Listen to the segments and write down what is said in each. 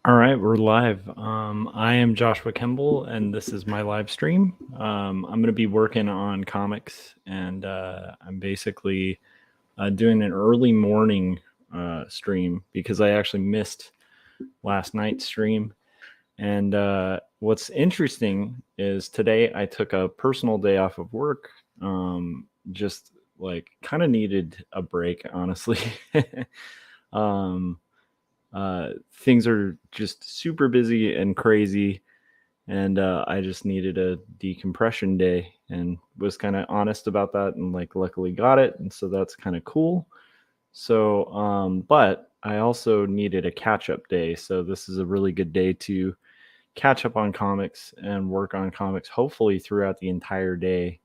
All right, we're live. I am Joshua Kemble, and this is my live stream. I'm going to be working on comics, and I'm basically doing an early morning stream because I actually missed last night's stream. And what's interesting is today I took a personal day off of work. Just like kind of needed a break, honestly. um, Things are just super busy and crazy, and I just needed a decompression day, and was kind of honest about that, and like luckily got it, and so that's kind of cool. So, but I also needed a catch up day, so this is a really good day to catch up on comics and work on comics, hopefully throughout the entire day.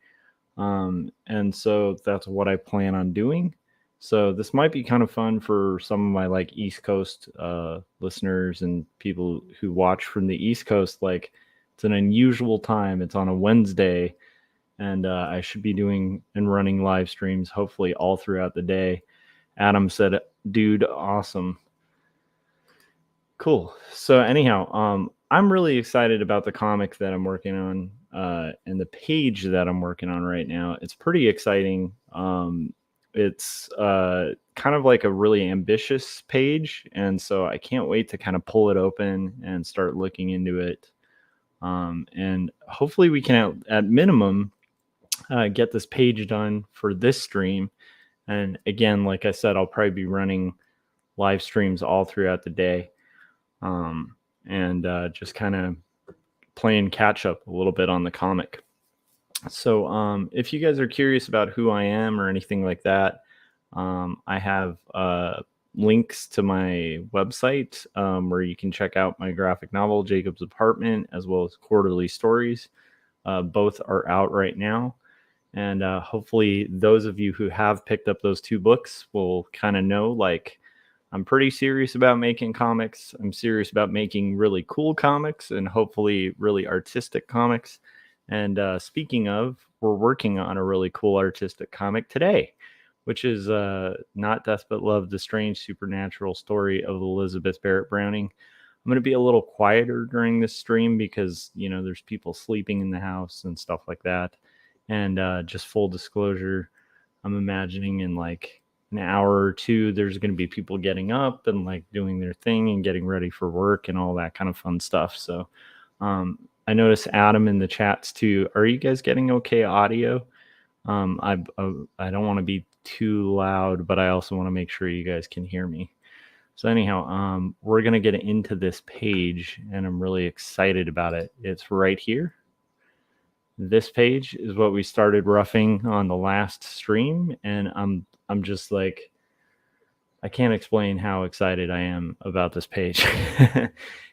And so that's what I plan on doing. So this might be kind of fun for some of my like East Coast listeners and people who watch from the East Coast. Like it's an unusual time. It's on a Wednesday, and I should be doing and running live streams hopefully all throughout the day. Adam said, "Dude, awesome, cool." So anyhow, I'm really excited about the comic that I'm working on and the page that I'm working on right now. It's pretty exciting. It's kind of like a really ambitious page, and so I can't wait to kind of pull it open and start looking into it. And hopefully, we can at minimum get this page done for this stream. And again, like I said, I'll probably be running live streams all throughout the day, and just kind of playing catch up a little bit on the comic. So, if you guys are curious about who I am or anything like that, I have links to my website where you can check out my graphic novel, Jacob's Apartment, as well as quarterly stories. Both are out right now. And hopefully, those of you who have picked up those two books will kind of know like, I'm pretty serious about making comics. I'm serious about making really cool comics and hopefully really artistic comics. And speaking of, we're working on a really cool artistic comic today, which is Not Death But Love, the Strange Supernatural Story of Elizabeth Barrett Browning. I'm going to be a little quieter during this stream because, you know, there's people sleeping in the house and stuff like that. And just full disclosure, I'm imagining in like an hour or two, there's going to be people getting up and like doing their thing and getting ready for work and all that kind of fun stuff. So I noticed Adam in the chats too. Are you guys getting okay audio? I don't want to be too loud, but I also want to make sure you guys can hear me. So anyhow, we're going to get into this page, and I'm really excited about it. It's right here. This page is what we started roughing on the last stream, and I'm just like, I can't explain how excited I am about this page.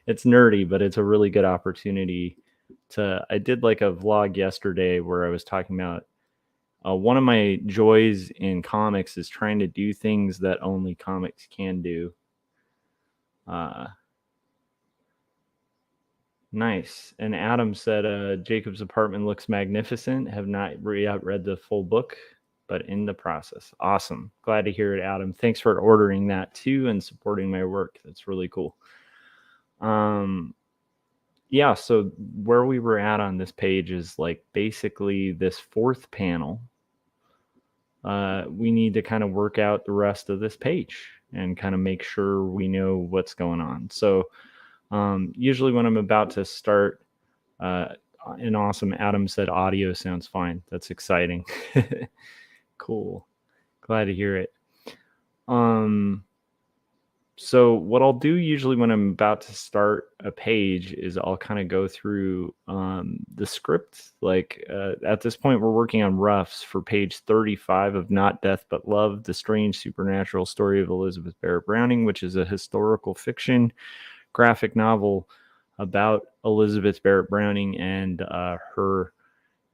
It's nerdy, but it's a really good opportunity to. I did like a vlog yesterday where I was talking about one of my joys in comics is trying to do things that only comics can do. Uh, Nice. And Adam said, Jacob's Apartment looks magnificent. Have not yet read the full book, but in the process. Awesome. Glad to hear it, Adam. Thanks for ordering that too and supporting my work. That's really cool. Yeah, so where we were at on this page is like basically this fourth panel. We need to kind of work out the rest of this page and kind of make sure we know what's going on. So, usually when I'm about to start, an awesome Adam said audio sounds fine. That's exciting. Cool. Glad to hear it. So what I'll do usually when I'm about to start a page is I'll kind of go through the script. Like at this point, we're working on roughs for page 35 of Not Death But Love, the Strange Supernatural Story of Elizabeth Barrett Browning, which is a historical fiction graphic novel about Elizabeth Barrett Browning and her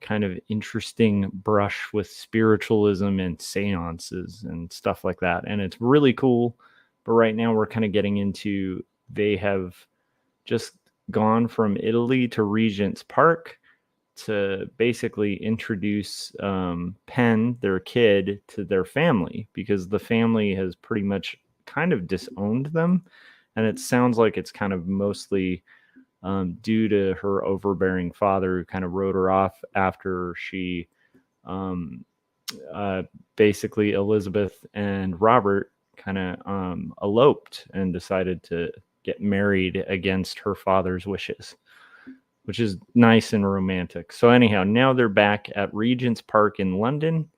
kind of interesting brush with spiritualism and seances and stuff like that. And it's really cool. But right now we're kind of getting into, they have just gone from Italy to Regent's Park to basically introduce Penn, their kid, to their family because the family has pretty much kind of disowned them. and it sounds like it's kind of mostly due to her overbearing father, who kind of wrote her off after she um, basically Elizabeth and Robert kind of eloped and decided to get married against her father's wishes, which is nice and romantic. So anyhow, now they're back at Regent's Park in London.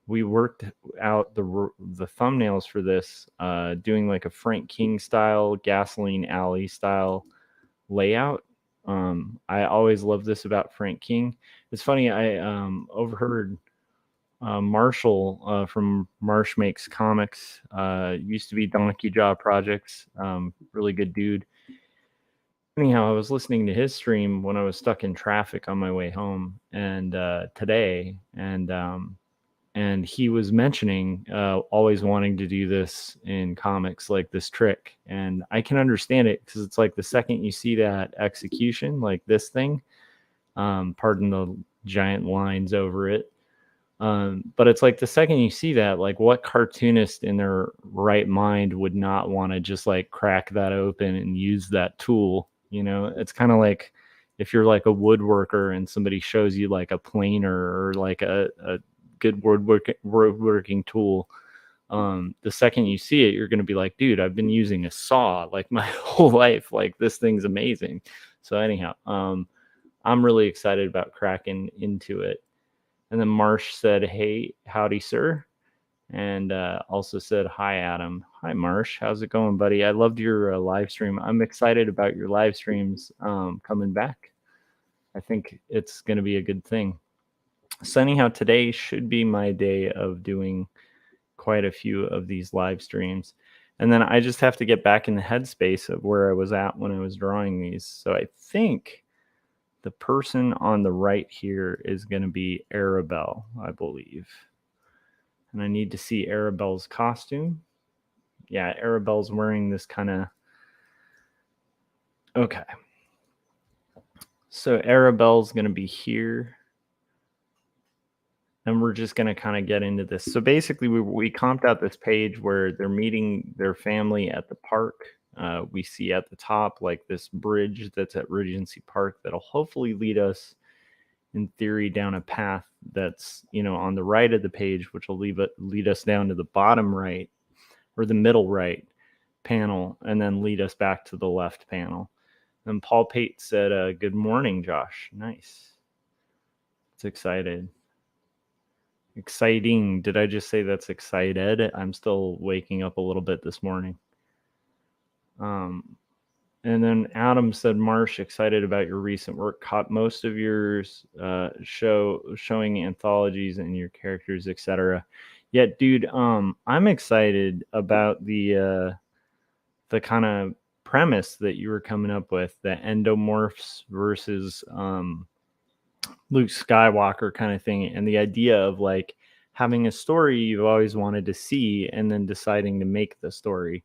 We worked out the thumbnails for this, doing like a Frank King style, Gasoline Alley style layout. I always love this about Frank King. It's funny, I overheard Marshall from Marsh Makes Comics, used to be Donkey Jaw Projects, really good dude. Anyhow, I was listening to his stream when I was stuck in traffic on my way home, and today, and he was mentioning always wanting to do this in comics, like this trick, and I can understand it because it's like the second you see that execution, like this thing, pardon the giant lines over it, but it's like the second you see that, like what cartoonist in their right mind would not want to just like crack that open and use that tool? You know, it's kind of like if you're like a woodworker and somebody shows you like a planer or like a good woodworking tool. The second you see it, you're going to be like, dude, I've been using a saw like my whole life. Like this thing's amazing. So anyhow, I'm really excited about cracking into it. And then Marsh said, hey, howdy, sir. And also said, hi, Adam. Hi, Marsh. How's it going, buddy? I loved your live stream. I'm excited about your live streams coming back. I think it's going to be a good thing. So anyhow, today should be my day of doing quite a few of these live streams. And then I just have to get back in the headspace of where I was at when I was drawing these. So I think the person on the right here is going to be Arabelle, I believe. And I need to see Arabelle's costume. Yeah, Arabelle's wearing this kind of... Okay. So Arabelle's going to be here. And we're just going to kind of get into this. So basically, we comped out this page where they're meeting their family at the park. We see at the top like this bridge that's at Regency Park that'll hopefully lead us, in theory, down a path that's, you know, on the right of the page, which will lead us down to the bottom right or the middle right panel, and then lead us back to the left panel. And Paul Pate said, good morning, Josh. Nice. It's exciting. Did I just say that's excited? I'm still waking up a little bit this morning. And then Adam said, Marsh, excited about your recent work. Caught most of yours showing anthologies and your characters, etc. Yeah, dude, I'm excited about the kind of premise that you were coming up with, the endomorphs versus Luke Skywalker kind of thing, and the idea of like having a story you've always wanted to see and then deciding to make the story.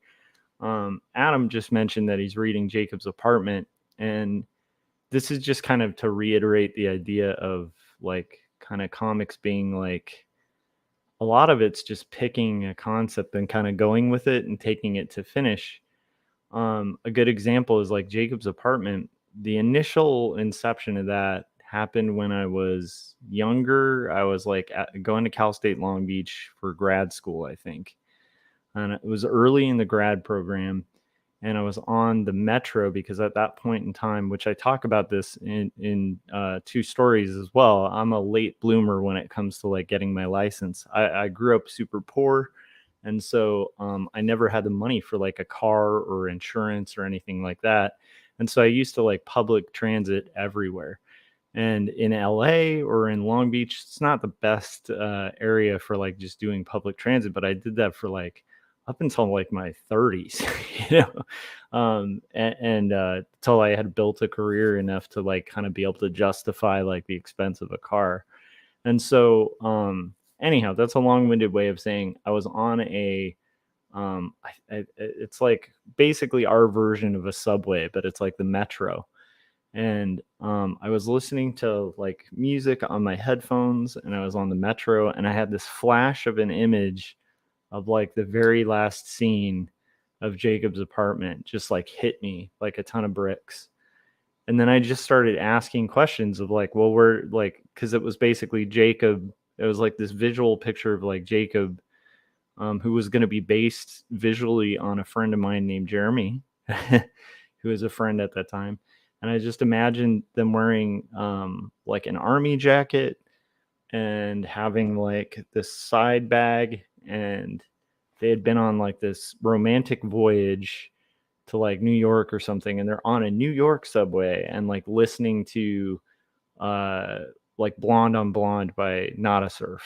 Adam just mentioned that he's reading Jacob's Apartment, and this is just kind of to reiterate the idea of like kind of comics being like, a lot of it's just picking a concept and kind of going with it and taking it to finish. A good example is like Jacob's Apartment. The initial inception of that happened when I was younger. I was like going to Cal State Long Beach for grad school, I think. And it was early in the grad program, and I was on the metro because at that point in time, which I talk about this in two stories as well, I'm a late bloomer when it comes to like getting my license. I grew up super poor, and so I never had the money for like a car or insurance or anything like that. And so I used to like public transit everywhere. And in LA or in Long Beach, it's not the best area for like just doing public transit, but I did that for like up until like my 30s, you know, and until I had built a career enough to like kind of be able to justify like the expense of a car. And so anyhow, that's a long-winded way of saying I was on a it's like basically our version of a subway, but it's like the metro. And I was listening to like music on my headphones, and I was on the metro, and I had this flash of an image of like the very last scene of Jacob's apartment just like hit me like a ton of bricks. And then I just started asking questions of like, well, we're like, because it was basically Jacob. It was like this visual picture of like Jacob, who was going to be based visually on a friend of mine named Jeremy, who was a friend at that time. And I just imagined them wearing like an army jacket and having like this side bag, and they had been on like this romantic voyage to like New York or something, and they're on a New York subway and like listening to uh like Blonde on Blonde by Nada Surf.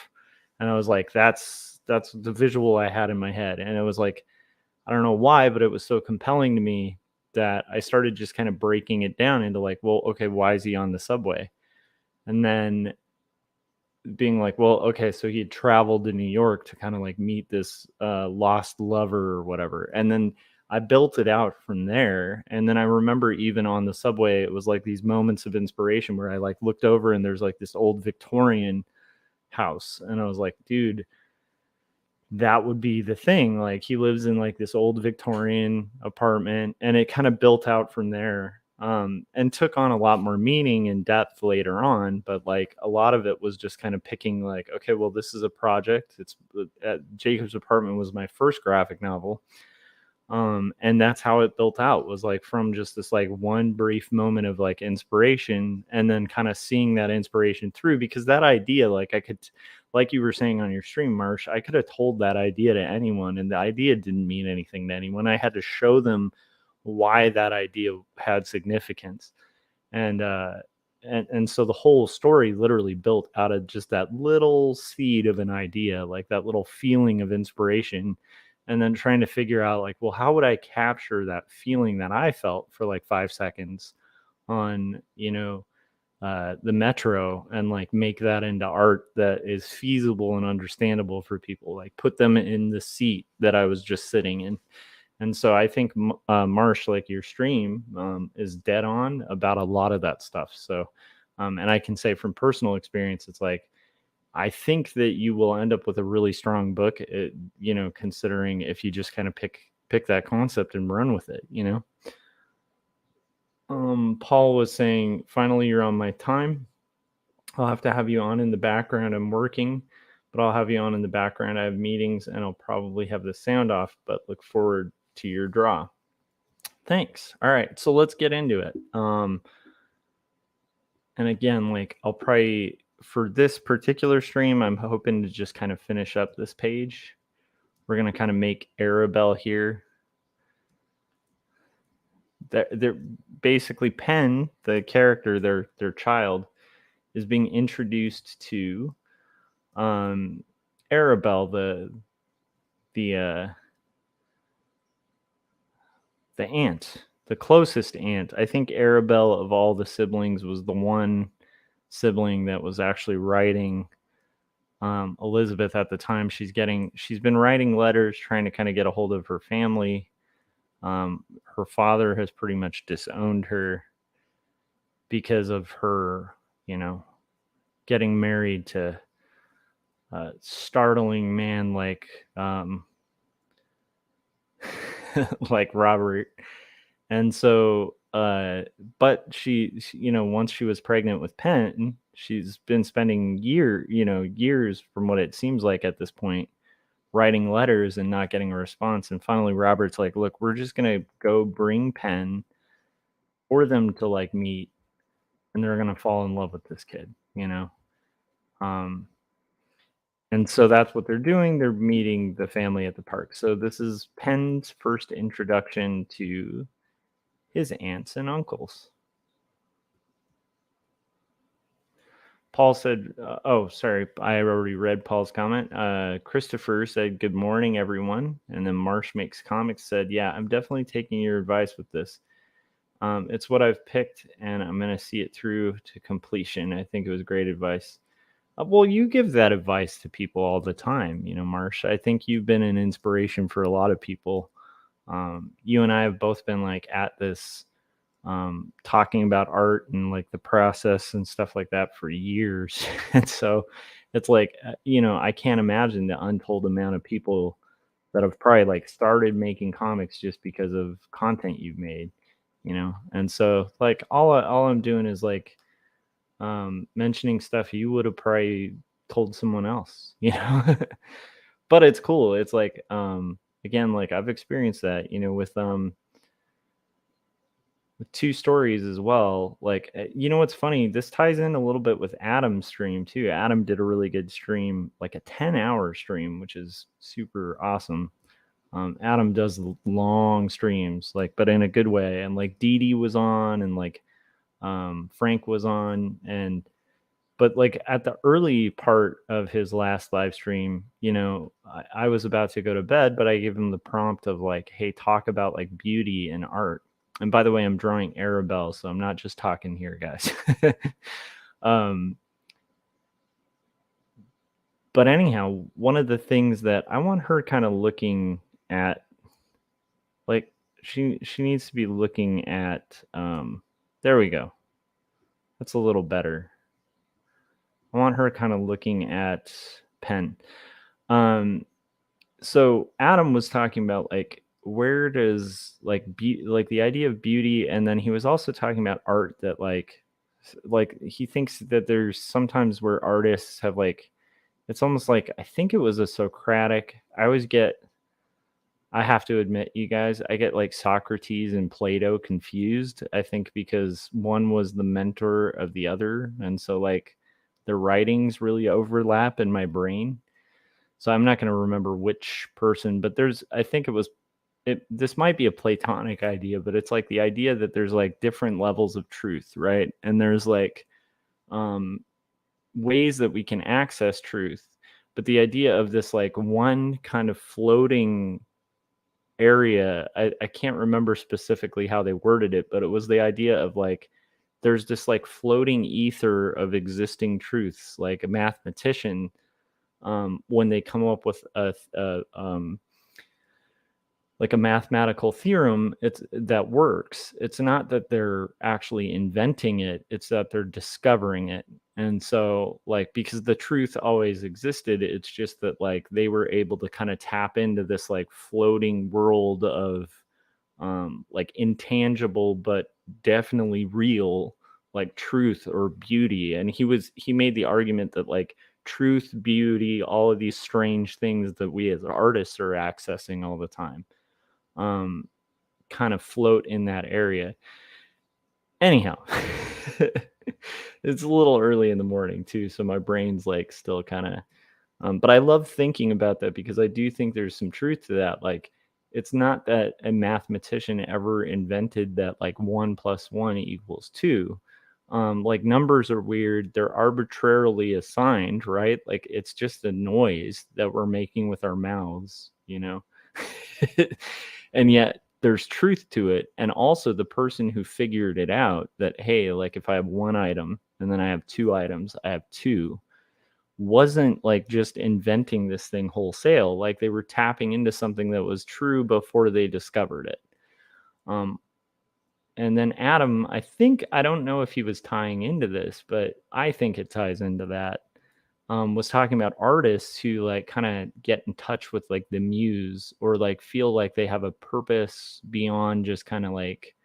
And I was like, that's the visual I had in my head. And it was like, I don't know why, but it was so compelling to me that I started just kind of breaking it down into like, well, okay, why is he on the subway? And then being like, well, okay, so he had traveled to New York to kind of like meet this lost lover or whatever. And then I built it out from there. And then I remember even on the subway, it was like these moments of inspiration where I like looked over and there's like this old Victorian house. And I was like, dude, that would be the thing. Like he lives in like this old Victorian apartment, and it kind of built out from there, and took on a lot more meaning and depth later on. But like a lot of it was just kind of picking like, okay, well, this is a project. It's Jacob's Apartment was my first graphic novel. And that's how it built out, was like from just this like one brief moment of like inspiration, and then kind of seeing that inspiration through, because that idea, like I could, like you were saying on your stream, Marsh, I could have told that idea to anyone and the idea didn't mean anything to anyone. I had to show them why that idea had significance. And and so the whole story literally built out of just that little seed of an idea, like that little feeling of inspiration, and then trying to figure out like, well, how would I capture that feeling that I felt for like 5 seconds on, the metro, and like make that into art that is feasible and understandable for people, like put them in the seat that I was just sitting in. And so I think Marsh, like your stream, is dead on about a lot of that stuff. So, and I can say from personal experience, it's like, I think that you will end up with a really strong book, considering if you just kind of pick that concept and run with it. Paul was saying, finally, you're on my time. I'll have to have you on in the background. I'm working, but I'll have you on in the background. I have meetings and I'll probably have the sound off, but look forward to your draw. Thanks. All right, so let's get into it. And again, like I'll probably, for this particular stream, I'm hoping to just kind of finish up this page. We're going to kind of make Arabelle here. They're basically Penn, the character, their child, is being introduced to Arabelle, the aunt, the closest aunt. I think Arabelle of all the siblings was the one sibling that was actually writing Elizabeth at the time. She's been writing letters trying to kind of get a hold of her family. Her father has pretty much disowned her because of her, getting married to a startling man like like Robert. And so but she, once she was pregnant with Penn, she's been spending years, from what it seems like at this point, writing letters and not getting a response. And finally Robert's like, look, we're just gonna go bring Penn for them to like meet, and they're gonna fall in love with this kid. And so that's what they're doing. They're meeting the family at the park. So this is Penn's first introduction to his aunts and uncles. Paul said, oh, sorry, I already read Paul's comment. Christopher said, good morning, everyone. And then Marsh Makes Comics said, yeah, I'm definitely taking your advice with this. It's what I've picked, and I'm going to see it through to completion. I think it was great advice. Well, you give that advice to people all the time, Marsh. I think you've been an inspiration for a lot of people. You and I have both been like at this, talking about art and like the process and stuff like that for years. And so it's like, I can't imagine the untold amount of people that have probably like started making comics just because of content you've made, And so like all I'm doing is like mentioning stuff you would have probably told someone else. But it's cool. It's like again, like I've experienced that, with two stories as well. Like, what's funny? This ties in a little bit with Adam's stream too. Adam did a really good stream, like a 10-hour stream, which is super awesome. Adam does long streams, like, but in a good way. And like Dee Dee was on, and like Frank was on, but like at the early part of his last live stream, I was about to go to bed, but I gave him the prompt of like, hey, talk about like beauty and art. And by the way, I'm drawing Arabelle, so I'm not just talking here, guys. But anyhow, one of the things that I want her kind of looking at, like she needs to be looking at, there we go. That's a little better. I want her kind of looking at pen. So Adam was talking about like, where does like like the idea of beauty, and then he was also talking about art, that like he thinks that there's sometimes where artists have like, it's almost like, I think it was a Socratic. I have to admit, you guys, I get like Socrates and Plato confused, I think, because one was the mentor of the other, and so like the writings really overlap in my brain. So I'm not going to remember which person, but I think this might be a Platonic idea, but it's like the idea that there's like different levels of truth, right? And there's like ways that we can access truth. But the idea of this like one kind of floating area, I can't remember specifically how they worded it, but it was the idea of like, there's this like floating ether of existing truths, like a mathematician, when they come up with like a mathematical theorem, that works. It's not that they're actually inventing it, it's that they're discovering it. And so like, because the truth always existed, it's just that like they were able to kind of tap into this like floating world of like intangible but definitely real, like truth or beauty. And he made the argument that like truth, beauty, all of these strange things that we as artists are accessing all the time, kind of float in that area. Anyhow, it's a little early in the morning too, so my brain's like still kind of, but I love thinking about that, because I do think there's some truth to that. Like, it's not that a mathematician ever invented that like 1 + 1 = 2. Like, numbers are weird, they're arbitrarily assigned, right? Like, it's just a noise that we're making with our mouths. And yet there's truth to it. And also the person who figured it out, that hey, like if I have one item and then I have two items, I have two, wasn't like just inventing this thing wholesale. Like, they were tapping into something that was true before they discovered it. And then Adam, I don't know if he was tying into this, but I think it ties into that. Was talking about artists who like kind of get in touch with like the muse, or like feel like they have a purpose beyond just kind of like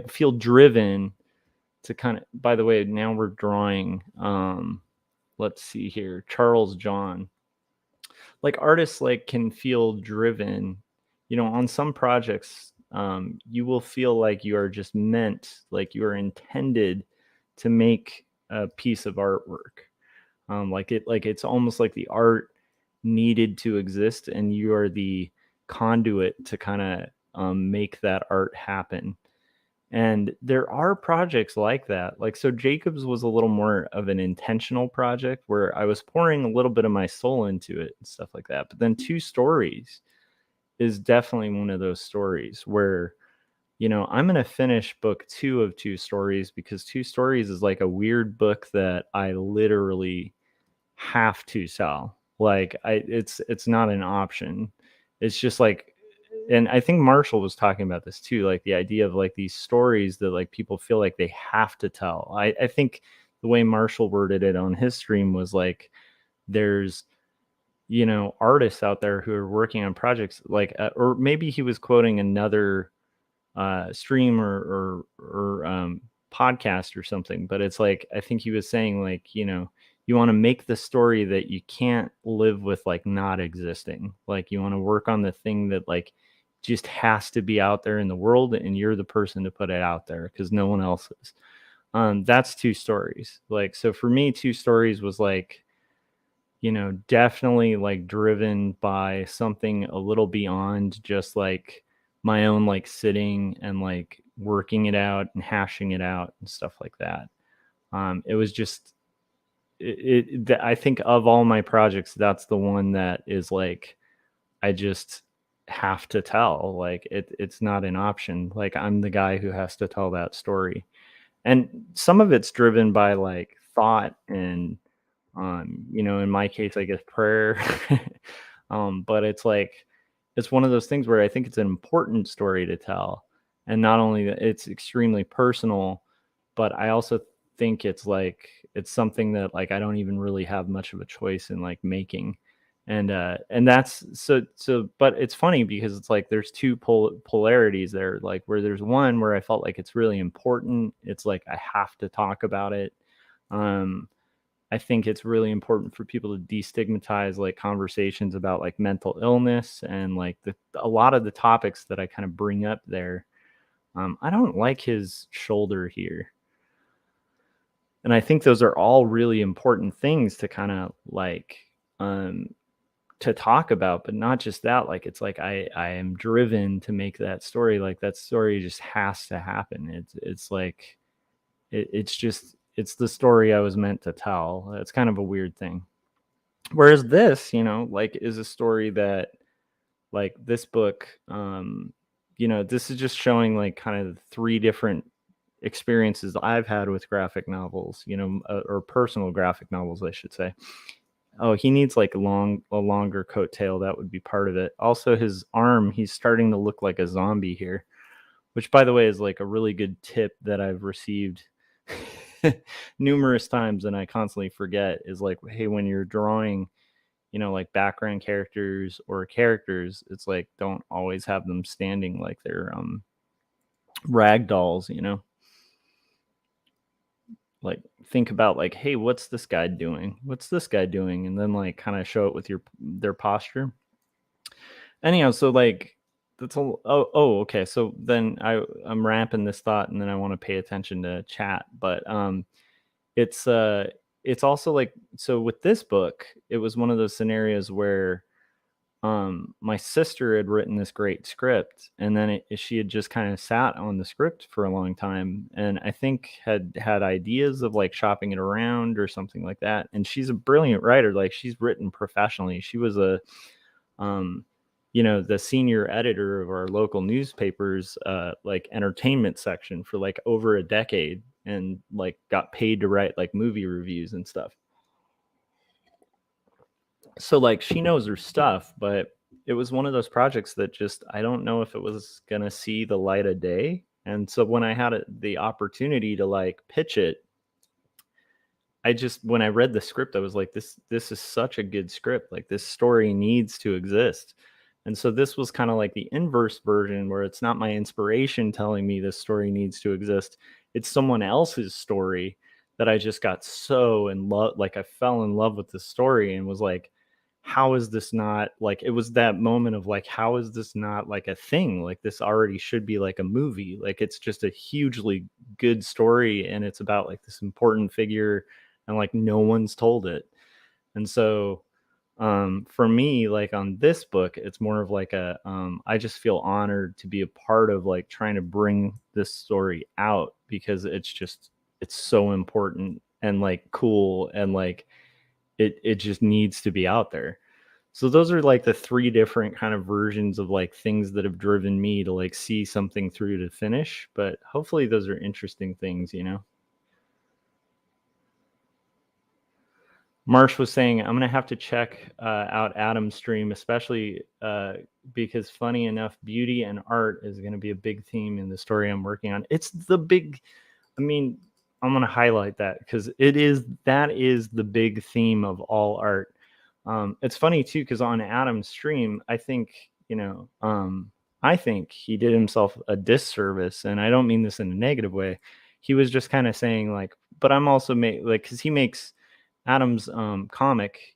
feel driven to kind of, by the way, now we're drawing, let's see here, Charles John. Like, artists like can feel driven, on some projects. You will feel like you are just meant, like you are intended to make a piece of artwork. Like it's almost like the art needed to exist, and you are the conduit to kind of make that art happen. And there are projects like that. Like, so Jacobs was a little more of an intentional project where I was pouring a little bit of my soul into it and stuff like that. But then Two Stories is definitely one of those stories where, I'm going to finish book 2 of Two Stories, because Two Stories is like a weird book that I literally have to sell. Like, it's not an option. It's just like, and I think Marshall was talking about this too, like the idea of like these stories that like people feel like they have to tell. I think the way Marshall worded it on his stream was like, there's artists out there who are working on projects like, or maybe he was quoting another stream or podcast or something, but it's like, I think he was saying like, you want to make the story that you can't live with like not existing. Like you want to work on the thing that like just has to be out there in the world, and you're the person to put it out there because no one else is. That's Two Stories. Like, so for me, Two Stories was like, definitely like driven by something a little beyond just like my own like sitting and like working it out and hashing it out and stuff like that. It was just I think of all my projects, that's the one that is like I just have to tell. Like it's not an option. Like I'm the guy who has to tell that story. And some of it's driven by like thought and in my case, I guess prayer. But it's like it's one of those things where I think it's an important story to tell. And not only that it's extremely personal, but I also think it's like it's something that like I don't even really have much of a choice in like making. And that's so but it's funny because it's like there's two polarities there, like where there's one where I felt like it's really important. It's like I have to talk about it. Um I think it's really important for people to destigmatize like conversations about like mental illness and like a lot of the topics that I kind of bring up there. I don't like his shoulder here. And I think those are all really important things to kind of like um to talk about, but not just that. Like it's like I am driven to make that story. Like that story just has to happen. It's like it's just it's the story I was meant to tell. It's kind of a weird thing. Whereas this, like is a story that like this book, this is just showing like kind of three different experiences I've had with graphic novels, or personal graphic novels, I should say. Oh, he needs like a longer coattail. That would be part of it. Also, his arm, he's starting to look like a zombie here, which by the way is like a really good tip that I've received numerous times and I constantly forget is like, hey, when you're drawing, like background characters or characters, it's like don't always have them standing like they're rag dolls, like think about like, hey, what's this guy doing? What's this guy doing? And then like kind of show it with their posture. Anyhow, so like that's all. Okay. So then I'm ramping this thought, and then I want to pay attention to chat. But it's it's also like, so with this book, it was one of those scenarios where my sister had written this great script, and then she had just kind of sat on the script for a long time, and I think had ideas of like shopping it around or something like that. And she's a brilliant writer. Like she's written professionally. She was a um the senior editor of our local newspapers like entertainment section for like over a decade, and like got paid to write like movie reviews and stuff. So like she knows her stuff, but it was one of those projects that just I don't know if it was gonna see the light of day. And so when I had the opportunity to like pitch it, I just when I read the script, I was like, this is such a good script. Like this story needs to exist. And so this was kind of like the inverse version where it's not my inspiration telling me this story needs to exist. It's someone else's story that I just got so in love. Like I fell in love with the story and was like, how is this not like, it was that moment of like, how is this not like a thing? Like this already should be like a movie. Like it's just a hugely good story, and it's about like this important figure, and like no one's told it. And so for me, like on this book, it's more of like I just feel honored to be a part of like trying to bring this story out, because it's so important and like cool, and like it just needs to be out there. So those are like the three different kind of versions of like things that have driven me to like see something through to finish. But hopefully those are interesting things. Marsh was saying, I'm going to have to check out Adam's stream, especially because funny enough, beauty and art is going to be a big theme in the story I'm working on. It's the big, I mean, I'm going to highlight that because that is the big theme of all art. It's funny too, because on Adam's stream, I think he did himself a disservice, and I don't mean this in a negative way. He was just kind of saying like, but I'm also like, because he makes Adam's comic,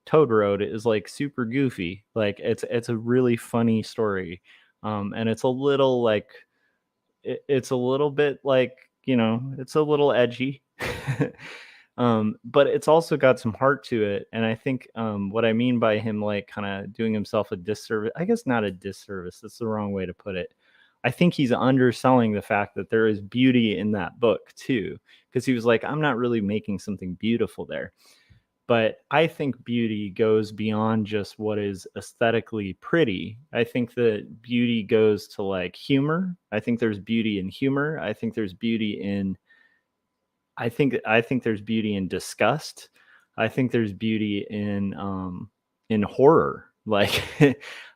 Toad Road is like super goofy. Like it's a really funny story, and it's a little like it's a little bit like, it's a little edgy. But it's also got some heart to it. And I think what I mean by him like kind of doing himself a disservice, I guess not a disservice, that's the wrong way to put it. I think he's underselling the fact that there is beauty in that book too, because he was like, I'm not really making something beautiful there. But I think beauty goes beyond just what is aesthetically pretty. I think that beauty goes to like humor. I think there's beauty in humor. I think there's beauty in disgust. I think there's beauty in horror. Like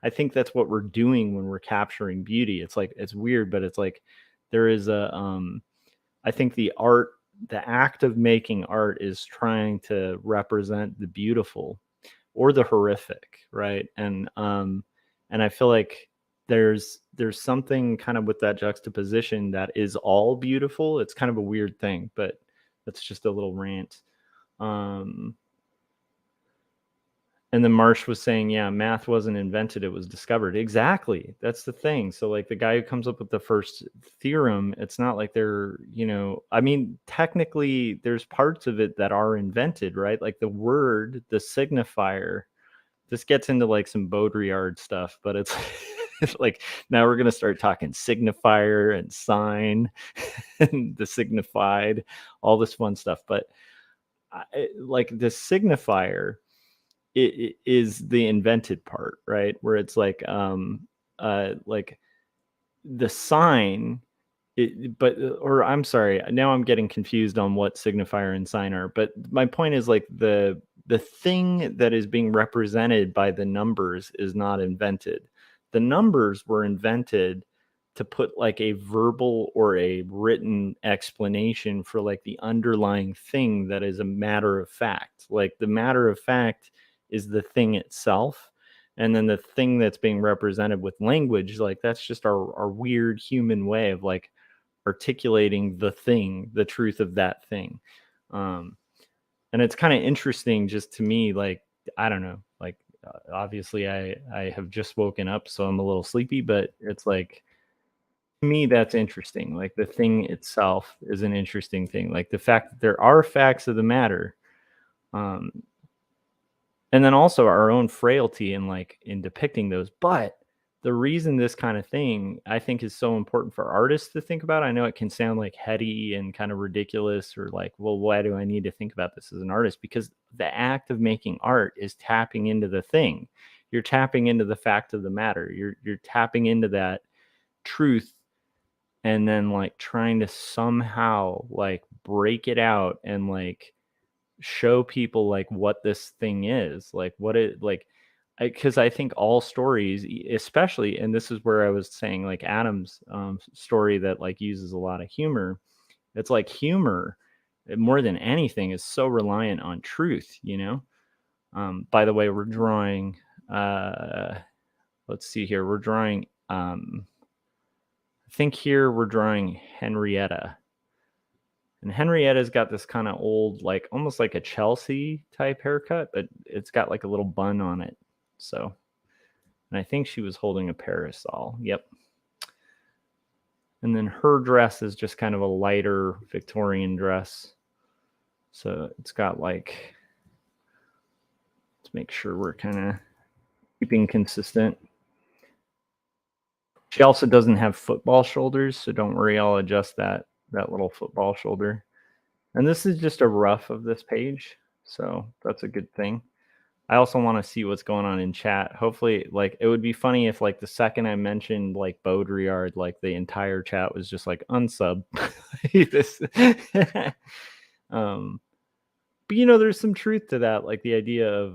I think that's what we're doing when we're capturing beauty. It's like it's weird, but it's like there is a I think the act of making art is trying to represent the beautiful or the horrific, right? And I feel like there's something kind of with that juxtaposition that is all beautiful. It's kind of a weird thing, but that's just a little rant. Um, and then Marsh was saying, yeah, math wasn't invented, it was discovered. Exactly. That's the thing. So like the guy who comes up with the first theorem, it's not like they're, I mean, technically there's parts of it that are invented, right? Like the word, the signifier. This gets into like some Baudrillard stuff, but it's it's like now we're gonna start talking signifier and sign and the signified, all this fun stuff. But like the signifier it is the invented part, right? Where it's like the sign but or I'm sorry, now I'm getting confused on what signifier and sign are. But my point is like the thing that is being represented by the numbers is not invented. The numbers were invented to put like a verbal or a written explanation for like the underlying thing that is a matter of fact. Like the matter of fact is the thing itself, and then the thing that's being represented with language, like that's just our weird human way of like articulating the thing, the truth of that thing. um and it's kind of interesting just to me, like I don't know, like obviously I have just woken up, so I'm a little sleepy, but it's like to me that's interesting. Like the thing itself is an interesting thing, like the fact that there are facts of the matter. um and then also our own frailty in like in depicting those. But the reason this kind of thing I think is so important for artists to think about, I know it can sound like heady and kind of ridiculous or like, well, why do I need to think about this as an artist? Because the act of making art is tapping into the thing. You're tapping into the fact of the matter. You're tapping into that truth, and then like trying to somehow like break it out and like show people like what this thing is, like what it like. Because I think all stories, especially, and this is where I was saying like Adam's story that like uses a lot of humor. It's like humor, more than anything, is so reliant on truth. By the way, we're drawing. Let's see here. We're drawing. I think here we're drawing Henrietta. And Henrietta's got this kind of old, like almost like a Chelsea type haircut, but it's got like a little bun on it. So, and I think she was holding a parasol. Yep. And then her dress is just kind of a lighter Victorian dress. So it's got like, let's make sure we're kind of keeping consistent. She also doesn't have football shoulders, so don't worry, I'll adjust that little football shoulder. And this is just a rough of this page, so that's a good thing. I also want to see what's going on in chat. Hopefully, like it would be funny if like the second I mentioned like Baudrillard, like the entire chat was just like unsub. This, but there's some truth to that, like the idea of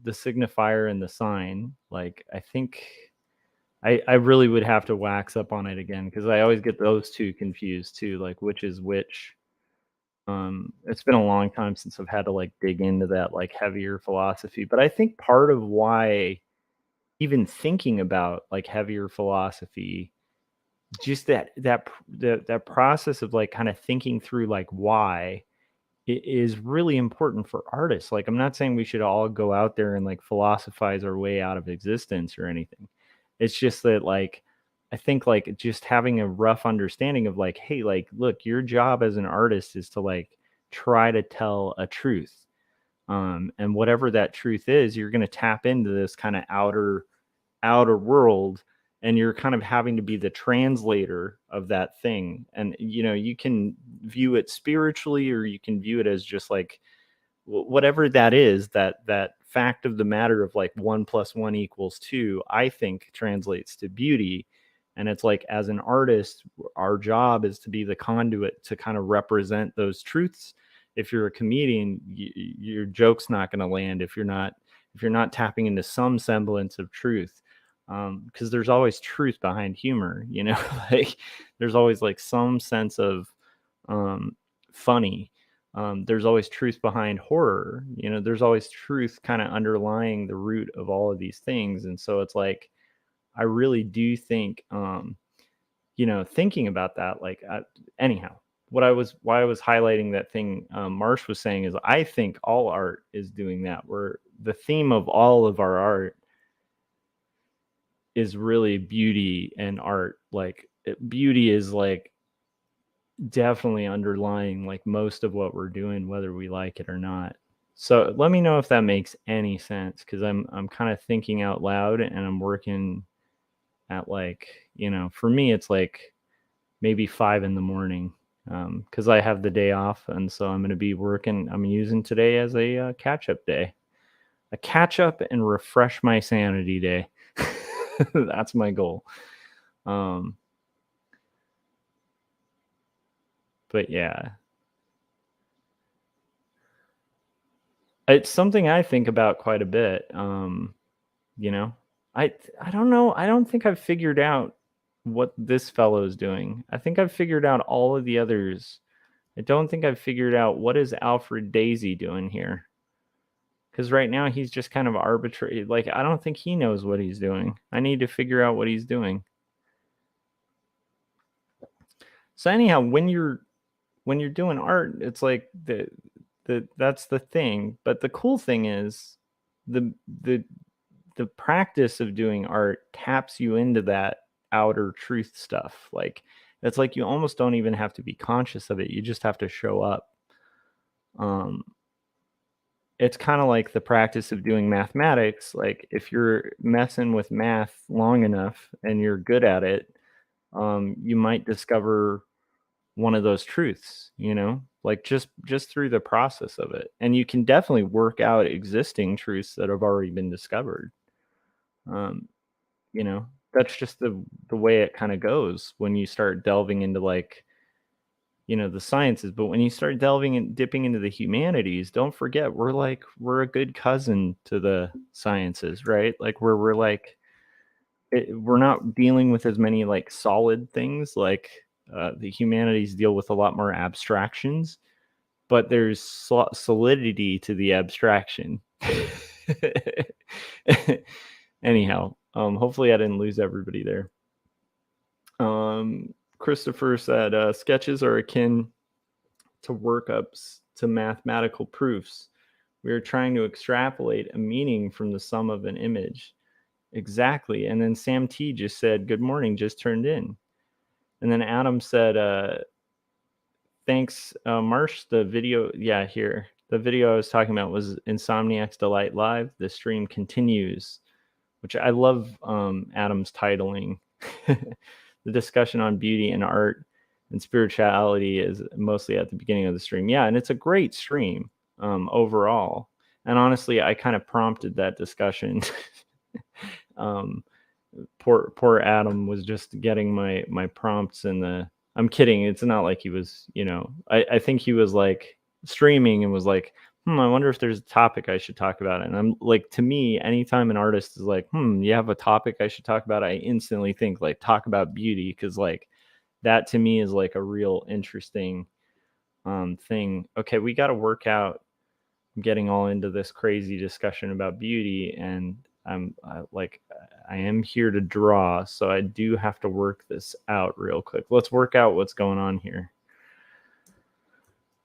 the signifier and the sign. Like I think I really would have to wax up on it again because I always get those two confused too, like which is which. It's been a long time since I've had to like dig into that like heavier philosophy, but I think part of why even thinking about like heavier philosophy, just that process of like kind of thinking through like why is really important for artists. Like, I'm not saying we should all go out there and like philosophize our way out of existence or anything. It's just that, like, I think like just having a rough understanding of like, hey, like, look, your job as an artist is to like try to tell a truth. And whatever that truth is, you're going to tap into this kind of outer world, and you're kind of having to be the translator of that thing. And you can view it spiritually, or you can view it as just like whatever that is, that fact of the matter of like 1 + 1 = 2, I think translates to beauty. And it's like, as an artist, our job is to be the conduit to kind of represent those truths. If you're a comedian, your joke's not going to land if you're not tapping into some semblance of truth. Because there's always truth behind humor, like there's always like some sense of um, funny. There's always truth behind horror. There's always truth kind of underlying the root of all of these things. And so it's like, I really do think, thinking about that, like, anyhow, why I was highlighting that thing Marsh was saying is, I think all art is doing that, where the theme of all of our art is really beauty and art. Like, beauty is like definitely underlying like most of what we're doing, whether we like it or not. So let me know if that makes any sense, because I'm kind of thinking out loud, and I'm working at like, for me it's like maybe 5 in the morning, because I have the day off, and so I'm going to be working. I'm using today as a catch-up day, a catch-up and refresh my sanity day. That's my goal. But yeah, it's something I think about quite a bit. You know, I don't know. I don't think I've figured out what this fellow is doing. I think I've figured out all of the others. I don't think I've figured out what is Alfred Daisy doing here. Because right now he's just kind of arbitrary. Like, I don't think he knows what he's doing. I need to figure out what he's doing. So anyhow, when you're doing art, it's like that's the thing. But the cool thing is the the the practice of doing art taps you into that outer truth stuff. Like, it's like you almost don't even have to be conscious of it. You just have to show up. Um, it's kind of like the practice of doing mathematics. Like, if you're messing with math long enough and you're good at it, you might discover one of those truths, like just through the process of it. And you can definitely work out existing truths that have already been discovered. Um, that's just the way it kind of goes when you start delving into like, the sciences. But when you start delving and dipping into the humanities, don't forget, we're a good cousin to the sciences, right? Like, we're like, we're not dealing with as many like solid things. Like, the humanities deal with a lot more abstractions, but there's solidity to the abstraction. Anyhow, hopefully I didn't lose everybody there. Christopher said sketches are akin to workups to mathematical proofs. We are trying to extrapolate a meaning from the sum of an image. Exactly. And then Sam T just said, good morning, just turned in. And then Adam said, thanks, Marsh. The video, yeah, here. The video I was talking about was Insomniac's Delight Live. The stream continues, which I love Adam's titling. The discussion on beauty and art and spirituality is mostly at the beginning of the stream. Yeah, and it's a great stream overall. And honestly, I kind of prompted that discussion. Poor Adam was just getting my prompts in the. I'm kidding. It's not like he was, I think he was like streaming and was like, I wonder if there's a topic I should talk about. And I'm like, to me, anytime an artist is like, you have a topic I should talk about, I instantly think like, talk about beauty. Cause like that to me is like a real interesting thing. Okay, we got to work out getting all into this crazy discussion about beauty, and I am here to draw, so I do have to work this out real quick. Let's work out what's going on here.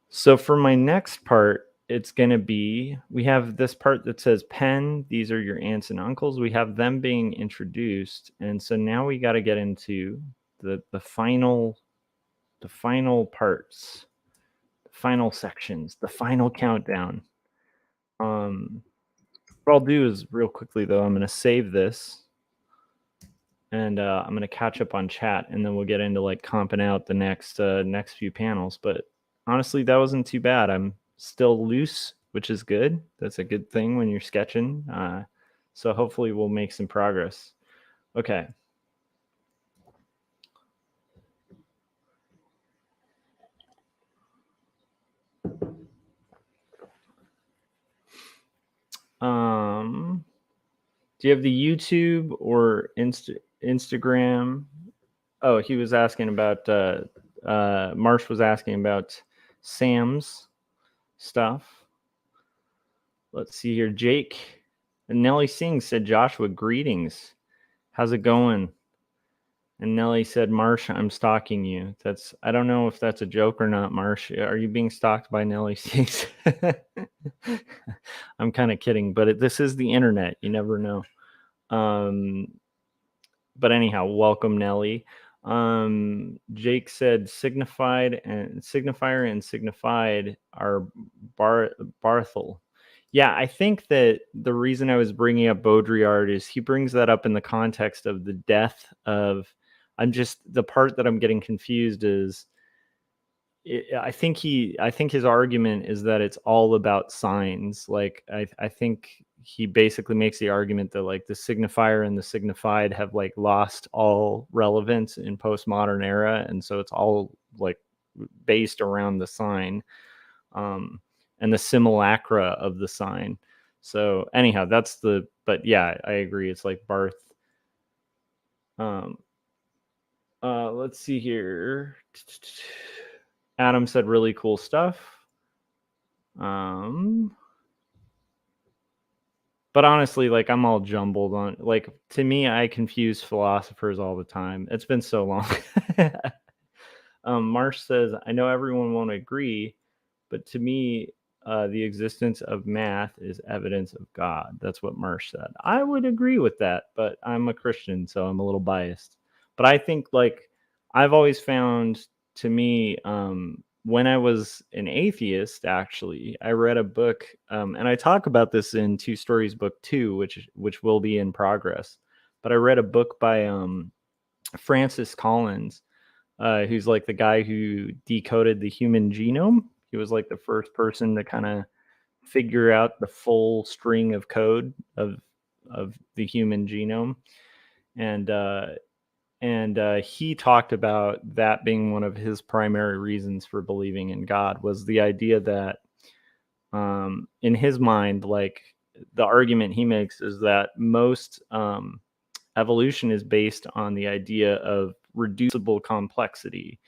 So for my next part, it's going to be, we have this part that says pen. These are your aunts and uncles. We have them being introduced. And so now we got to get into the final parts, the final sections, the final countdown. What I'll do is real quickly though, I'm going to save this, and I'm going to catch up on chat, and then we'll get into like comping out the next few panels. But honestly, that wasn't too bad. I'm still loose, which is good. That's a good thing when you're sketching. So hopefully we'll make some progress. Okay. Do you have the YouTube or Instagram? Oh, he was asking about Marsh was asking about Sam's stuff. Let's see here. Jake and Nellie Singh said, Joshua, greetings. How's it going? And Nellie said, Marsh, I'm stalking you. I don't know if that's a joke or not, Marsh. Are you being stalked by Nellie Singh? I'm kind of kidding, but this is the internet. You never know. But anyhow, welcome, Nellie. Jake said signifier and signified are Barthel. Yeah, I think that the reason I was bringing up Baudrillard is he brings that up in the context of the death of. The part that I'm getting confused is. I think his argument is that it's all about signs. Like I think he basically makes the argument that like the signifier and the signified have like lost all relevance in postmodern era, and so it's all like based around the sign and the simulacra of the sign. So anyhow, but yeah, I agree. It's like Barth. Let's see here. Adam said really cool stuff. But honestly, like I'm all jumbled on, like, to me, I confuse philosophers all the time. It's been so long. Marsh says, I know everyone won't agree, but to me, the existence of math is evidence of God. That's what Marsh said. I would agree with that, but I'm a Christian, so I'm a little biased. But I think, like, I've always found, to me, when I was an atheist, actually, I read a book, and I talk about this in Two Stories Book 2, which will be in progress. But I read a book by Francis Collins, who's like the guy who decoded the human genome. He was like the first person to kind of figure out the full string of code of the human genome, and he talked about that being one of his primary reasons for believing in God, was the idea that in his mind, like the argument he makes is that most evolution is based on the idea of reducible complexity.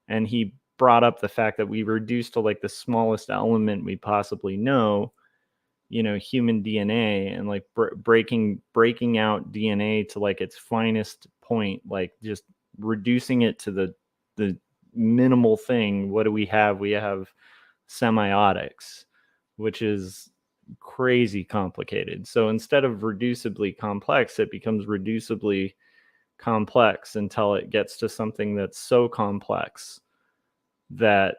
And he brought up the fact that we reduce to like the smallest element we possibly know, human DNA, and like breaking out DNA to like its finest point, like just reducing it to the minimal thing. What do we have? We have semiotics, which is crazy complicated. So instead of reducibly complex, it becomes reducibly complex until it gets to something that's so complex that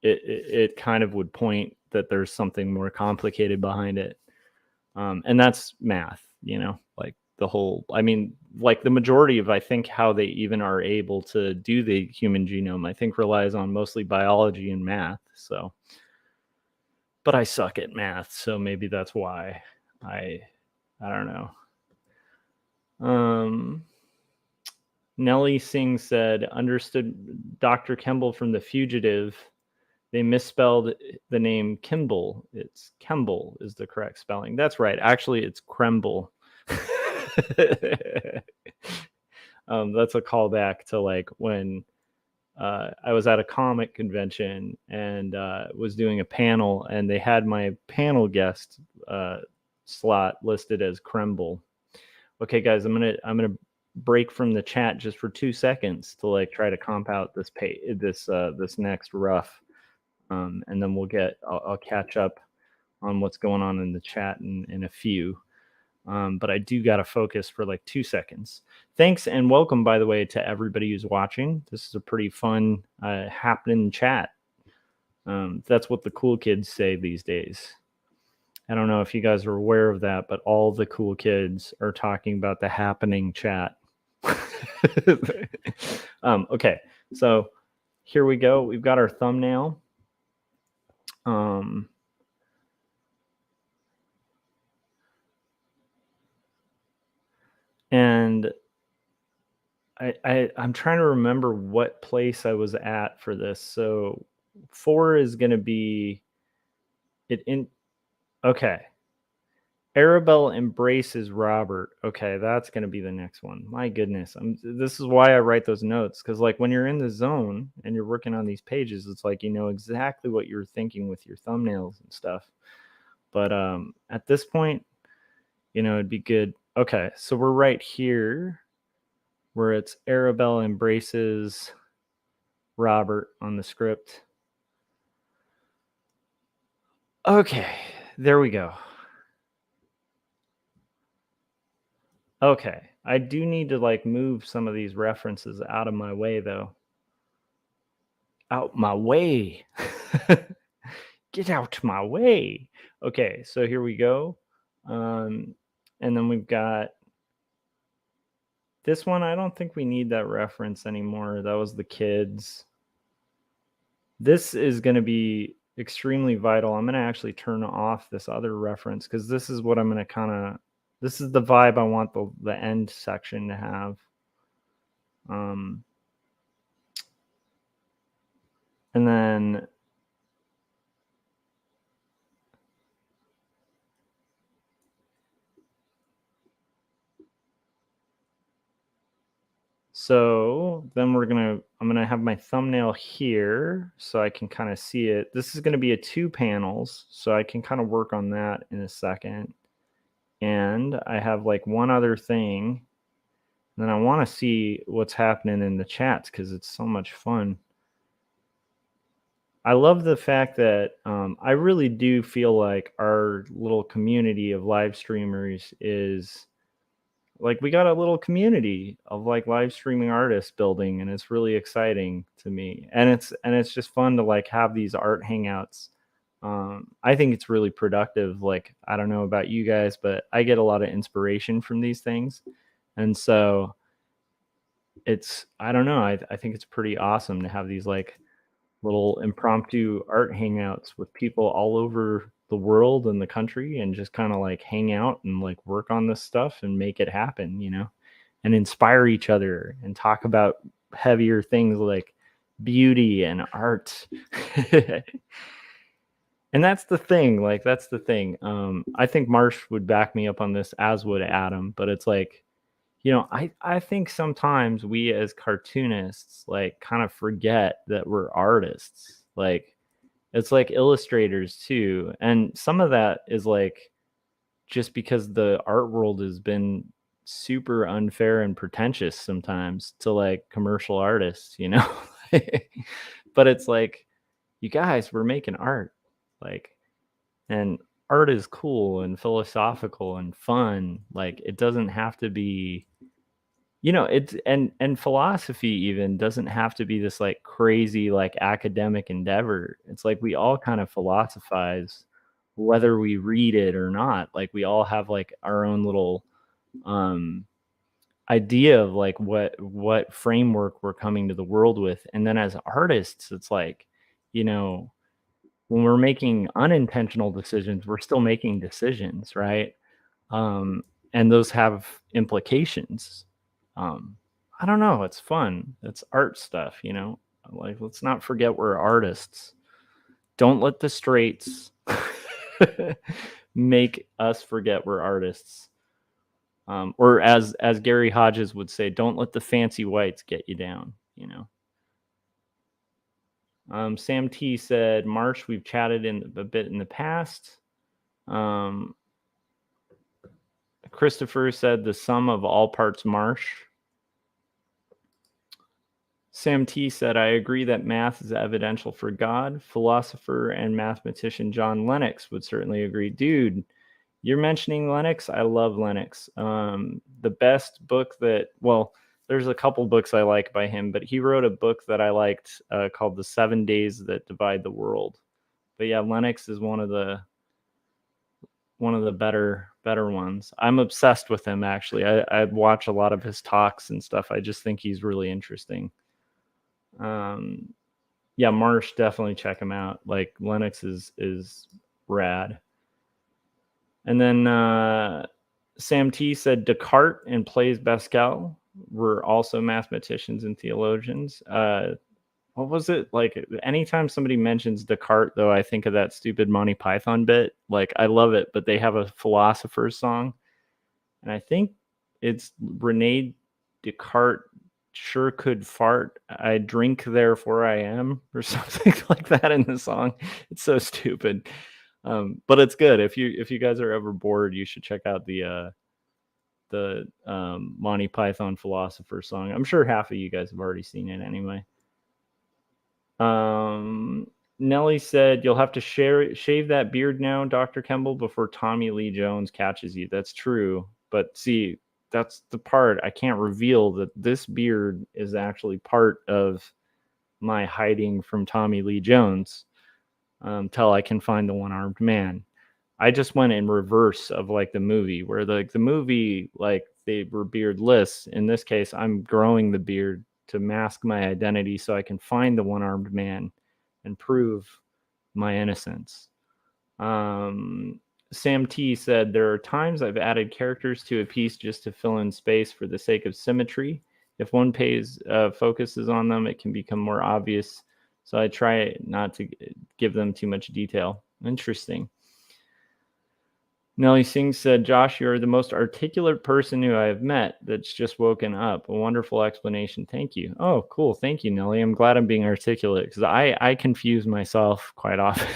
it kind of would point that there's something more complicated behind it. And that's math, like the whole, like the majority of, I think, how they even are able to do the human genome, I think relies on mostly biology and math. So, but I suck at math, so maybe that's why. I don't know. Nellie Singh said, understood Dr. Kemble from The Fugitive. They misspelled the name Kimball. It's Kemble is the correct spelling. That's right. Actually, it's Kremble. That's a callback to like when I was at a comic convention and was doing a panel, and they had my panel guest slot listed as Kemble. Okay, guys, I'm gonna break from the chat just for 2 seconds to like try to comp out this next rough, and then I'll catch up on what's going on in the chat in a few. But I do got to focus for like 2 seconds. Thanks and welcome, by the way, to everybody who's watching. This is a pretty fun happening chat. That's what the cool kids say these days. I don't know if you guys are aware of that, but all the cool kids are talking about the happening chat. Okay, so here we go. We've got our thumbnail. And I'm trying to remember what place I was at for this. So 4 is going to be it in. Okay. Arabelle embraces Robert. Okay, that's going to be the next one. My goodness. This is why I write those notes, because like when you're in the zone and you're working on these pages, it's like you know exactly what you're thinking with your thumbnails and stuff. But at this point, you know, it'd be good. Okay, so we're right here where it's Arabelle embraces Robert on the script. Okay, there we go. Okay, I do need to like move some of these references out of my way though. Out my way. Get out my way. Okay, so here we go. And then we've got this one. I don't think we need that reference anymore. That was the kids. This is going to be extremely vital. I'm going to actually turn off this other reference because this is what I'm going to kind of, this is the vibe I want the end section to have. And then so then I'm gonna have my thumbnail here so I can kind of see it. This is going to be a 2 panels, so I can kind of work on that in a second. And I have like one other thing. And then I want to see what's happening in the chats because it's so much fun. I love the fact that I really do feel like our little community of live streamers is like we got a little community of like live streaming artists building, and it's really exciting to me. And it's just fun to like have these art hangouts. I think it's really productive. Like I don't know about you guys, but I get a lot of inspiration from these things, and so I don't know. I think it's pretty awesome to have these like little impromptu art hangouts with people all over the world and the country and just kind of like hang out and like work on this stuff and make it happen, you know, and inspire each other and talk about heavier things like beauty and art. And that's the thing. Like, that's the thing. I think Marsh would back me up on this, as would Adam, but it's like, you know, I think sometimes we as cartoonists like kind of forget that we're artists. Like it's like illustrators too. And some of that is like just because the art world has been super unfair and pretentious sometimes to like commercial artists, you know. But it's like, you guys, we're making art. Like, and art is cool and philosophical and fun. Like it doesn't have to be, you know, it's and philosophy even doesn't have to be this like crazy like academic endeavor. It's like we all kind of philosophize whether we read it or not. Like we all have like our own little idea of like what framework we're coming to the world with. And then as artists, it's like, you know, when we're making unintentional decisions, we're still making decisions, right? And those have implications. I don't know. It's fun. It's art stuff, you know. Like, let's not forget we're artists. Don't let the straights make us forget we're artists. Or as Gary Hodges would say, don't let the fancy whites get you down, you know. Sam T said, Marsh, we've chatted a bit in the past. Christopher said, the sum of all parts Marsh. Sam T said, I agree that math is evidential for God. Philosopher and mathematician John Lennox would certainly agree. Dude, you're mentioning Lennox. I love Lennox. The best book there's a couple books I like by him, but he wrote a book that I liked called The 7 Days That Divide the World. But yeah, Lennox is one of the better ones. I'm obsessed with him, actually. I watch a lot of his talks and stuff. I just think he's really interesting. Yeah, Marsh, definitely check him out. Like, Lennox is rad. And then Sam T said Descartes and Blaise Pascal were also mathematicians and theologians. What was it? Like, anytime somebody mentions Descartes, though, I think of that stupid Monty Python bit. Like, I love it, but they have a philosopher's song. And I think it's Rene Descartes sure could fart. I drink, therefore I am, or something like that in the song. It's so stupid. But it's good. If you guys are ever bored, you should check out the Monty Python philosopher song. I'm sure half of you guys have already seen it anyway. Nelly said, you'll have to shave that beard now, Dr. Kemble, before Tommy Lee Jones catches you. That's true. But see, that's the part I can't reveal, that this beard is actually part of my hiding from Tommy Lee Jones till I can find the one-armed man. I just went in reverse of like the movie, where the movie, like, they were beardless. In this case, I'm growing the beard to mask my identity so I can find the one-armed man and prove my innocence. Sam T said, there are times I've added characters to a piece just to fill in space for the sake of symmetry. If one focuses on them, it can become more obvious. So I try not to give them too much detail. Interesting. Nellie Singh said, Josh, you're the most articulate person who I have met that's just woken up. A wonderful explanation. Thank you. Oh, cool. Thank you, Nellie. I'm glad I'm being articulate, because I confuse myself quite often.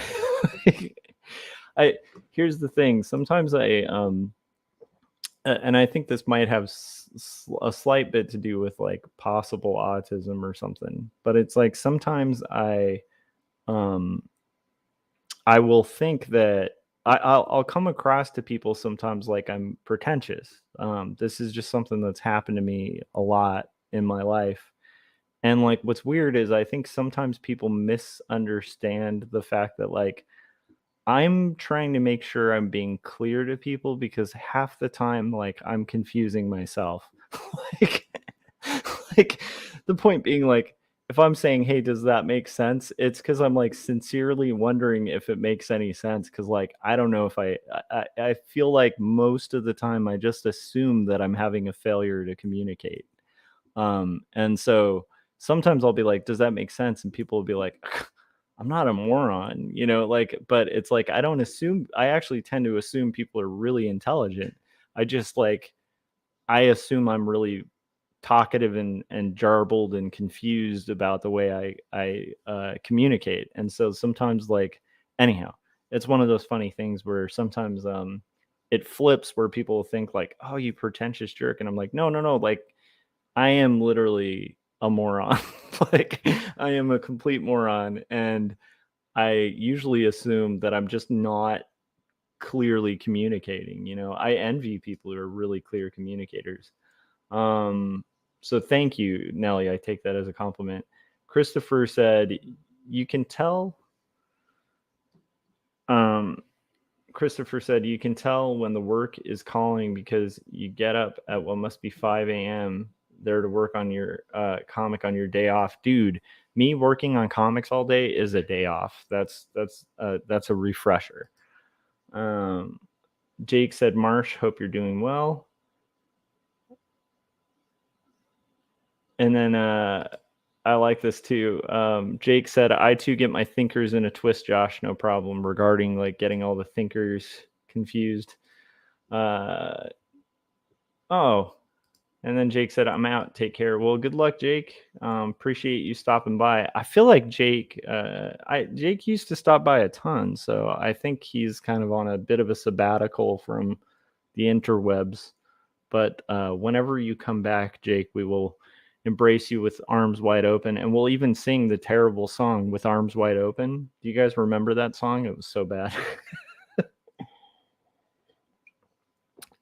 Here's the thing. Sometimes and I think this might have a slight bit to do with like possible autism or something, but it's like sometimes I will think that I'll come across to people sometimes like I'm pretentious. This is just something that's happened to me a lot in my life. And like, what's weird is I think sometimes people misunderstand the fact that, like, I'm trying to make sure I'm being clear to people, because half the time, like, I'm confusing myself. like, like, the point being, like, if I'm saying, hey, does that make sense? It's because I'm like sincerely wondering if it makes any sense. Because, like, I don't know if I feel like most of the time I just assume that I'm having a failure to communicate. And so sometimes I'll be like, does that make sense? And people will be like, I'm not a moron, like, but it's like, I don't assume, I actually tend to assume people are really intelligent. I just, like, I assume I'm really talkative and jarbled and confused about the way I communicate. And so sometimes, like, anyhow, it's one of those funny things where sometimes it flips, where people think like, oh, you pretentious jerk. And I'm like, no, like, I am literally a moron. Like, I am a complete moron. And I usually assume that I'm just not clearly communicating. I envy people who are really clear communicators. So thank you, Nelly. I take that as a compliment. Christopher said, you can tell. Christopher said, you can tell when the work is calling because you get up at what must be 5 a.m. there to work on your comic on your day off. Dude, me working on comics all day is a day off. That's a refresher. Jake said, Marsh, hope you're doing well. And then I like this too. Jake said, I too get my thinkers in a twist, Josh, no problem, regarding like getting all the thinkers confused. Oh, And then Jake said, I'm out. Take care. Well, good luck, Jake. Appreciate you stopping by. I feel like Jake used to stop by a ton. So I think he's kind of on a bit of a sabbatical from the interwebs. But whenever you come back, Jake, we will embrace you with arms wide open. And we'll even sing the terrible song With Arms Wide Open. Do you guys remember that song? It was so bad.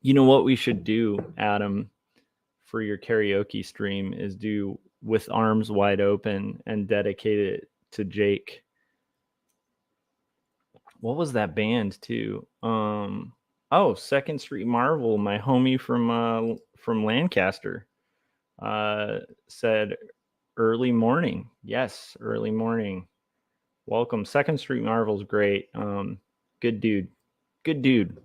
You know what we should do, Adam, for your karaoke stream is do With Arms Wide Open and dedicate it to Jake. What was that band too? Second Street Marvel, my homie from Lancaster, said early morning. Yes, early morning. Welcome. Second Street Marvel's great. Good dude. Good dude.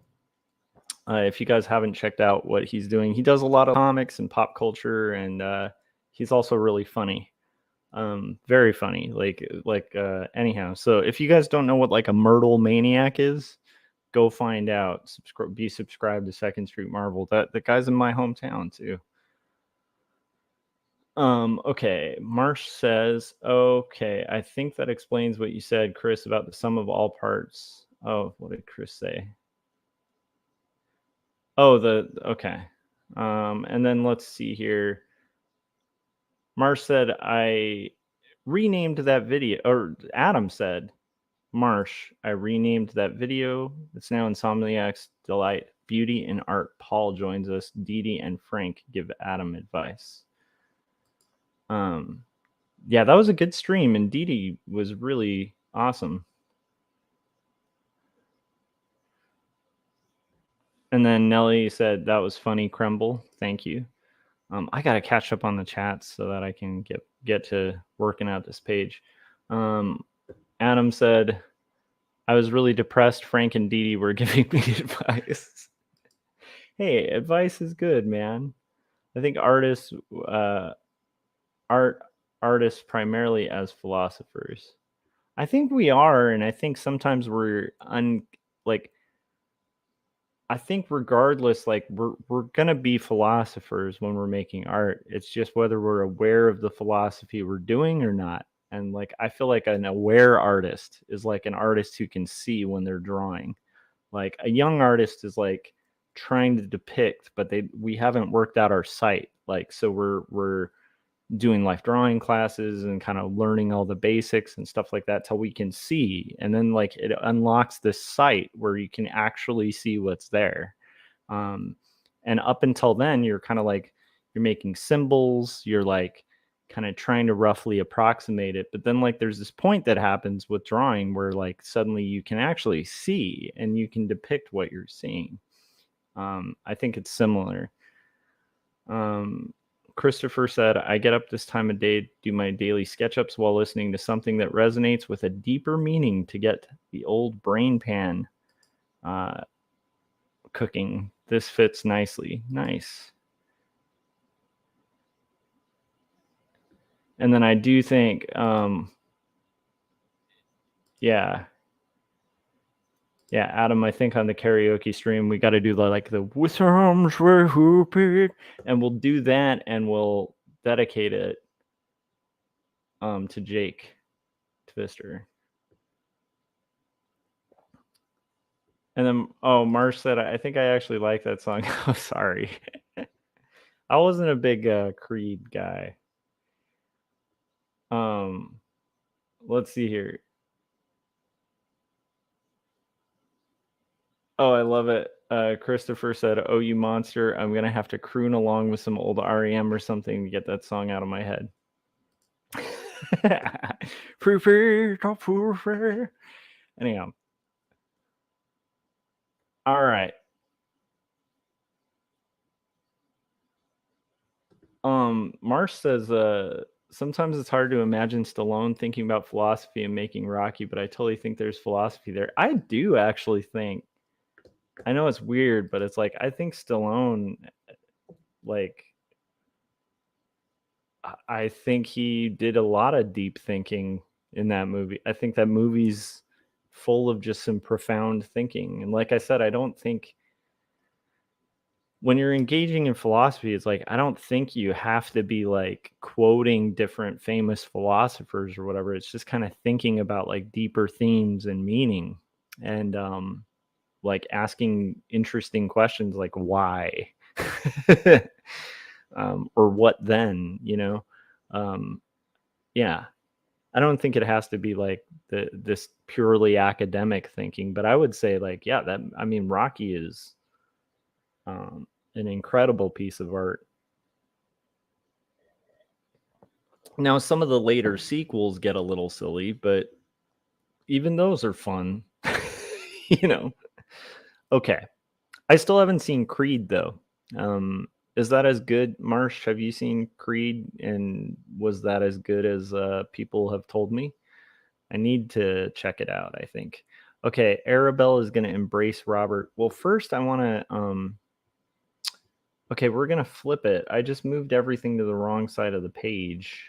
If you guys haven't checked out what he's doing, he does a lot of comics and pop culture, and he's also really funny. Very funny. Anyhow, so if you guys don't know what like a Myrtle Maniac is, go find out. Be subscribed to Second Street Marvel. The guy's in my hometown too. Okay. Marsh says, okay, I think that explains what you said, Chris, about the sum of all parts. Oh, what did Chris say? Oh, okay. And then let's see here. Marsh said, I renamed that video, or Adam said, Marsh, I renamed that video. It's now Insomniac's Delight, Beauty and Art. Paul joins us. Dee Dee and Frank give Adam advice. Yeah, that was a good stream, and Dee Dee was really awesome. And then Nelly said, that was funny, Kremble. Thank you. I got to catch up on the chats so that I can get to working out this page. Adam said, I was really depressed. Frank and Dee Dee were giving me advice. Hey, advice is good, man. I think artists primarily as philosophers. I think we are, and I think sometimes we're I think regardless, like we're gonna be philosophers when we're making art. It's just whether we're aware of the philosophy we're doing or not. And like I feel like an aware artist is like an artist who can see when they're drawing. Like a young artist is like trying to depict, but we haven't worked out our sight. Like so we're doing life drawing classes and kind of learning all the basics and stuff like that till we can see, and then like it unlocks this sight where you can actually see what's there. And up until then you're kind of like you're making symbols, you're like kind of trying to roughly approximate it, but then like there's this point that happens with drawing where like suddenly you can actually see and you can depict what you're seeing. I think it's similar. Christopher said, I get up this time of day, do my daily sketchups while listening to something that resonates with a deeper meaning to get the old brain pan cooking. This fits nicely. Nice. And then I do think, yeah, Adam, I think on the karaoke stream, we got to do the with arms were hooping, and we'll do that and we'll dedicate it to Jake Twister. And then, Marsh said, I think I actually like that song. Oh, sorry. I wasn't a big Creed guy. Let's see here. Oh, I love it. Christopher said, oh, you monster. I'm going to have to croon along with some old REM or something to get that song out of my head. Anyhow. All right. Marsh says, sometimes it's hard to imagine Stallone thinking about philosophy and making Rocky, but I totally think there's philosophy there. I do actually think, I know it's weird, but it's like, I think Stallone, like, I think he did a lot of deep thinking in that movie. I think that movie's full of just some profound thinking. And like I said, I don't think when you're engaging in philosophy, it's like I don't think you have to be like quoting different famous philosophers or whatever. It's just kind of thinking about like deeper themes and meaning, and like asking interesting questions like why, or what then, you know? Um, yeah, I don't think it has to be like this purely academic thinking, but I would say like, yeah, that I mean, Rocky is an incredible piece of art. Now, some of the later sequels get a little silly, but even those are fun. you know. Okay. I still haven't seen Creed though. Is that as good, Marsh? Have you seen Creed, and was that as good as people have told me? I need to check it out, I think. Okay, Arabelle is going to embrace Robert. Well, first I want to okay, we're going to flip it. I just moved everything to the wrong side of the page.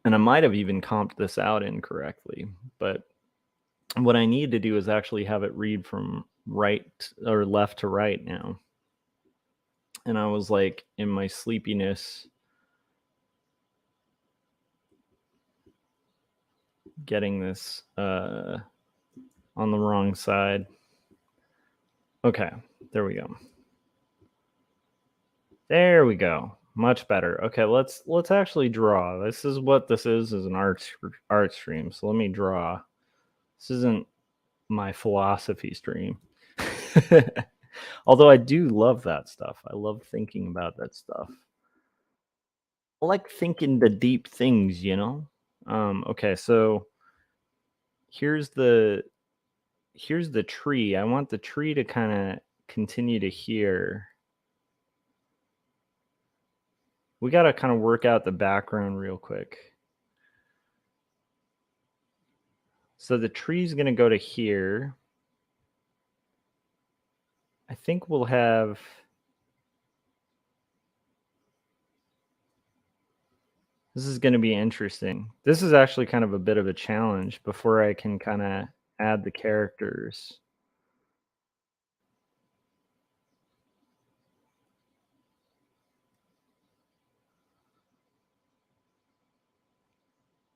And I might have even comped this out incorrectly, but what I need to do is actually have it read from right or left to right now. And I was like in my sleepiness getting this on the wrong side. Okay, there we go. There we go. Much better. Okay, let's actually draw. This is what this is an art stream. So let me draw. This isn't my philosophy stream. Although I do love that stuff. I love thinking about that stuff. I like thinking the deep things, you know? Okay, so here's the here's the tree. I want the tree to kind of continue to here. We got to kind of work out the background real quick. So the tree's going to go to here. I think we'll have this is going to be interesting. This is actually kind of a bit of a challenge before I can kind of add the characters.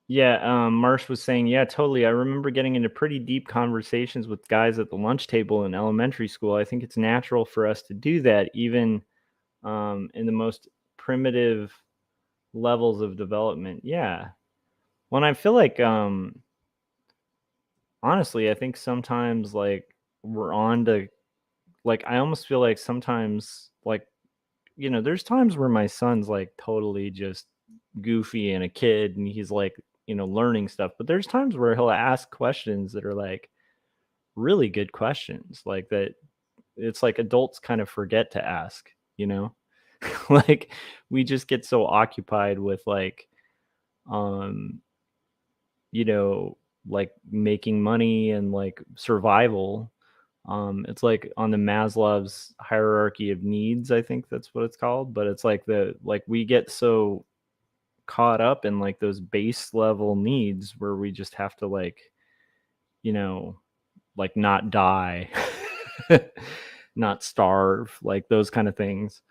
Yeah, Marsh was saying, yeah, totally. I remember getting into pretty deep conversations with guys at the lunch table in elementary school. I think it's natural for us to do that, even in the most primitive levels of development. Yeah. When I feel like, honestly, I think sometimes like we're on to like, I almost feel like sometimes, like, there's times where my son's like totally just goofy and a kid and he's like, learning stuff. But there's times where he'll ask questions that are like really good questions, like that it's like adults kind of forget to ask, you know? Like we just get so occupied with like, um, you know, like making money and like survival. It's like on the Maslow's hierarchy of needs, I think that's what it's called. But it's like we get so caught up in like those base level needs where we just have to like, you know, like not die, not starve, like those kind of things.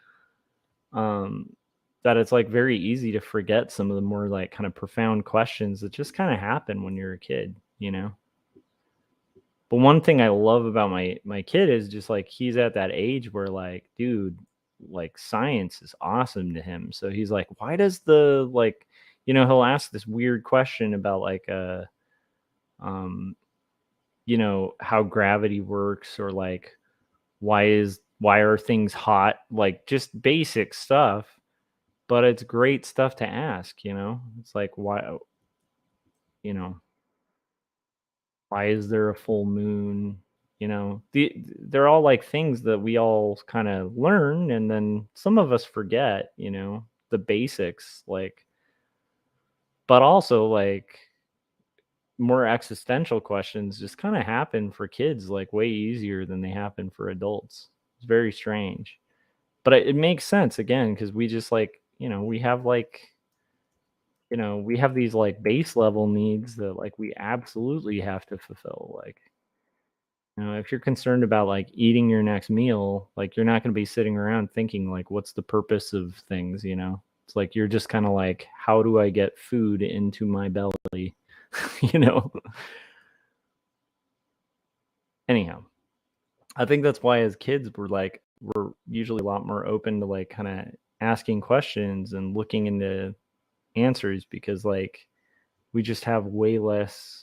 Um, that it's like very easy to forget some of the more like kind of profound questions that just kind of happen when you're a kid, you know? But one thing I love about my kid is just like he's at that age where like, dude, like science is awesome to him. So he's like, why does the like, he'll ask this weird question about like um, how gravity works or like why are things hot? Like just basic stuff, but it's great stuff to ask, you know? It's like you know, why is there a full moon? They're all like things that we all kind of learn, and then some of us forget, the basics, like, but also like more existential questions just kind of happen for kids like way easier than they happen for adults. It's very strange, but it makes sense again because we just like, we have like, we have these, like, base level needs that, like, we absolutely have to fulfill, like, If you're concerned about like eating your next meal, like you're not going to be sitting around thinking like, what's the purpose of things? It's like you're just kind of like, how do I get food into my belly? you know. Anyhow, I think that's why as kids we're usually a lot more open to like kind of asking questions and looking into answers because like we just have way less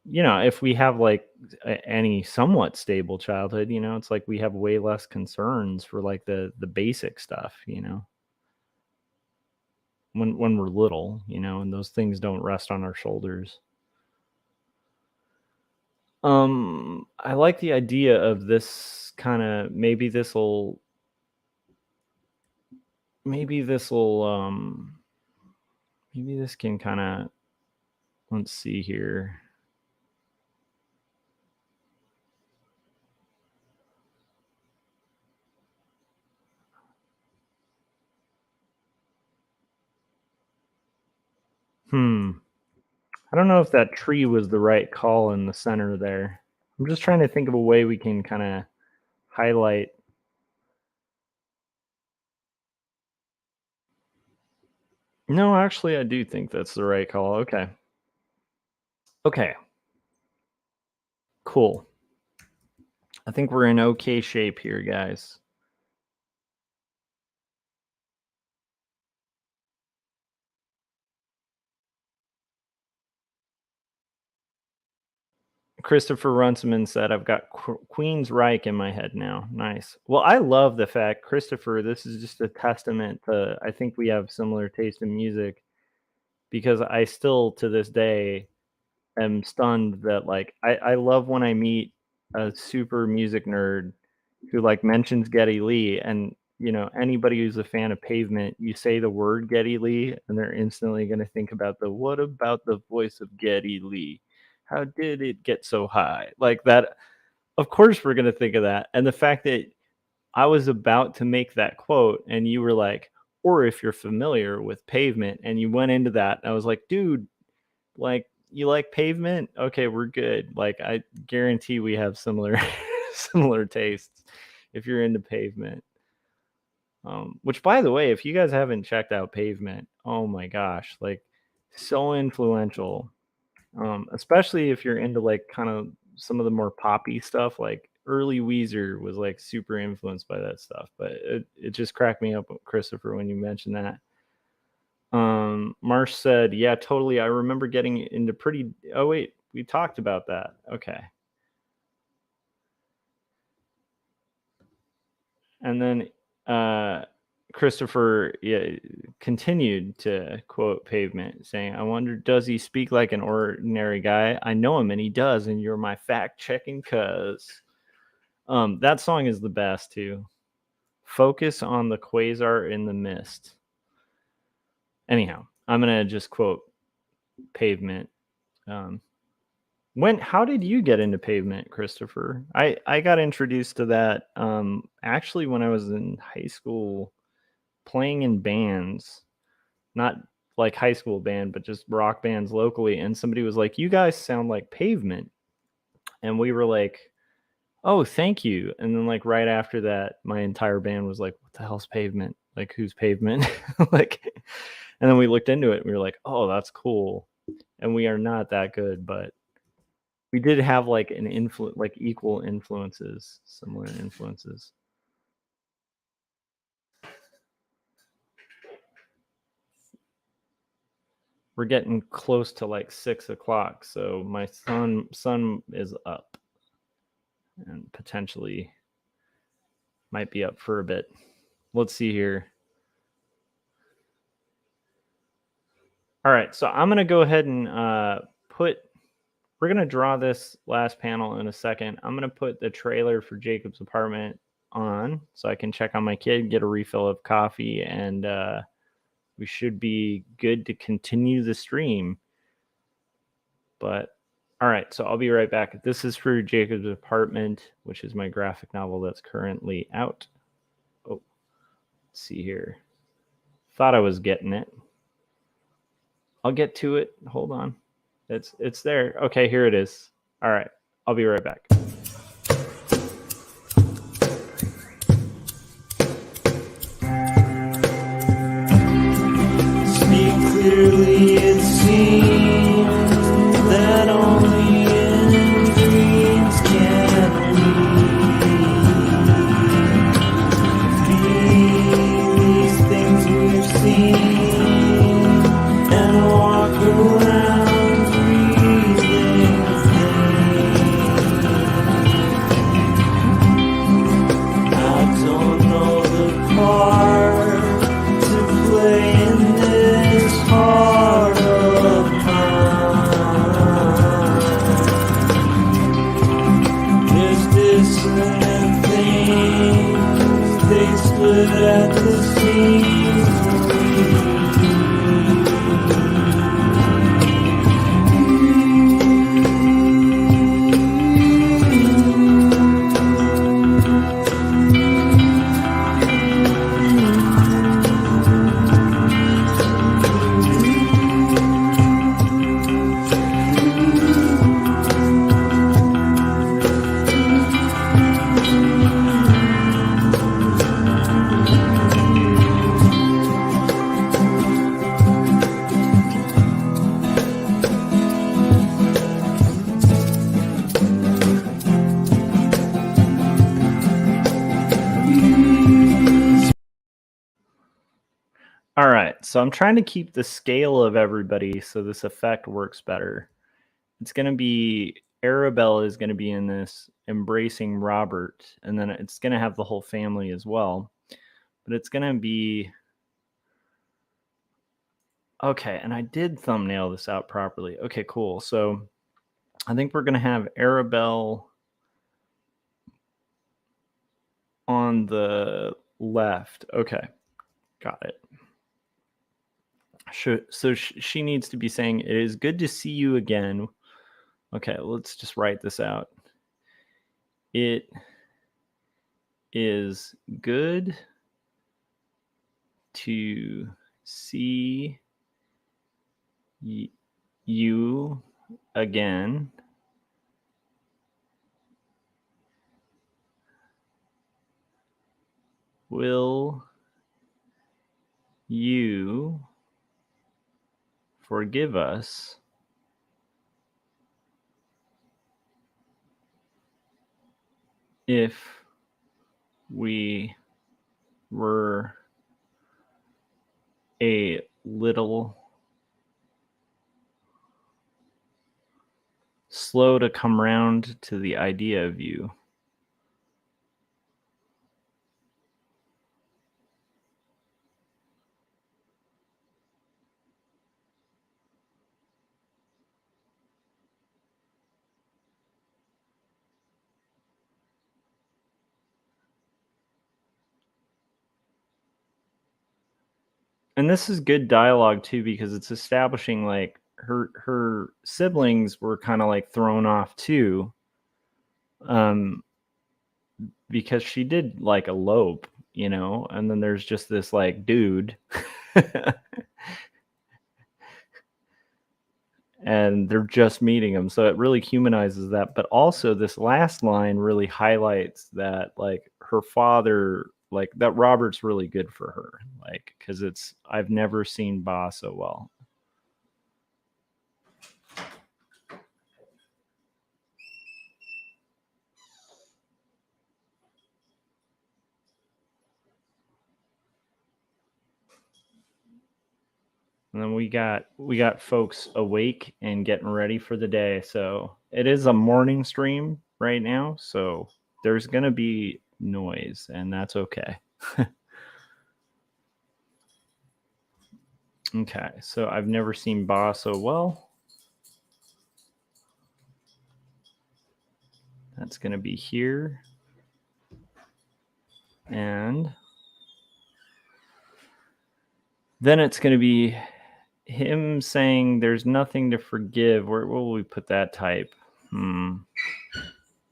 if we have like any somewhat stable childhood, it's like we have way less concerns for like the basic stuff, when we're little, and those things don't rest on our shoulders. I like the idea of this kind of maybe this can kind of, let's see here. I don't know if that tree was the right call in the center there. I'm just trying to think of a way we can kind of highlight. No, actually, I do think that's the right call. Okay. Okay. Cool. I think we're in okay shape here, guys. Christopher Runciman said, I've got Queen's Reich in my head now. Nice. Well, I love the fact, Christopher, this is just a testament to, I think we have similar taste in music because I still, to this day, am stunned that like I love when I meet a super music nerd who like mentions Geddy Lee, and anybody who's a fan of Pavement, you say the word Geddy Lee and they're instantly going to think about the what about the voice of Geddy Lee, how did it get so high like that. Of course we're going to think of that, and the fact that I was about to make that quote and you were like, or if you're familiar with Pavement, and you went into that, I was like, dude, like, you like Pavement? Okay, we're good. Like, I guarantee we have similar similar tastes if you're into Pavement. Which, by the way, if you guys haven't checked out Pavement, oh my gosh, like, so influential. Especially if you're into like kind of some of the more poppy stuff, like early Weezer was like super influenced by that stuff. But it just cracked me up, Christopher, when you mentioned that. Marsh said, yeah, totally. I remember getting into pretty. Oh, wait, we talked about that. Okay. And then Christopher, yeah, continued to quote Pavement, saying, I wonder, does he speak like an ordinary guy? I know him and he does, and you're my fact checking cuz. That song is the best too. Focus on the quasar in the mist. Anyhow, I'm going to just quote Pavement. Um, how did you get into Pavement, Christopher? I got introduced to that actually when I was in high school playing in bands, not like high school band, but just rock bands locally, and somebody was like, "You guys sound like Pavement." And we were like, "Oh, thank you." And then like right after that, my entire band was like, "What the hell's Pavement? Like who's Pavement?" like and then we looked into it and we were like, "Oh, that's cool." And we are not that good, but we did have like an influence, like equal influences, similar influences. We're getting close to like 6 o'clock, so my son is up and potentially might be up for a bit. Let's see here. All right, so I'm gonna go ahead and we're gonna draw this last panel in a second. I'm gonna put the trailer for Jacob's apartment on so I can check on my kid, get a refill of coffee, and we should be good to continue the stream. But all right, so I'll be right back. This is for Jacob's Apartment, which is my graphic novel that's currently out. Oh, let's see here. Thought I was getting it. I'll get to it. Hold on. It's there. Okay, here it is. All right. I'll be right back. Speak clearly, it seems that only in dreams can we these things we've seen and walk around breathing things. I don't know the part to play in this heart of mine. There's dissonant things, they split at the seams. All right, so I'm trying to keep the scale of everybody so this effect works better. It's going to be Arabella is going to be in this embracing Robert, and then it's going to have the whole family as well. But it's going to be okay, and I did thumbnail this out properly. Okay, cool. So I think we're going to have Arabelle on the left. Okay, got it. So she needs to be saying, "It is good to see you again." Okay, let's just write this out. It is good to see you again. Will you forgive us if we were a little slow to come round to the idea of you? And this is good dialogue too, because it's establishing like her siblings were kind of like thrown off too, because she did like elope, you know, and then there's just this like dude and they're just meeting him, so it really humanizes that. But also this last line really highlights that like her father, like that Robert's really good for her, like because it's I've never seen Ba so well. And then we got folks awake and getting ready for the day. So it is a morning stream right now, so there's gonna be noise, and that's okay. Okay, so I've never seen Ba so well. That's gonna be here. And then it's gonna be him saying there's nothing to forgive. Where will we put that type? You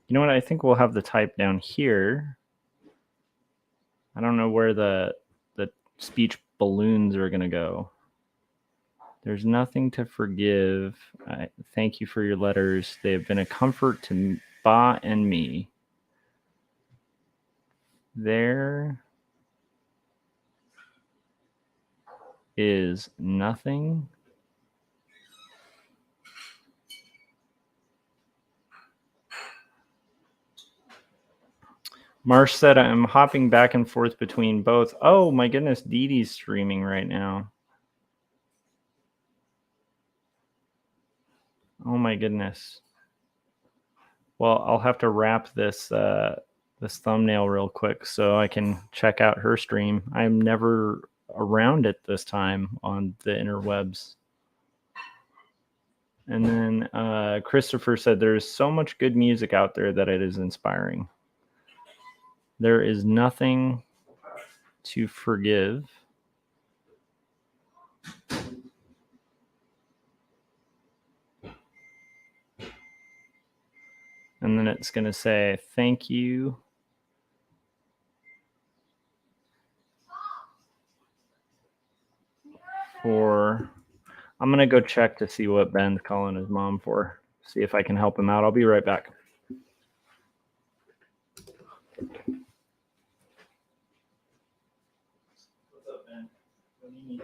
know what? I think we'll have the type down here. I don't know where the speech balloons are going to go. There's nothing to forgive. Thank you for your letters. They have been a comfort to Ba and me. There is nothing Marsh said, I'm hopping back and forth between both. Oh my goodness, Dee Dee's streaming right now. Oh my goodness. Well, I'll have to wrap this this thumbnail real quick so I can check out her stream. I'm never around it this time on the interwebs. And then Christopher said, there's so much good music out there that it is inspiring. There is nothing to forgive. And then it's going to say, thank you for... I'm going to go check to see what Ben's calling his mom for. See if I can help him out. I'll be right back. What's up, Ben? What do you need?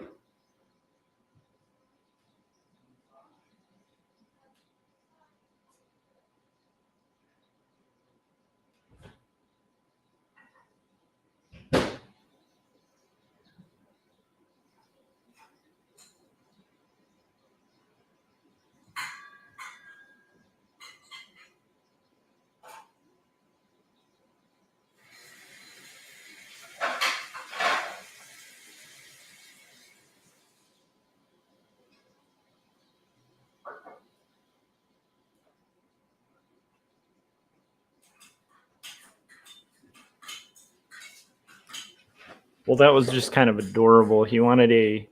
Well, that was just kind of adorable. He wanted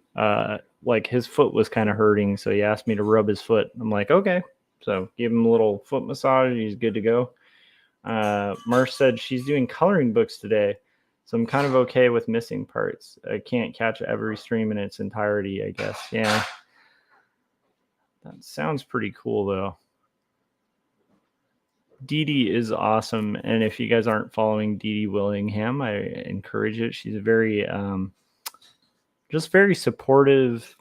like his foot was kind of hurting, so he asked me to rub his foot. I'm like, okay. So give him a little foot massage. He's good to go. Marsh said she's doing coloring books today, so I'm kind of okay with missing parts. I can't catch every stream in its entirety, I guess. Yeah. That sounds pretty cool, though. Dee Dee is awesome, and if you guys aren't following Dee Dee Willingham, I encourage it. She's a very, just very supportive,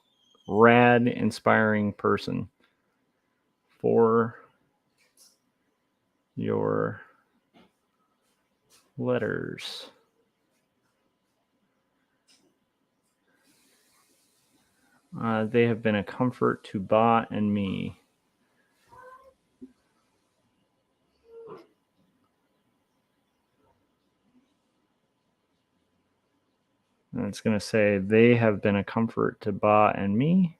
rad, inspiring person. For your letters. They have been a comfort to Ba and me. And it's going to say, they have been a comfort to Ba and me.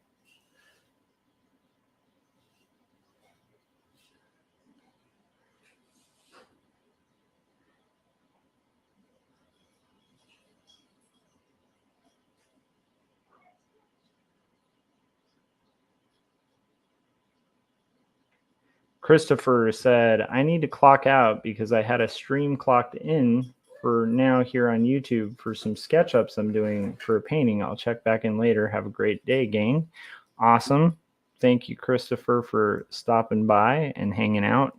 Christopher said, I need to clock out because I had a stream clocked in for now here on YouTube for some SketchUps I'm doing for a painting. I'll check back in later. Have a great day, gang. Awesome. Thank you, Christopher, for stopping by and hanging out.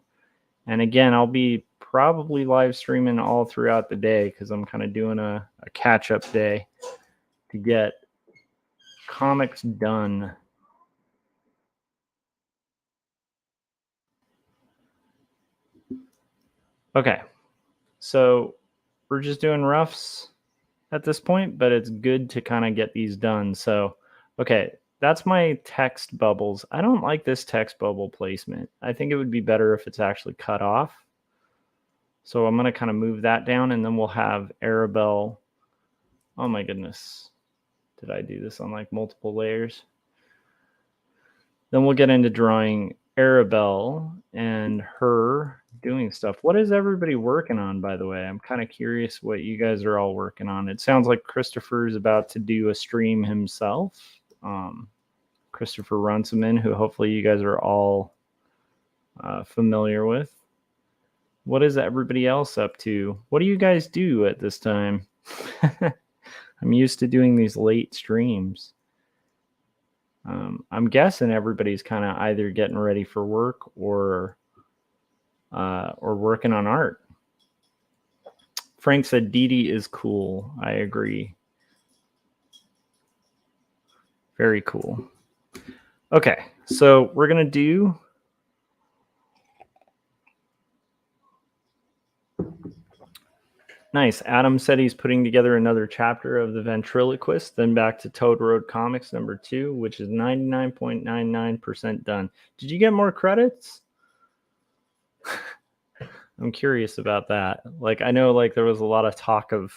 And again, I'll be probably live streaming all throughout the day because I'm kind of doing a catch-up day to get comics done. Okay, so we're just doing roughs at this point, but it's good to kind of get these done. So, okay, that's my text bubbles. I don't like this text bubble placement. I think it would be better if it's actually cut off. So I'm going to kind of move that down, and then we'll have Arabelle. Oh my goodness. Did I do this on like multiple layers? Then we'll get into drawing Arabelle and her doing stuff. What is everybody working on, by the way? I'm kind of curious what you guys are all working on. It sounds like Christopher's about to do a stream himself. Christopher Runciman, who hopefully you guys are all familiar with. What is everybody else up to? What do you guys do at this time? I'm used to doing these late streams. I'm guessing everybody's kind of either getting ready for work or working on art. Frank said Dee Dee is cool. I agree. Very cool. Okay, so we're gonna do nice. Adam said he's putting together another chapter of The Ventriloquist, then back to Toad Road Comics #2, which is 99.99% done. Did you get more credits? I'm curious about that. Like, I know like there was a lot of talk of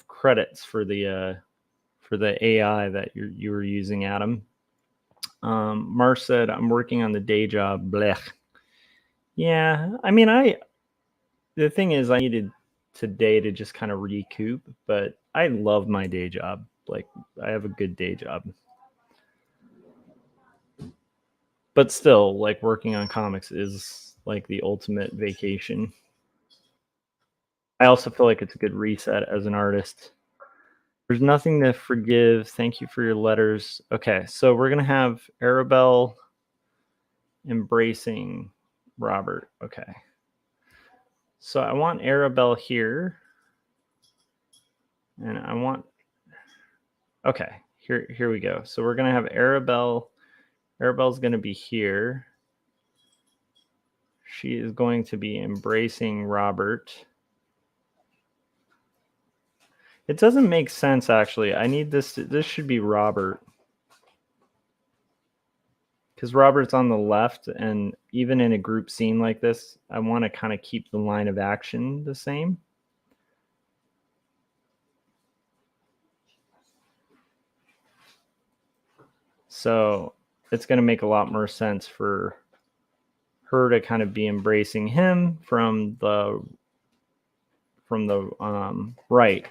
credits for the AI that you were using, Adam. Marsh said, I'm working on the day job. Blech. Yeah, I mean, the thing is, I needed today to just kind of recoup, but I love my day job. Like, I have a good day job. But still, like, working on comics is like the ultimate vacation. I also feel like it's a good reset as an artist. There's nothing to forgive. Thank you for your letters. Okay, so we're going to have Arabelle embracing Robert. Okay. So I want Arabelle here. And I want... Okay, here we go. So we're going to have Arabelle. Arabelle's going to be here. She is going to be embracing Robert. It doesn't make sense, actually. I need this. This should be Robert. Because Robert's on the left, and even in a group scene like this, I want to kind of keep the line of action the same. So it's going to make a lot more sense for her to kind of be embracing him from the right.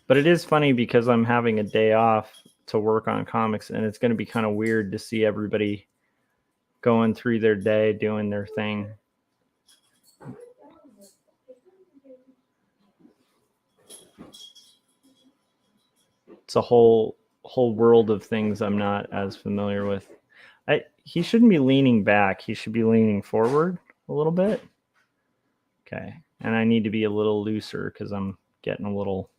But it is funny because I'm having a day off to work on comics, and it's going to be kind of weird to see everybody going through their day doing their thing. It's a whole world of things I'm not as familiar with. He shouldn't be leaning back. He should be leaning forward a little bit. Okay, and I need to be a little looser because I'm getting a little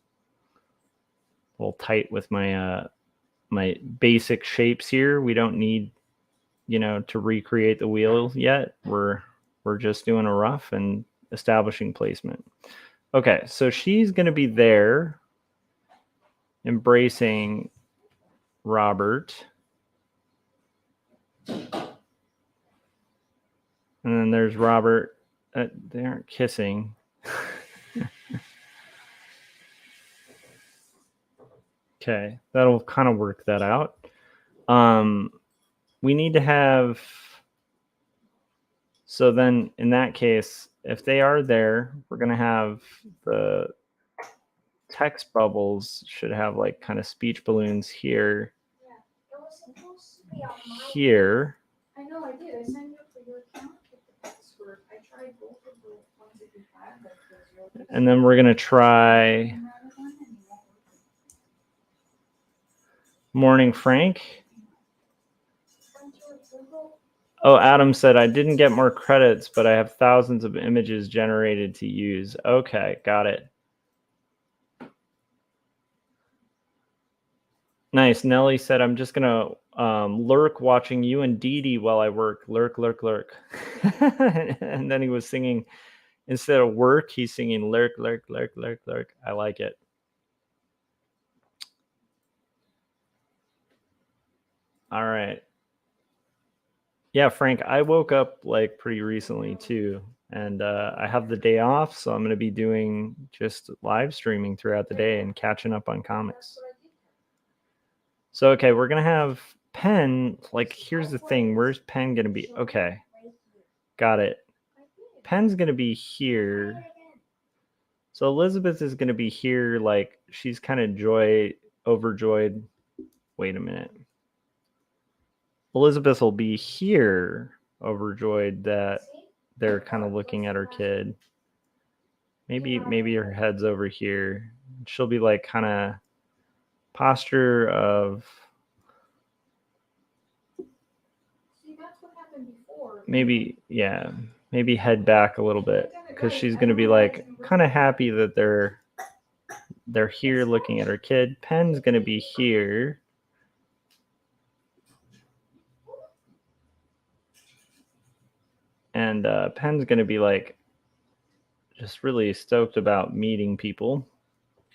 tight with my my basic shapes here. We don't need, to recreate the wheel yet. We're just doing a rough and establishing placement. Okay, so she's going to be there embracing Robert. And then there's Robert. They aren't kissing. Okay, that'll kind of work that out. We need to have... So then in that case, if they are there, we're going to have the text bubbles should have like kind of speech balloons here. Yeah, it was supposed to be on my here. I know I did. I signed up for your account with the password. I tried both of the ones that you had, but and then we're going to try Morning Frank. Oh, Adam said, I didn't get more credits, but I have thousands of images generated to use. Okay, got it. Nice. Nelly said, I'm just going to lurk watching you and Dee Dee while I work. Lurk, lurk, lurk. And then he was singing, instead of work, he's singing lurk, lurk, lurk, lurk, lurk. I like it. All right. Yeah, Frank, I woke up like pretty recently too. And I have the day off, so I'm going to be doing just live streaming throughout the day and catching up on comics. So, okay, we're going to have Penn. Like, here's the thing. Where's Penn going to be? Okay, got it. Penn's going to be here. So Elizabeth is going to be here. Like, she's kind of overjoyed. Wait a minute. Elizabeth will be here, overjoyed that they're kind of looking at her kid. maybe her head's over here. She'll be like kind of posture of maybe, yeah, maybe head back a little bit, because she's going to be like kind of happy that they're here looking at her kid. Pen's going to be here. And Pen's going to be like just really stoked about meeting people.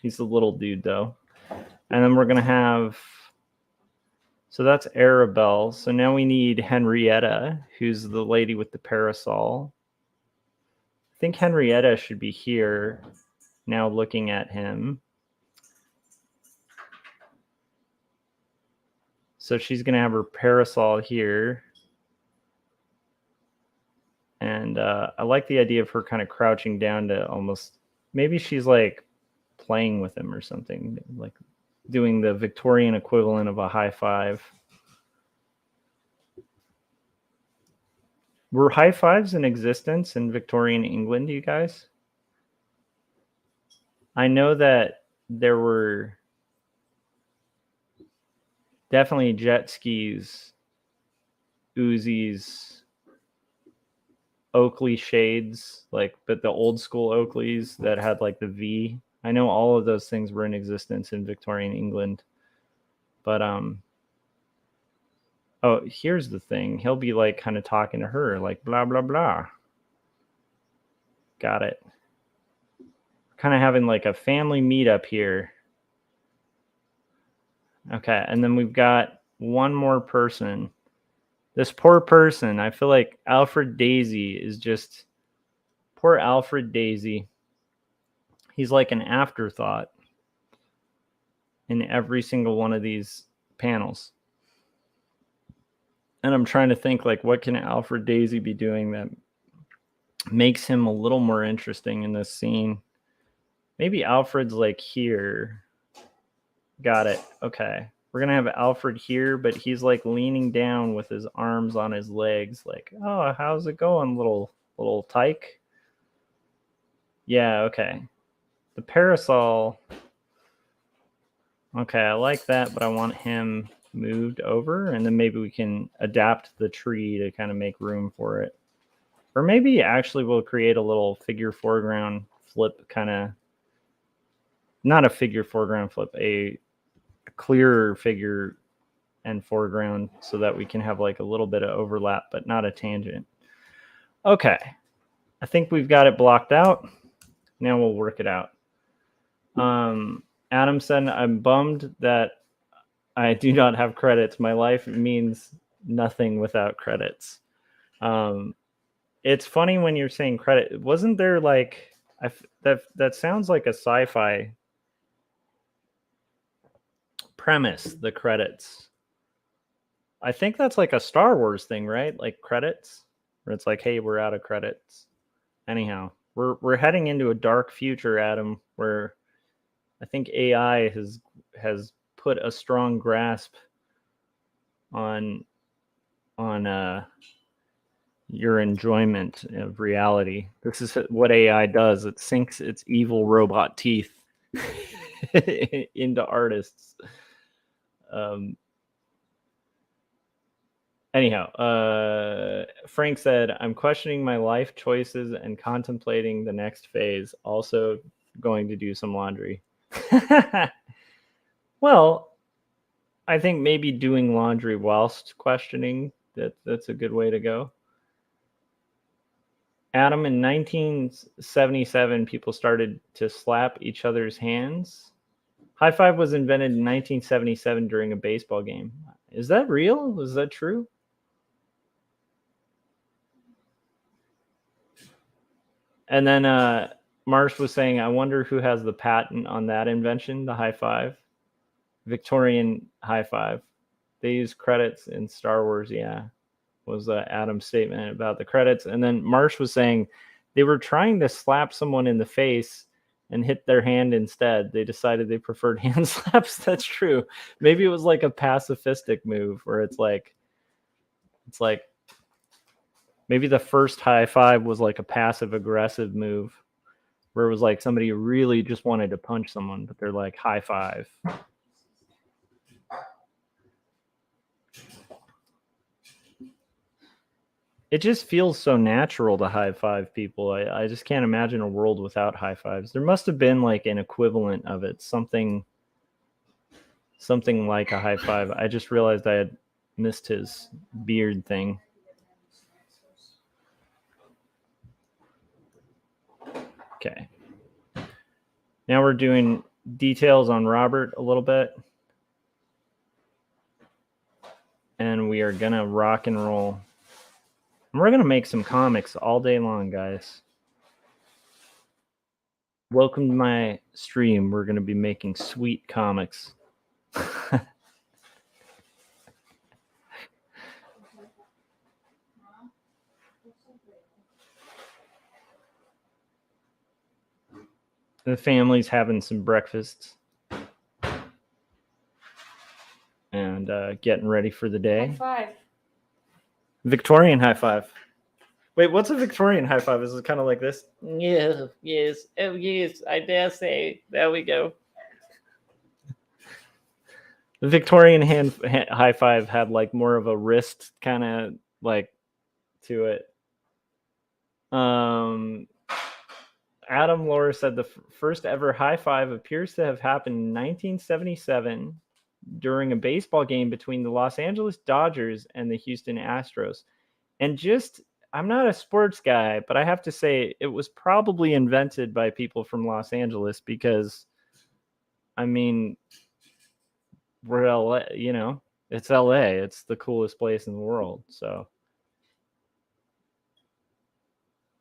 He's a little dude though. And then we're going to have, so that's Arabelle. So now we need Henrietta, who's the lady with the parasol. I think Henrietta should be here now looking at him. So she's going to have her parasol here. And I like the idea of her kind of crouching down to almost, maybe she's like playing with him or something, like doing the Victorian equivalent of a high five. Were high fives in existence in Victorian England, you guys? I know that there were definitely jet skis, Uzis, Oakley shades, like, but the old school Oakleys that had like the V. I know all of those things were in existence in Victorian England. But oh, here's the thing. He'll be like kind of talking to her, like blah blah blah. Got it. Kind of having like a family meetup here. Okay, and then we've got one more person. This poor person, I feel like Alfred Daisy is just, poor Alfred Daisy. He's like an afterthought in every single one of these panels. And I'm trying to think, like, what can Alfred Daisy be doing that makes him a little more interesting in this scene? Maybe Alfred's like here. Got it. Okay. We're going to have Alfred here, but he's like leaning down with his arms on his legs, like, oh, how's it going, little tyke? Yeah, okay. The parasol. Okay, I like that, but I want him moved over, and then maybe we can adapt the tree to kind of make room for it. Or maybe actually we'll create a little figure foreground flip, kind of, not a figure foreground flip, a clearer figure and foreground, so that we can have like a little bit of overlap, but not a tangent. Okay, I think we've got it blocked out. Now we'll work it out. Adam said, I'm bummed that I do not have credits. My life means nothing without credits. It's funny when you're saying credit. Wasn't there like, that sounds like a sci-fi premise, the credits. I think that's like a Star Wars thing, right? Like credits, where it's like, hey, we're out of credits. Anyhow, we're heading into a dark future, Adam, where I think AI has put a strong grasp on your enjoyment of reality. This is what AI does. It sinks its evil robot teeth into artists. Anyhow, Frank said, I'm questioning my life choices and contemplating the next phase. Also going to do some laundry. Well, I think maybe doing laundry whilst questioning, that's a good way to go. Adam, in 1977, people started to slap each other's hands. High five was invented in 1977 during a baseball game. Is that real? Is that true? And then Marsh was saying, I wonder who has the patent on that invention, the high five. Victorian high five. They use credits in Star Wars, yeah, was Adam's statement about the credits. And then Marsh was saying they were trying to slap someone in the face and hit their hand instead. They decided they preferred hand slaps. That's true. Maybe it was like a pacifistic move where it's like maybe the first high five was like a passive aggressive move. where it was like somebody really just wanted to punch someone, but they're like high five. It just feels so natural to high five people. I just can't imagine a world without high fives. There must have been like an equivalent of it, something like a high five. I just realized I had missed his beard thing. Okay. Now we're doing details on Robert a little bit. And we are going to rock and roll. And we're going to make some comics all day long, guys. Welcome to my stream. We're going to be making sweet comics. The family's having some breakfasts and getting ready for the day. High five. Victorian high five. Wait, what's a Victorian high five? Is it kind of like this? Yeah, yes. Oh, yes, I dare say. There we go. The Victorian high five had like more of a wrist kind of like to it. Adam Lohr said the first ever high five appears to have happened in 1977 during a baseball game between the Los Angeles Dodgers and the Houston Astros. And just, I'm not a sports guy, but I have to say it was probably invented by people from Los Angeles because, I mean, we're LA, you know, it's LA. It's the coolest place in the world. So,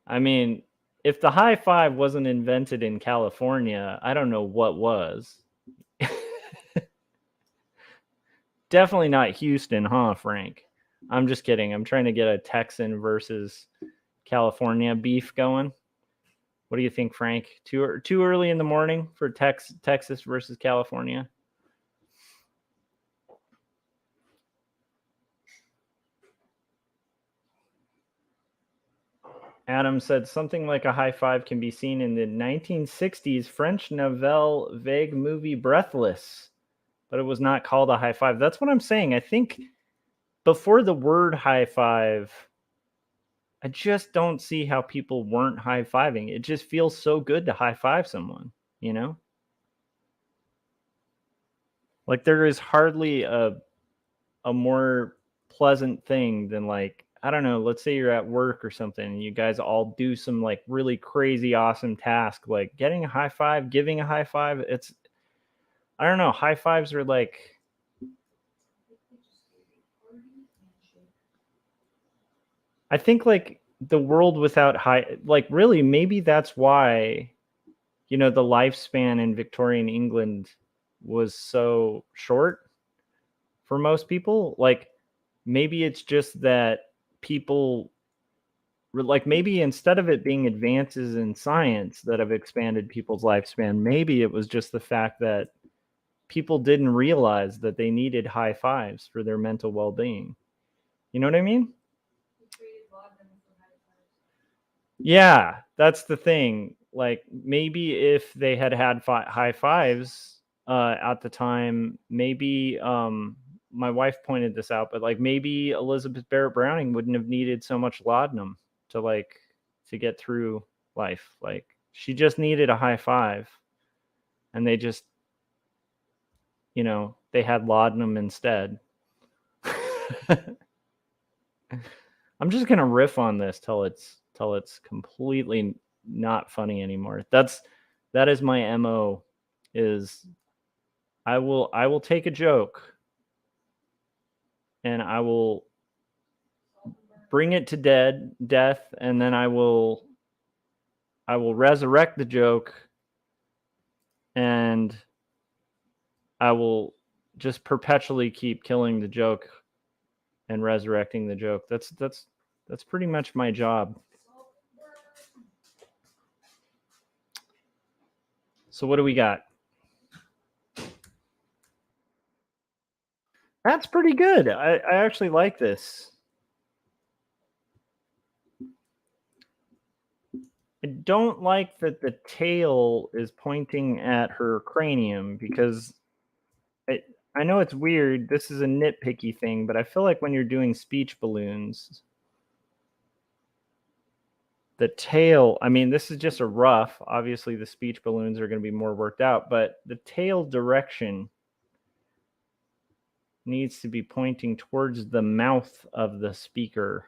I mean, if the high five wasn't invented in California, I don't know what was. Definitely not Houston, huh, Frank? I'm just kidding. I'm trying to get a Texan versus California beef going. What do you think, Frank? Too early in the morning for Texas versus California? Adam said something like a high five can be seen in the 1960s French nouvelle vague movie Breathless, but it was not called a high five. That's what I'm saying. I think before the word high five, I just don't see how people weren't high fiving. It just feels so good to high five someone, you know? Like there is hardly a more pleasant thing than like, I don't know, let's say you're at work or something and you guys all do some like really crazy awesome task, like getting a high five, giving a high five. It's, I don't know, high fives are like, I think like the world without high, like really maybe that's why, you know, the lifespan in Victorian England was so short for most people. Like maybe it's just that people, like maybe instead of it being advances in science that have expanded people's lifespan, maybe it was just the fact that people didn't realize that they needed high fives for their mental well-being. You know what I mean? Yeah, that's the thing. Like maybe if they had high fives at the time, maybe my wife pointed this out, but like maybe Elizabeth Barrett Browning wouldn't have needed so much laudanum to get through life. Like she just needed a high five, and they just, you know, they had laudanum instead. I'm just gonna riff on this till it's completely not funny anymore. That is my MO. Is I will take a joke and I will bring it to death, and then I will resurrect the joke, and I will just perpetually keep killing the joke and resurrecting the joke. That's pretty much my job. So what do we got? That's pretty good. I actually like this. I don't like that the tail is pointing at her cranium because I know it's weird. This is a nitpicky thing, but I feel like when you're doing speech balloons, the tail, I mean, this is just a rough. Obviously, the speech balloons are going to be more worked out, but the tail direction needs to be pointing towards the mouth of the speaker,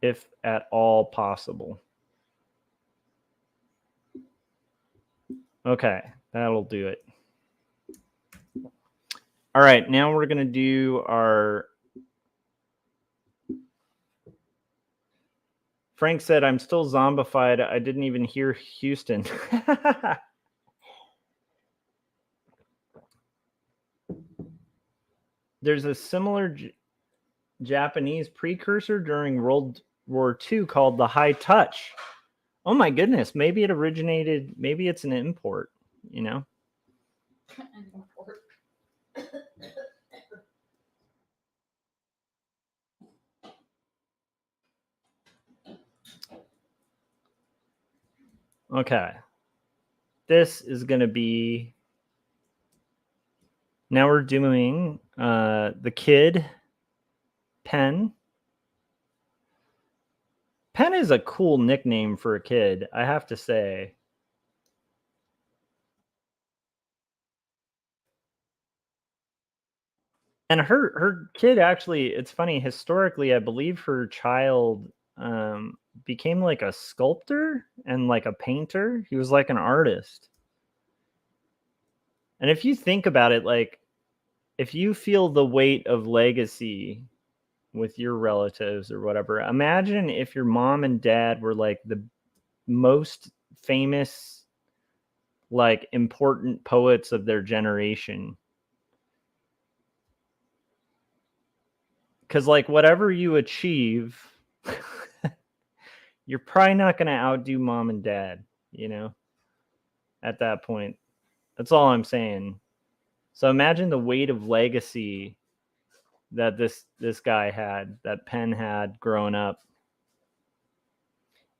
if at all possible. Okay, that'll do it. All right, now we're going to do our... Frank said, I'm still zombified. I didn't even hear Houston. There's a similar Japanese precursor during World War II called the high touch. Oh my goodness, maybe it originated, maybe it's an import, you know? An import. Okay. This is going to be... Now we're doing the kid, Pen. Pen is a cool nickname for a kid, I have to say. And her kid actually, it's funny, historically, I believe her child became like a sculptor and like a painter. He was like an artist. And if you think about it, like, if you feel the weight of legacy with your relatives or whatever, imagine if your mom and dad were like the most famous, like, important poets of their generation. Because, like, whatever you achieve, you're probably not going to outdo mom and dad, you know, at that point. That's all I'm saying. So imagine the weight of legacy that this guy had, that Penn had growing up.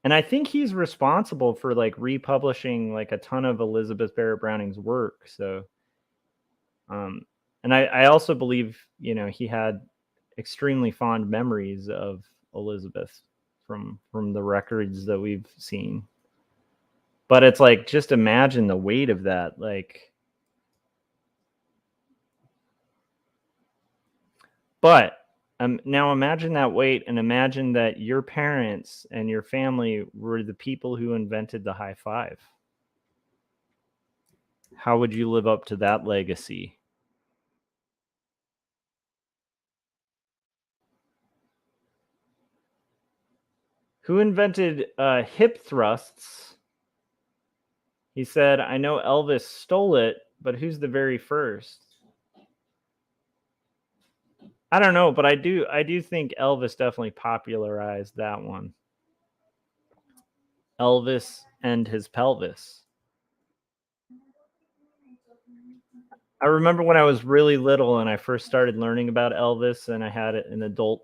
And I think he's responsible for like republishing like a ton of Elizabeth Barrett Browning's work. So, and I also believe, you know, he had extremely fond memories of Elizabeth from the records that we've seen. But it's like, just imagine the weight of that. Like, but now imagine that weight, and imagine that your parents and your family were the people who invented the high five. How would you live up to that legacy? Who invented hip thrusts? He said, I know Elvis stole it, but who's the very first? I don't know, but I do think Elvis definitely popularized that one. Elvis and his pelvis. I remember when I was really little and I first started learning about Elvis, and I had an adult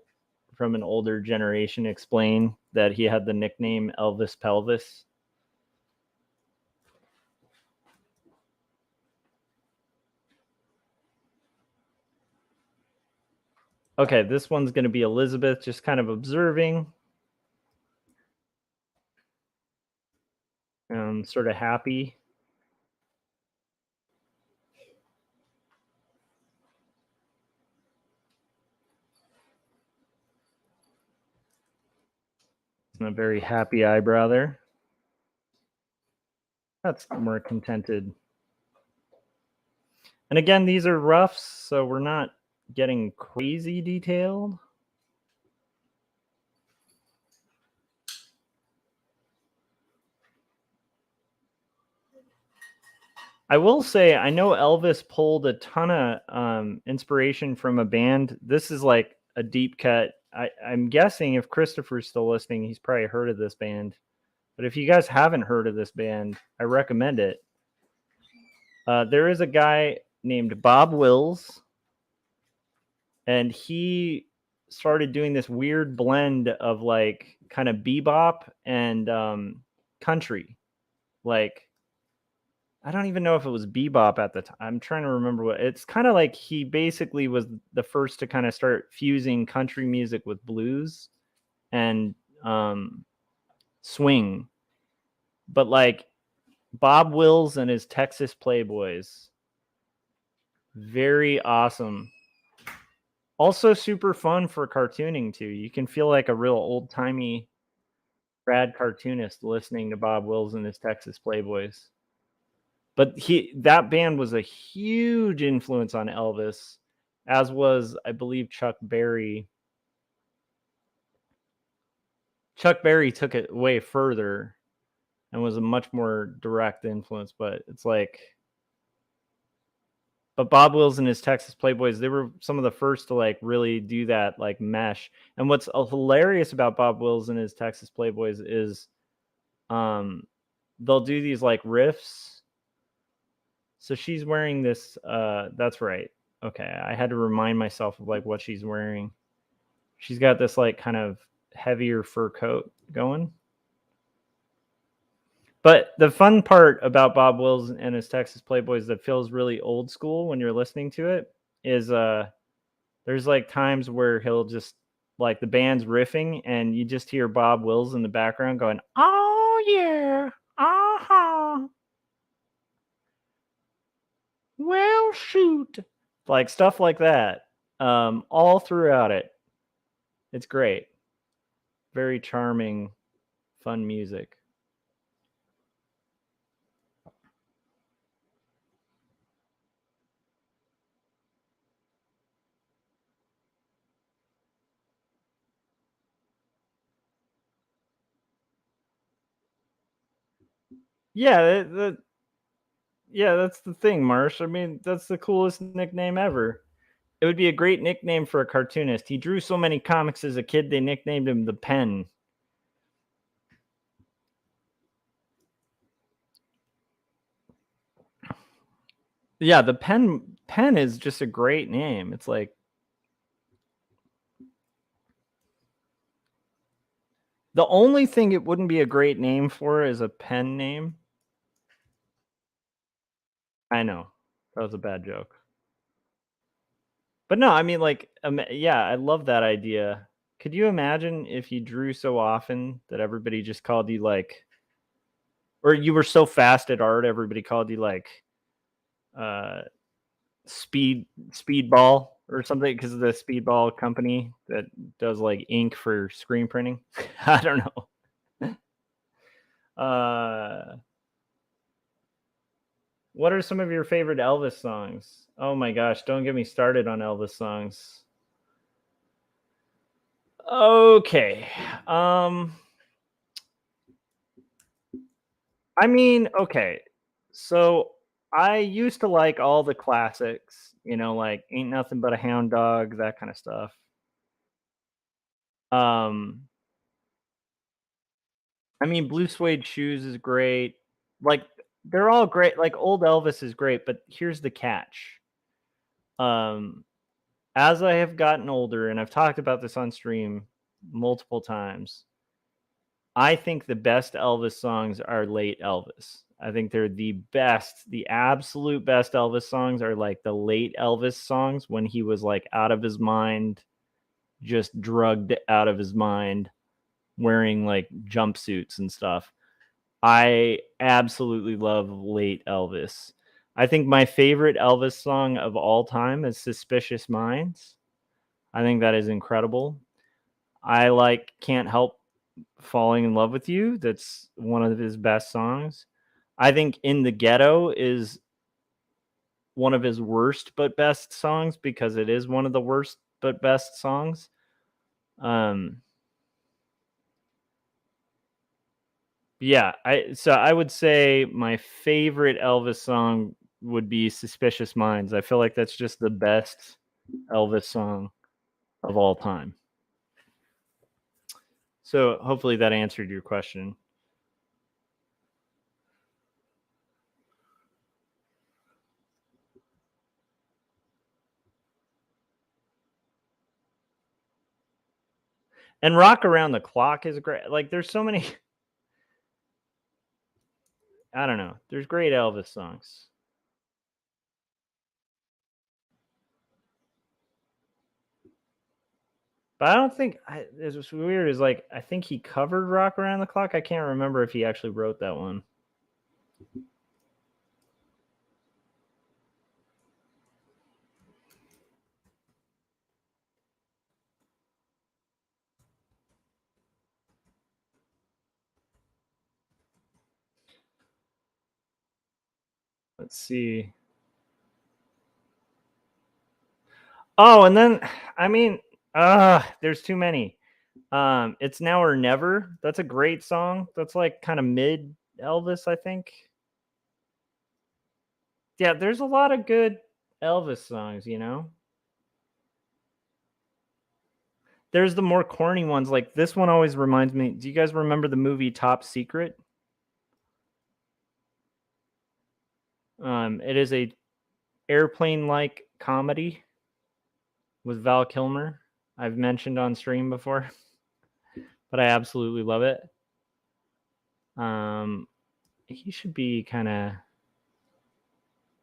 from an older generation explain that he had the nickname Elvis Pelvis. Okay, this one's going to be Elizabeth, just kind of observing. Sort of happy. And a very happy eyebrow there. That's more contented. And again, these are roughs, so we're not getting crazy detailed. I will say, I know Elvis pulled a ton of inspiration from a band. This is like a deep cut. I'm guessing if Christopher's still listening, he's probably heard of this band. But if you guys haven't heard of this band, I recommend it. There is a guy named Bob Wills, and he started doing this weird blend of like kind of bebop and country. Like I don't even know if it was bebop at the time. I'm trying to remember what it's kind of like. He basically was the first to kind of start fusing country music with blues and swing. But like Bob Wills and his Texas Playboys, very awesome. Also super fun for cartooning too. You can feel like a real old timey rad cartoonist listening to Bob Wills and his Texas Playboys. But that band was a huge influence on Elvis, as was, I believe, Chuck Berry. Chuck Berry took it way further and was a much more direct influence, but it's like but Bob Wills and his Texas Playboys, they were some of the first to like really do that like mesh. And what's hilarious about Bob Wills and his Texas Playboys is um they'll do these like riffs. So she's wearing this that's right. Okay, I had to remind myself of like what she's wearing. She's got this like kind of heavier fur coat going. But the fun part about Bob Wills and his Texas Playboys that feels really old school when you're listening to it is there's like times where he'll just like the band's riffing and you just hear Bob Wills in the background going, "Oh yeah. Uh-huh. Well, shoot." Like stuff like that. All throughout it. It's great. Very charming, fun music. Yeah, yeah, that's the thing, Marsh. I mean, that's the coolest nickname ever. It would be a great nickname for a cartoonist. He drew so many comics as a kid, they nicknamed him the Pen. Yeah, the Pen is just a great name. It's like the only thing it wouldn't be a great name for is a pen name. I know. That was a bad joke. But no, I mean like yeah, I love that idea. Could you imagine if you drew so often that everybody just called you like or you were so fast at art everybody called you like uh speedball or something because of the speedball company that does like ink for screen printing. I don't know. What are some of your favorite Elvis songs? Oh my gosh, don't get me started on Elvis songs. Okay. Um I mean, okay. So I used to like all the classics, like Ain't Nothing But a Hound Dog, that kind of stuff. Um I mean, Blue Suede Shoes is great. Like they're all great. Like old Elvis is great, but here's the catch. Um as I have gotten older and I've talked about this on stream multiple times, I think the best Elvis songs are late Elvis. I think they're the best, the absolute best Elvis songs are like the late Elvis songs when he was like out of his mind, just drugged out of his mind, wearing like jumpsuits and stuff. I absolutely love late Elvis. I think my favorite Elvis song of all time is Suspicious Minds. I think that is incredible. I like Can't Help Falling in Love with You. That's one of his best songs. I think In the Ghetto is one of his worst but best songs because it is one of the worst but best songs. Um yeah, I would say my favorite Elvis song would be Suspicious Minds. I feel like that's just the best Elvis song of all time. So hopefully that answered your question. And Rock Around the Clock is great. Like, there's so many. I don't know. There's great Elvis songs. But I don't think it's what's weird is like I think he covered Rock Around the Clock. I can't remember if he actually wrote that one. Let's see. Oh, and then I mean, there's too many. It's Now or Never. That's a great song. That's like kind of mid Elvis, I think. Yeah, there's a lot of good Elvis songs, you know. There's the more corny ones. Like this one always reminds me. Do you guys remember the movie Top Secret? It is a airplane-like comedy with Val Kilmer. I've mentioned on stream before, but I absolutely love it. He should be kind of.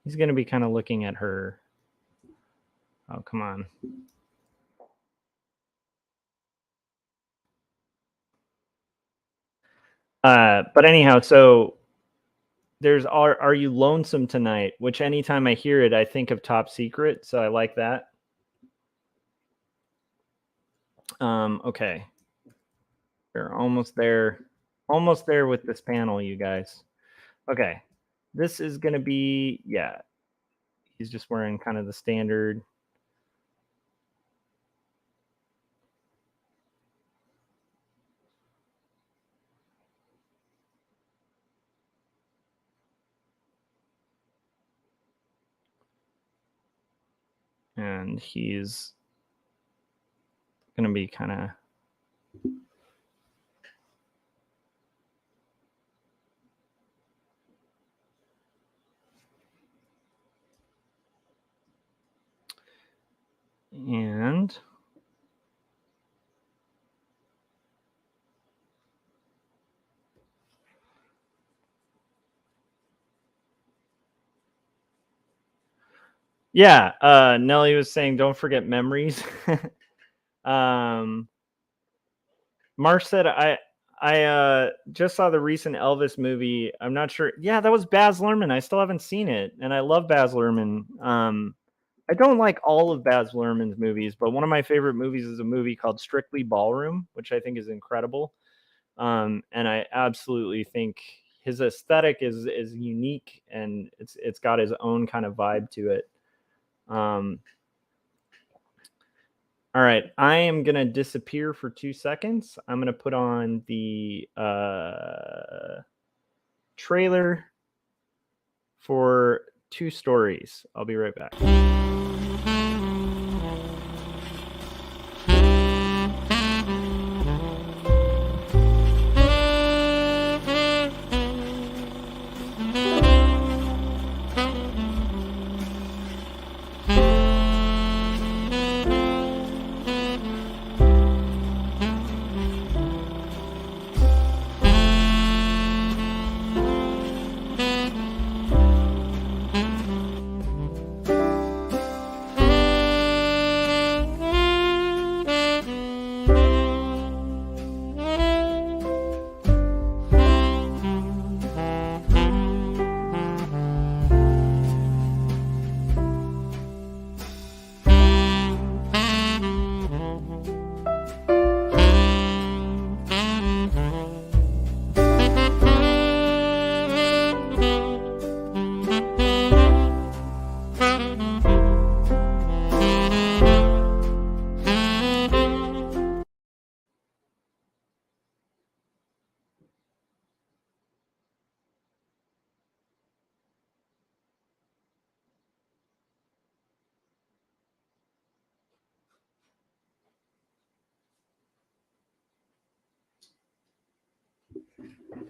He's going to be kind of looking at her. Oh, come on. But anyhow, so there's Are You Lonesome Tonight, which anytime I hear it, I think of Top Secret. So I like that. Okay. We're almost there. Almost there with this panel, you guys. Okay. This is going to be, yeah. He's just wearing kind of the standard. And he's going to be kind of. And yeah, Nelly was saying, don't forget memories. Marsh said, I just saw the recent Elvis movie. I'm not sure. Yeah, that was Baz Luhrmann. I still haven't seen it, and I love Baz Luhrmann. I don't like all of Baz Luhrmann's movies, but one of my favorite movies is a movie called Strictly Ballroom, which I think is incredible. And I absolutely think his aesthetic is unique, and it's got his own kind of vibe to it. All right, I am gonna disappear for 2 seconds. I'm gonna put on the trailer for 2 stories. I'll be right back.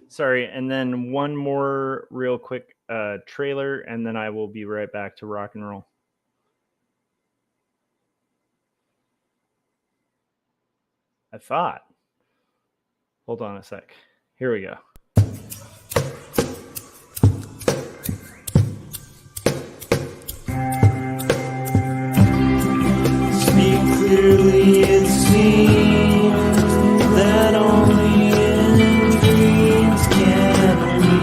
Sorry, and then one more real quick trailer, and then I will be right back to rock and roll. 。 . 。 . 。 . . . . 。 . . . 。 . . . . . . 。 . . . 。 . . . . 。 . . 。 . 。 . 。 . 。 . 。 . 。 . 。 . 。 . 。 . 。 . 。 . . I thought. Hold on a sec. Here we go. Speak clearly, it seems that only in dreams can we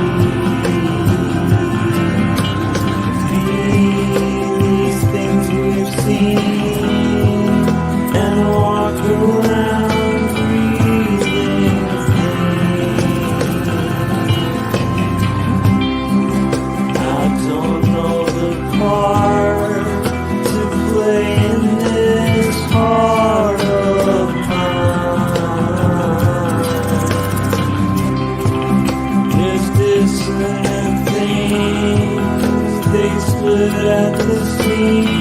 these things we've seen and walk around breathing I don't know the part to play in this heart of mine. There's dissonant things, they split at the seams.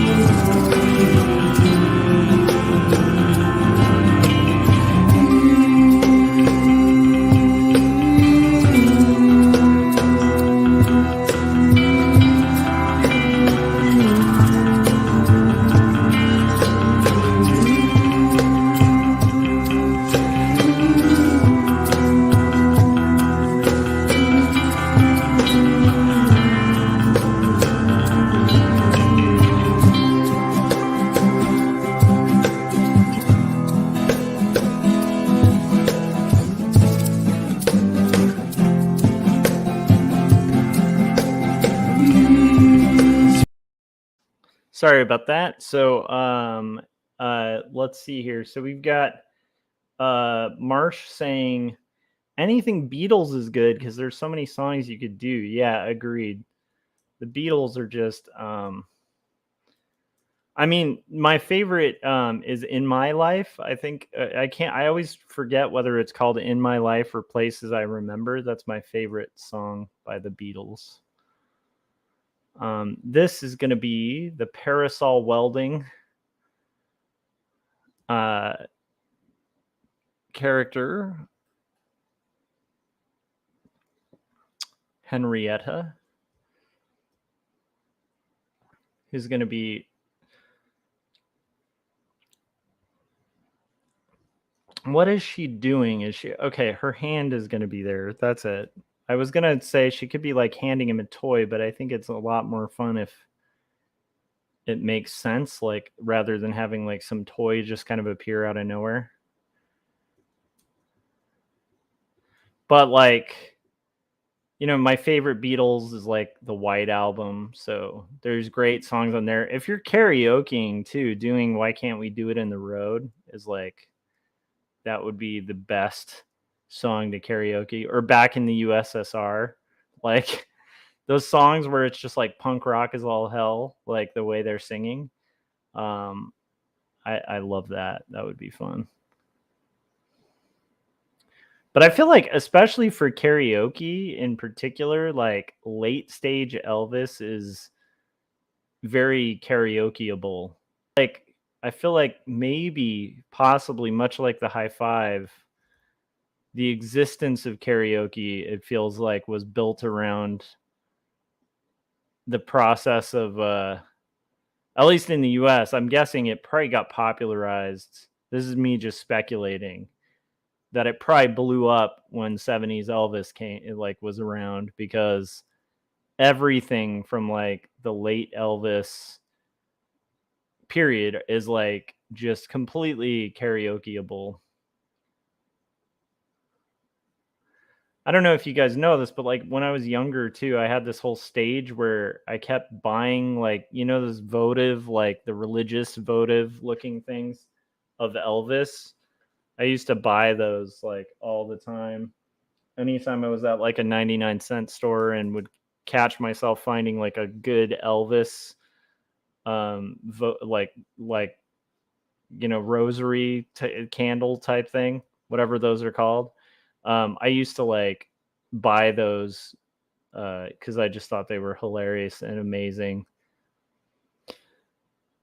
Sorry about that. So let's see here. So we've got Marsh saying anything Beatles is good because there's so many songs you could do. Yeah, agreed. The Beatles are just I mean, my favorite is In My Life. I think I always forget whether it's called In My Life or Places I Remember. That's my favorite song by the Beatles. This is going to be the parasol welding character, Henrietta, who's going to be what is she doing? Is she okay? Her hand is going to be there. That's it. I was going to say she could be like handing him a toy, but I think it's a lot more fun if it makes sense, like rather than having like some toy just kind of appear out of nowhere. But like, you know, my favorite Beatles is like the White Album. So there's great songs on there. If you're karaokeing too, doing Why Can't We Do It in the Road is like, that would be the best song to karaoke. Or Back in the USSR. Like those songs where it's just like punk rock is all hell, like the way they're singing. I love that. That would be fun. But I feel like, especially for karaoke in particular, like late stage Elvis is very karaokeable. Like, I feel like maybe, possibly, much like the High Five, the existence of karaoke, it feels like, was built around the process of, at least in the US, I'm guessing it probably got popularized. This is me just speculating. That it probably blew up when 70s Elvis was around, because everything from like the late Elvis period is like just completely karaokeable. I don't know if you guys know this, but like when I was younger too, I had this whole stage where I kept buying, like, you know, this votive, like the religious votive looking things of Elvis. I used to buy those like all the time. Anytime I was at like a 99-cent store and would catch myself finding like a good Elvis like you know, rosary candle type thing, whatever those are called. I used to like buy those because I just thought they were hilarious and amazing.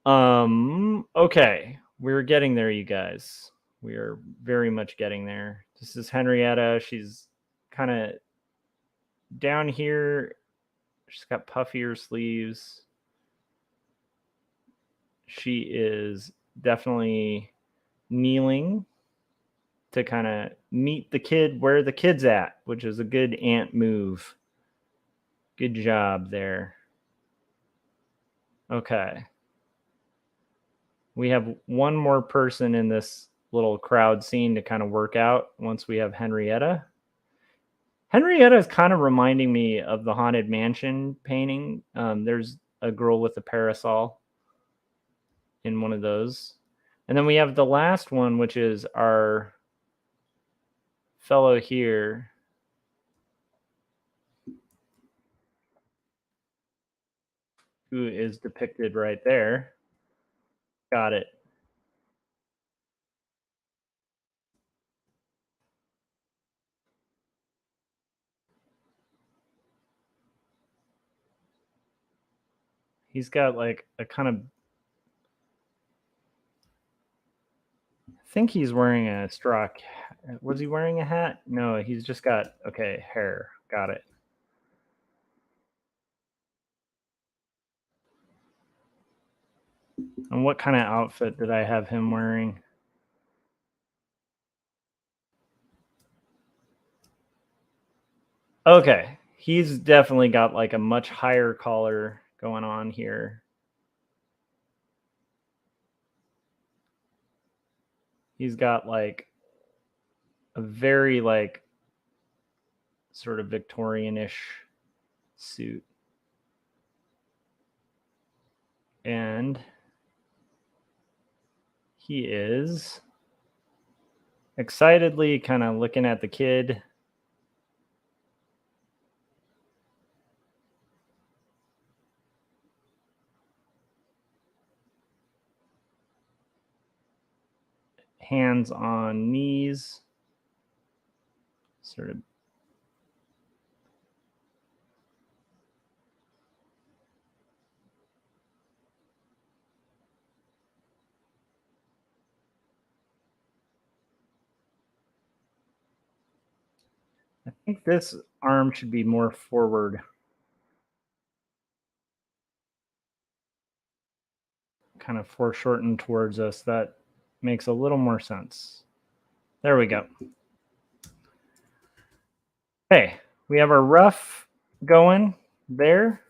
Okay, we're getting there, you guys. We are very much getting there. This is Henrietta. She's kind of down here. She's got puffier sleeves. She is definitely kneeling. to kind of meet the kid where the kid's at, which is a good ant move. Good job there. Okay. We have one more person in this little crowd scene to kind of work out once we have Henrietta. Henrietta is kind of reminding me of the Haunted Mansion painting. There's a girl with a parasol in one of those. And then we have the last one, which is our fellow here. Who is depicted right there. Got it. He's got like a kind of, I think he's wearing a straw. Was he wearing a hat? No, he's just got, okay, hair. Got it. And what kind of outfit did I have him wearing? Okay, he's definitely got like a much higher collar going on here. He's got like a very like sort of Victorian-ish suit. And he is excitedly kind of looking at the kid. Hands on knees. Sort of. I think this arm should be more forward. Kind of foreshortened towards us. That makes a little more sense. There we go. Hey, we have our rough going there.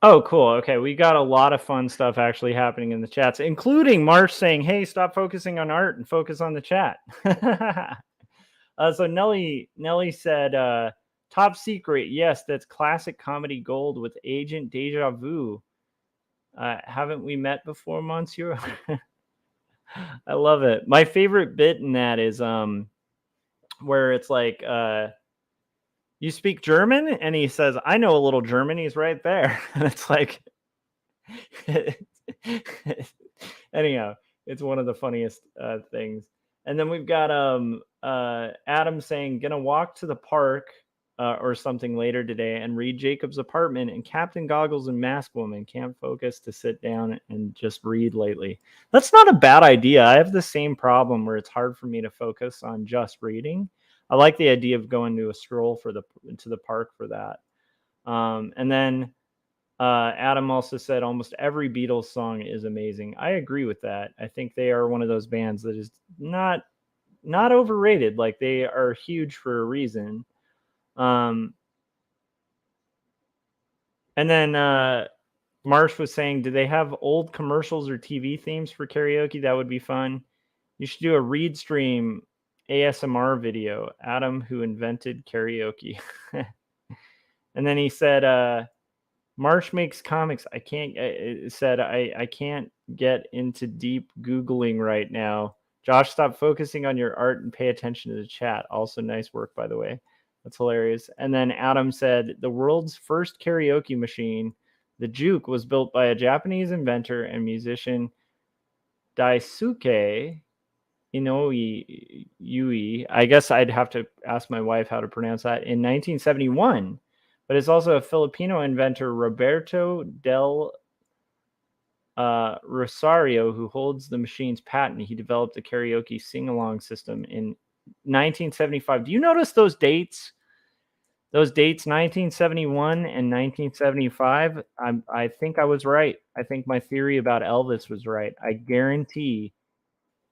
Oh, cool. Okay, we got a lot of fun stuff actually happening in the chats, including Marsh saying, "Hey, stop focusing on art and focus on the chat." So Nelly said, "Top secret, yes, that's classic comedy gold with Agent Deja Vu. Haven't we met before, Monsieur?" I love it. My favorite bit in that is where it's like, "You speak German?" And he says, "I know a little German." He's right there, and it's like. Anyhow, it's one of the funniest things. And then we've got Adam saying, "Gonna walk to the park or something later today and read Jacob's Apartment, and Captain Goggles and Mask Woman can't focus to sit down and just read lately." That's not a bad idea. I have the same problem where it's hard for me to focus on just reading. I like the idea of going to a stroll to the park for that. And then Adam also said almost every Beatles song is amazing. I agree with that. I think they are one of those bands that is not overrated. Like, they are huge for a reason. And then Marsh was saying, "Do they have old commercials or TV themes for karaoke? That would be fun. You should do a read stream ASMR video. Adam, who invented karaoke." And then he said, Marsh makes comics. I can't. It said I can't get into deep Googling right now. Josh, stop focusing on your art and pay attention to the chat. Also, nice work, by the way. That's hilarious. And then Adam said the world's first karaoke machine, the Juke, was built by a Japanese inventor and musician, Daisuke Inoue. I guess I'd have to ask my wife how to pronounce that. In 1971. But it's also a Filipino inventor, Roberto del Rosario, who holds the machine's patent. He developed the karaoke sing-along system in 1975. Do you notice those dates? Those dates, 1971 and 1975, I think I was right. I think my theory about Elvis was right. I guarantee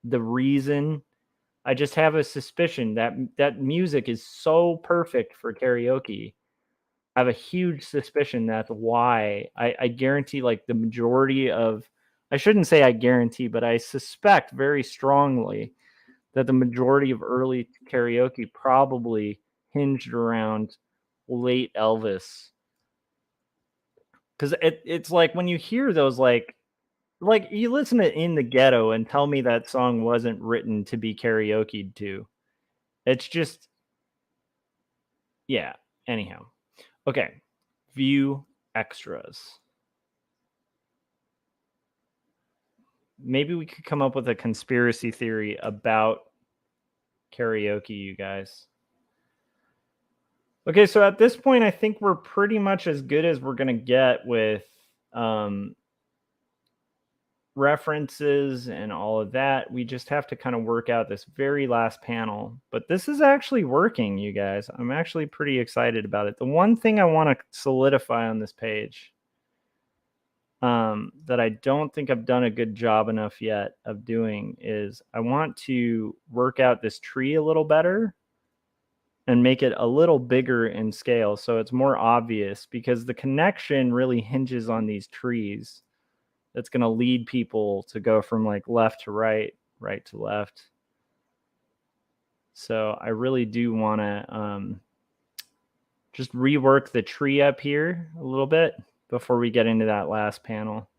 the reason, I just have a suspicion that that music is so perfect for karaoke. I have a huge suspicion that's why. I guarantee, like, the majority of, I shouldn't say I guarantee, but I suspect very strongly that the majority of early karaoke probably hinged around late Elvis. Because it's like when you hear those, like you listen to In the Ghetto and tell me that song wasn't written to be karaokeed to. It's just, yeah. Anyhow, okay. View extras. Maybe we could come up with a conspiracy theory about karaoke, you guys. Okay, so at this point, I think we're pretty much as good as we're going to get with um, references and all of that. We just have to kind of work out this very last panel. But this is actually working, you guys. I'm actually pretty excited about it. The one thing I want to solidify on this page that I don't think I've done a good job enough yet of doing is I want to work out this tree a little better and make it a little bigger in scale so it's more obvious, because the connection really hinges on these trees. That's going to lead people to go from like left to right, right to left. So I really do want to just rework the tree up here a little bit before we get into that last panel.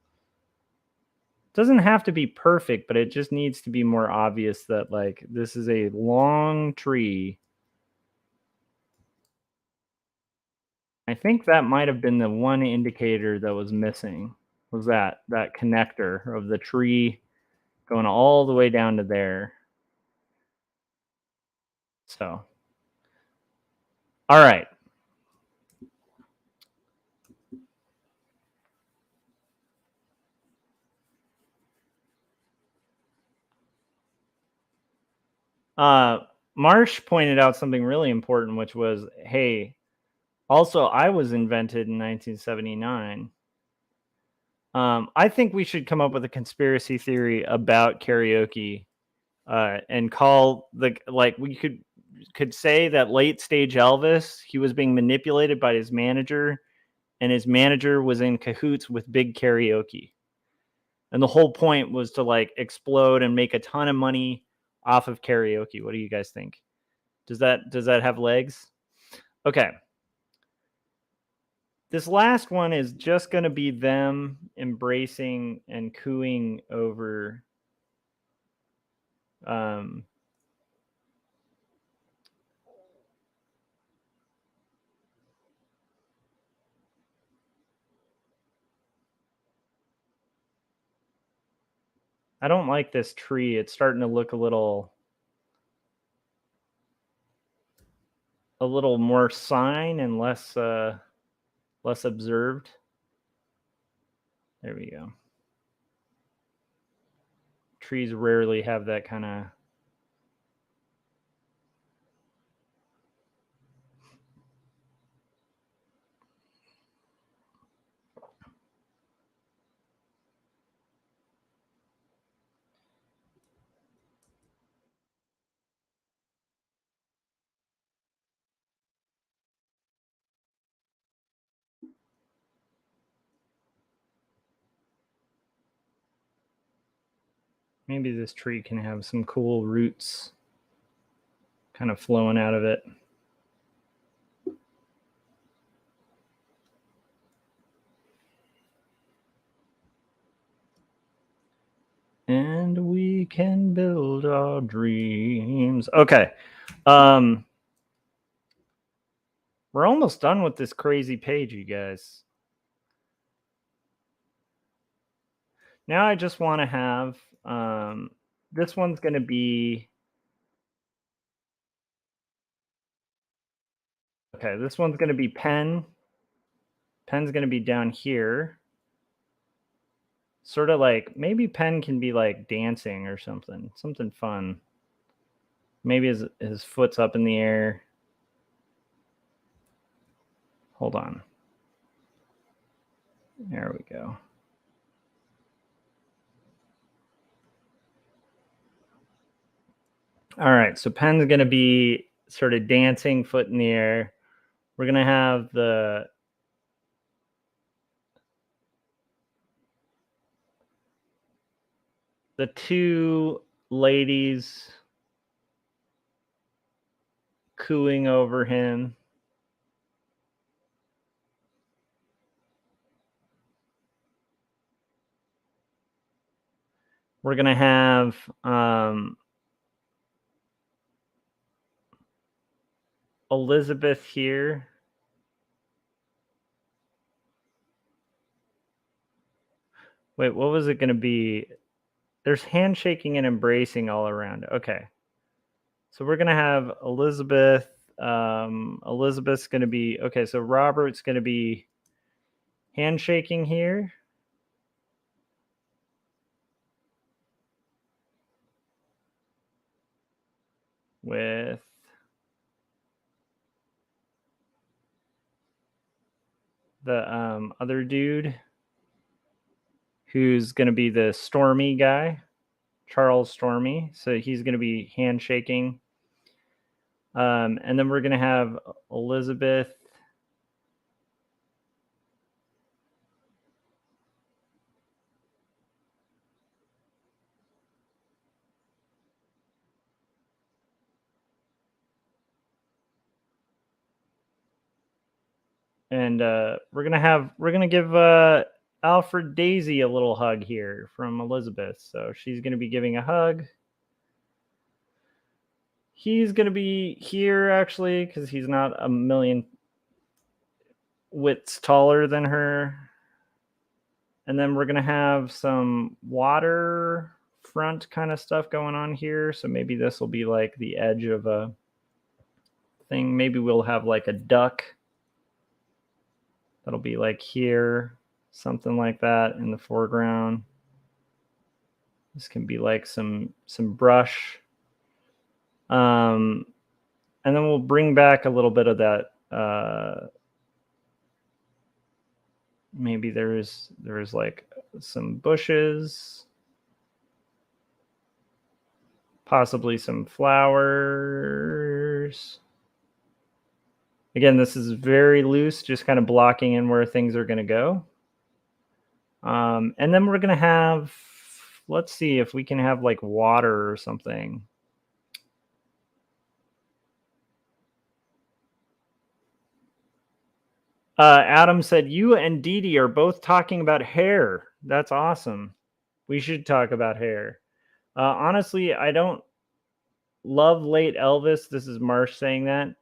Doesn't have to be perfect, but it just needs to be more obvious that, like, this is a long tree. I think that might have been the one indicator that was missing, was that connector of the tree going all the way down to there. So, all right. Marsh pointed out something really important, which was, hey, also I was invented in 1979. I think we should come up with a conspiracy theory about karaoke, and call the, like, we could say that late stage Elvis, he was being manipulated by his manager, and his manager was in cahoots with big karaoke. And the whole point was to like explode and make a ton of money off of karaoke. What do you guys think? Does that have legs? Okay. This last one is just going to be them embracing and cooing over I don't like this tree. It's starting to look a little more sign and less observed. There we go. Trees rarely have that kind of. Maybe this tree can have some cool roots kind of flowing out of it. And we can build our dreams. Okay. We're almost done with this crazy page, you guys. Now I just want to have, this one's going to be, okay, this one's going to be pen. Pen's going to be down here. Sort of like, maybe pen can be like dancing or something fun. Maybe his foot's up in the air. Hold on. There we go. All right, so Penn's going to be sort of dancing, foot in the air. We're going to have the two ladies cooing over him. We're going to have Elizabeth here. Wait, what was it going to be? There's handshaking and embracing all around. Okay. So we're going to have Elizabeth. Elizabeth's going to be, okay, so Robert's going to be handshaking here. With the other dude who's going to be the Stormy guy, Charles Stormy. So he's going to be handshaking. And then we're going to have Elizabeth. And we're gonna give Alfred Daisy a little hug here from Elizabeth. So she's gonna be giving a hug. He's gonna be here actually because he's not a million wits taller than her. And then we're gonna have some waterfront kind of stuff going on here. So maybe this will be like the edge of a thing. Maybe we'll have like a duck. That'll be like here, something like that in the foreground. This can be like some brush. And then we'll bring back a little bit of that. Maybe there's like some bushes, possibly some flowers. Again, this is very loose, just kind of blocking in where things are going to go. And then we're going to have, let's see if we can have like water or something. Adam said, you and Dee Dee are both talking about hair. That's awesome. We should talk about hair. Honestly, I don't love late Elvis. This is Marsh saying that.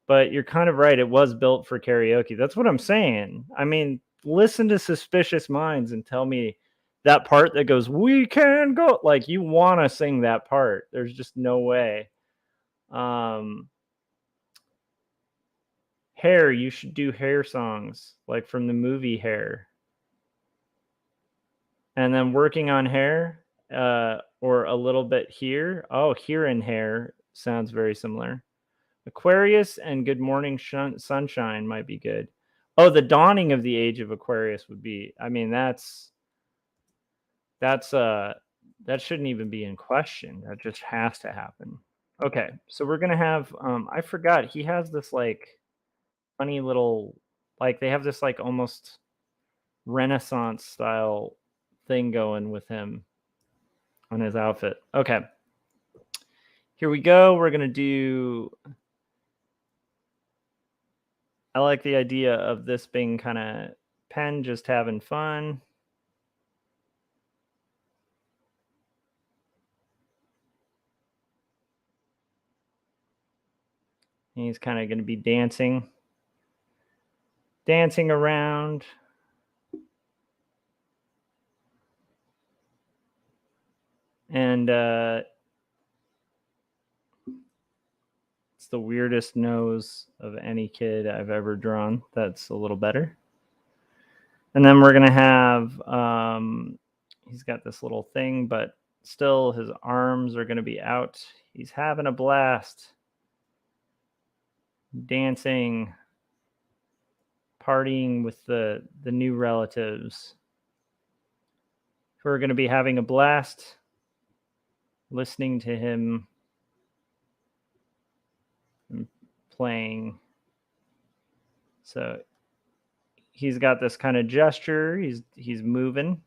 But you're kind of right. It was built for karaoke. That's what I'm saying. I mean, listen to Suspicious Minds and tell me that part that goes, we can go. Like, you want to sing that part. There's just no way. Hair, you should do hair songs, like from the movie Hair. And then working on hair, or a little bit here. Oh, here in hair sounds very similar. Aquarius and Good Morning Sunshine might be good. Oh, the dawning of the age of Aquarius would be, I mean, that shouldn't even be in question. That just has to happen. Okay, so we're gonna have I forgot he has this like funny little, like they have this like almost Renaissance style thing going with him on his outfit. Okay. Here we go. We're gonna do, I like the idea of this being kind of Penn just having fun. He's kind of going to be dancing around. And it's the weirdest nose of any kid I've ever drawn. That's a little better. And then we're going to have, he's got this little thing, but still his arms are going to be out. He's having a blast. Dancing. partying with the new relatives who are going to be having a blast listening to him and playing. So he's got this kind of gesture. He's moving.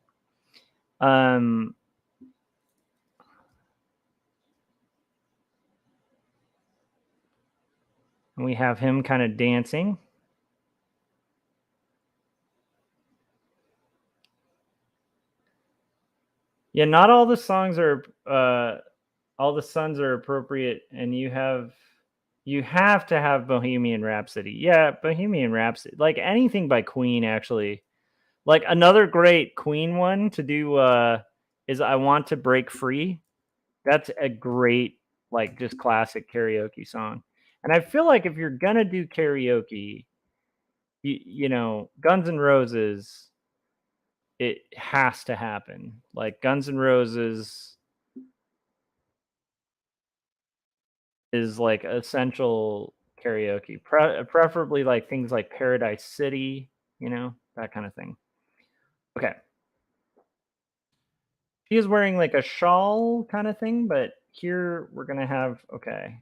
And we have him kind of dancing. Yeah, not all the songs are all the sons are appropriate, and you have to have Bohemian Rhapsody. Yeah, Bohemian Rhapsody. Like anything by Queen, actually. Like another great Queen one to do is I Want to Break Free. That's a great, like, just classic karaoke song. And I feel like if you're gonna do karaoke, you know, Guns N' Roses, it has to happen. Like Guns N' Roses is like essential karaoke, preferably like things like Paradise City, you know, that kind of thing. Okay. She is wearing like a shawl kind of thing, but here we're gonna have, okay.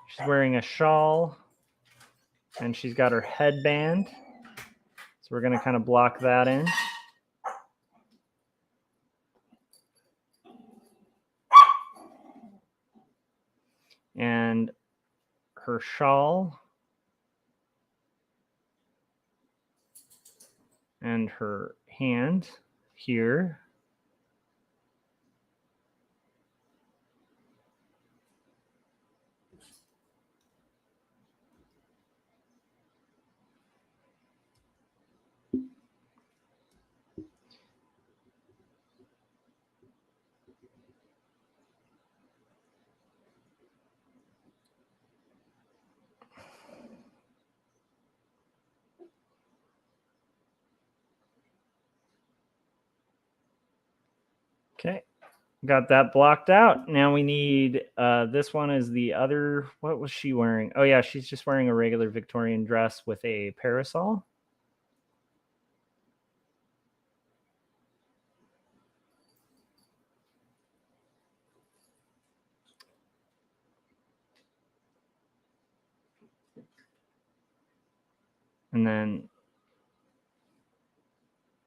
She's wearing a shawl and she's got her headband. So we're gonna kind of block that in. And her shawl and her hand here. Okay, got that blocked out. Now we need, this one is the other, what was she wearing? Oh yeah, she's just wearing a regular Victorian dress with a parasol. And then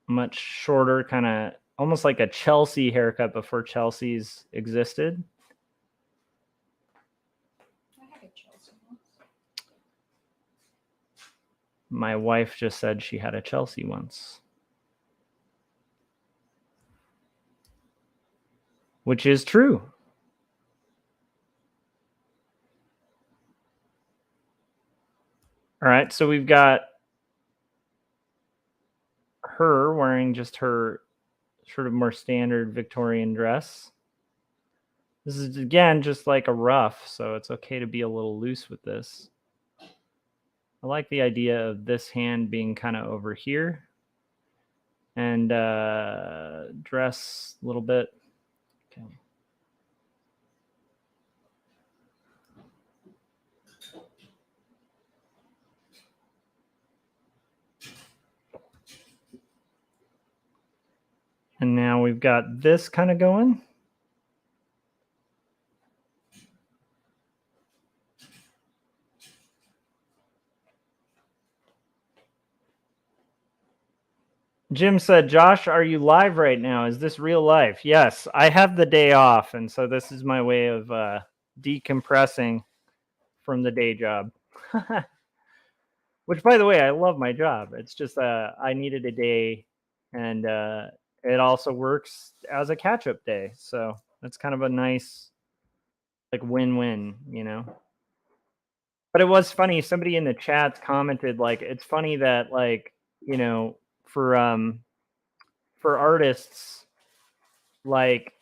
much shorter, kind of almost like a Chelsea haircut before Chelsea's existed. I had a Chelsea once. My wife just said she had a Chelsea once. Which is true. All right, so we've got her wearing just her sort of more standard Victorian dress. This is, again, just like a ruff, so it's okay to be a little loose with this. I like the idea of this hand being kind of over here and dress a little bit. Okay. And now we've got this kind of going. Jim said, Josh, are you live right now? Is this real life? Yes, I have the day off. And so this is my way of decompressing from the day job. Which, by the way, I love my job. It's just I needed a day, and it also works as a catch-up day. So that's kind of a nice, like, win-win, you know? But it was funny. Somebody in the chat commented, like, it's funny that, like, you know, for artists, like,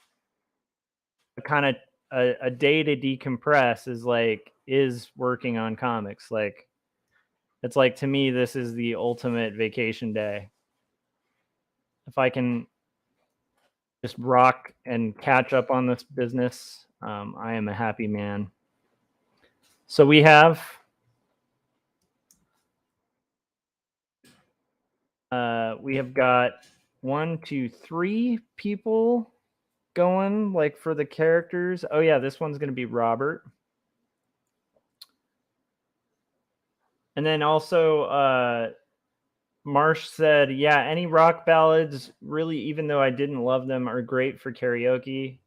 kind of a day to decompress is working on comics. Like, it's like, to me, this is the ultimate vacation day. If I can just rock and catch up on this business, I am a happy man. So we have got 1, 2, 3 people going like for the characters. Oh yeah, this one's gonna be Robert. And then also Marsh said, yeah, any rock ballads, really, even though I didn't love them, are great for karaoke.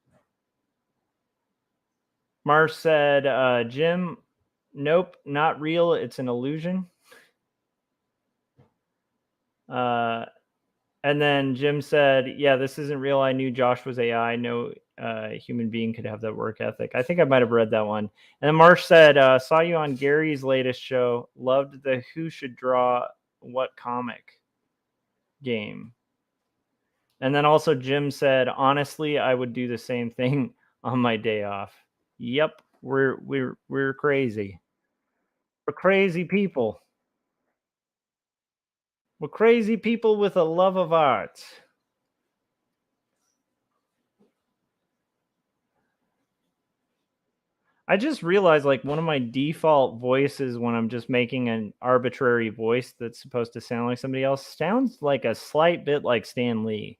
Marsh said, Jim, nope, not real. It's an illusion. And then Jim said, yeah, this isn't real. I knew Josh was AI. No human being could have that work ethic. I think I might have read that one. And then Marsh said, saw you on Gary's latest show. Loved the Who Should Draw What Comic game. And then also Jim said, honestly, I would do the same thing on my day off. Yep, we're crazy. We're crazy people. We're crazy people with a love of art. I just realized like one of my default voices when I'm just making an arbitrary voice that's supposed to sound like somebody else sounds like a slight bit like Stan Lee.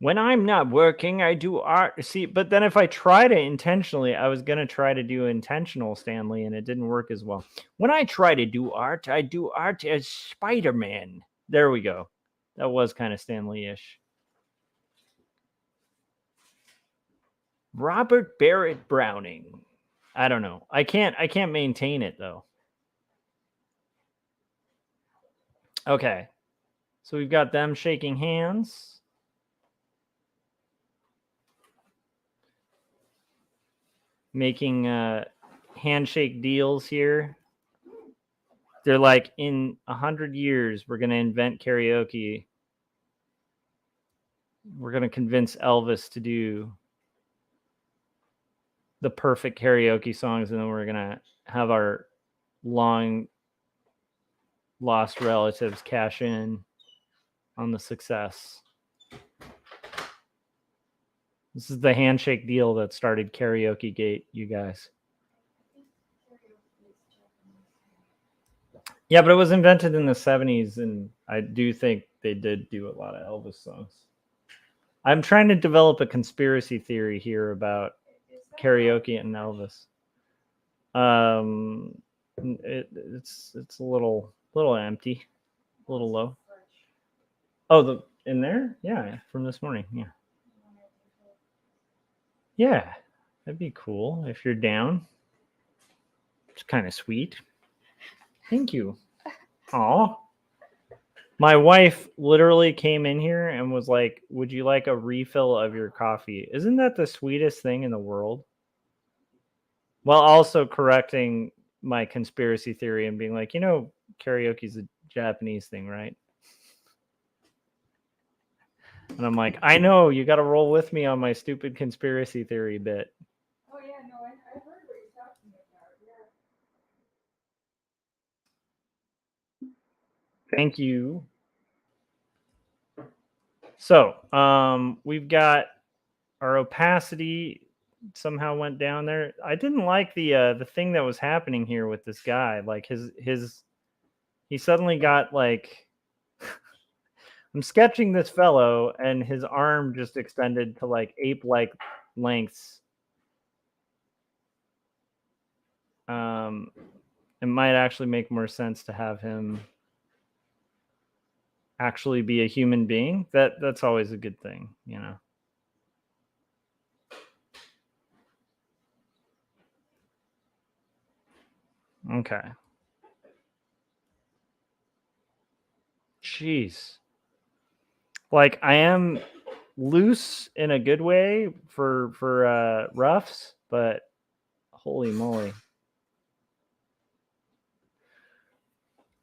When I'm not working, I do art. See, but then if I try to intentionally, I was going to try to do intentional Stan Lee and it didn't work as well. When I try to do art, I do art as Spider-Man. There we go. That was kind of Stan Lee-ish. Robert Barrett Browning. I don't know. I can't maintain it though. Okay. So we've got them shaking hands. Making handshake deals here. They're like, in 100 years, we're going to invent karaoke. We're going to convince Elvis to do the perfect karaoke songs, and then we're going to have our long lost relatives cash in on the success. This is the handshake deal that started Karaoke Gate, you guys. Yeah, but it was invented in the 70s, and I do think they did do a lot of Elvis songs. I'm trying to develop a conspiracy theory here about karaoke and Elvis. It's a little empty, a little low. Oh, in there? Yeah, from this morning. Yeah, that'd be cool if you're down. It's kind of sweet. Thank you. Aw. My wife literally came in here and was like, would you like a refill of your coffee? Isn't that the sweetest thing in the world? While also correcting my conspiracy theory and being like, karaoke's a Japanese thing, right? And I'm like, I know, you got to roll with me on my stupid conspiracy theory bit. Oh yeah, no, I heard what you're talking about. Yeah. Thank you. So, we've got our opacity somehow went down there. I didn't like the thing that was happening here with this guy. Like he suddenly got like I'm sketching this fellow and his arm just extended to like ape-like lengths. It might actually make more sense to have him actually be a human being. That's always a good thing, Okay. Jeez. Like I am loose in a good way for roughs, but holy moly.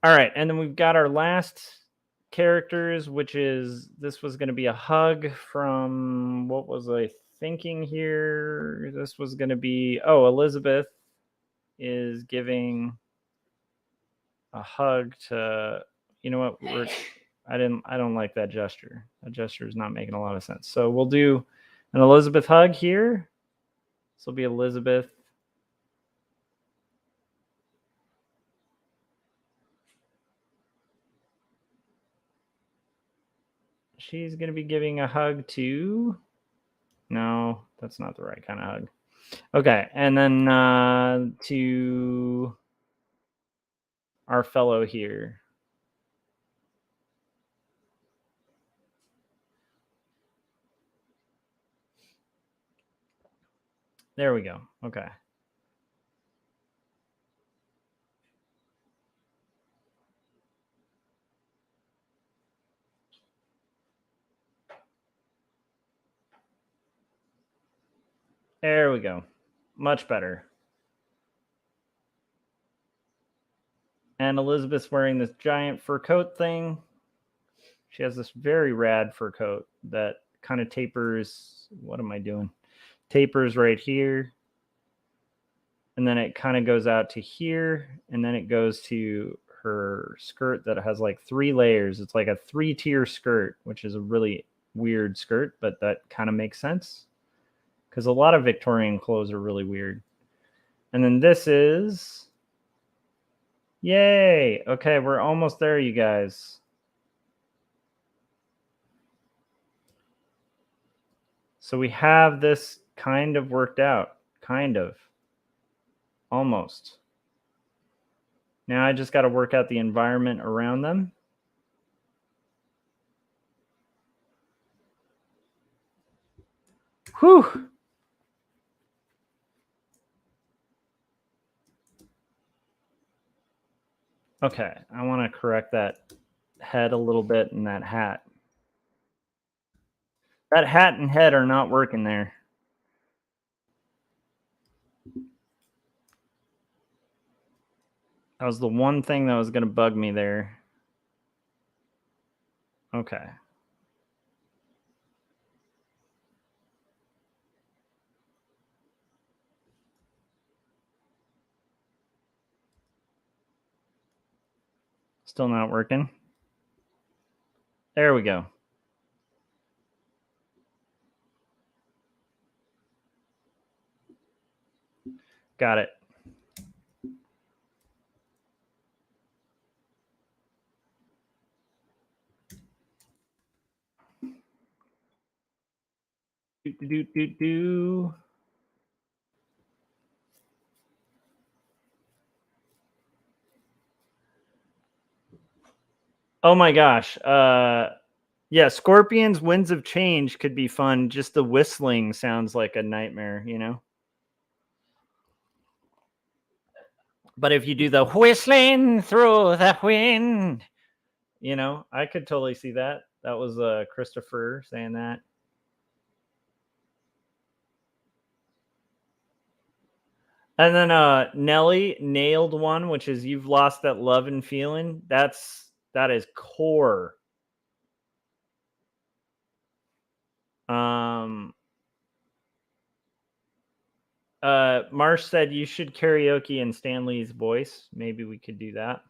All right, and then we've got our last characters, which is this was going to be a hug from what was I thinking here? This was going to be Elizabeth is giving a hug to I don't like that gesture. That gesture is not making a lot of sense. So we'll do an Elizabeth hug here. This will be Elizabeth. She's going to be giving a hug to... No, that's not the right kind of hug. Okay, and then to our fellow here. There we go. Okay. There we go. Much better. And Elizabeth's wearing this giant fur coat thing. She has this very rad fur coat that kind of tapers. What am I doing? Tapers right here. And then it kind of goes out to here. And then it goes to her skirt that has like 3 layers. It's like a 3-tier skirt, which is a really weird skirt, but that kind of makes sense. Because a lot of Victorian clothes are really weird. And then this is... Yay! Okay, we're almost there, you guys. So we have this kind of worked out. Kind of. Almost. Now I just got to work out the environment around them. Whew! Okay, I want to correct that head a little bit and that hat. That hat and head are not working there. That was the one thing that was going to bug me there. Okay. Still not working. There we go. Got it. Do. Oh my gosh. Yeah, Scorpions, Winds of Change could be fun. Just the whistling sounds like a nightmare, you know? But if you do the whistling through the wind, you know, I could totally see that. That was Christopher saying that. And then Nelly nailed one, which is You've Lost That Love and Feeling. That is core. Marsh said you should karaoke in Stanley's voice. Maybe we could do that.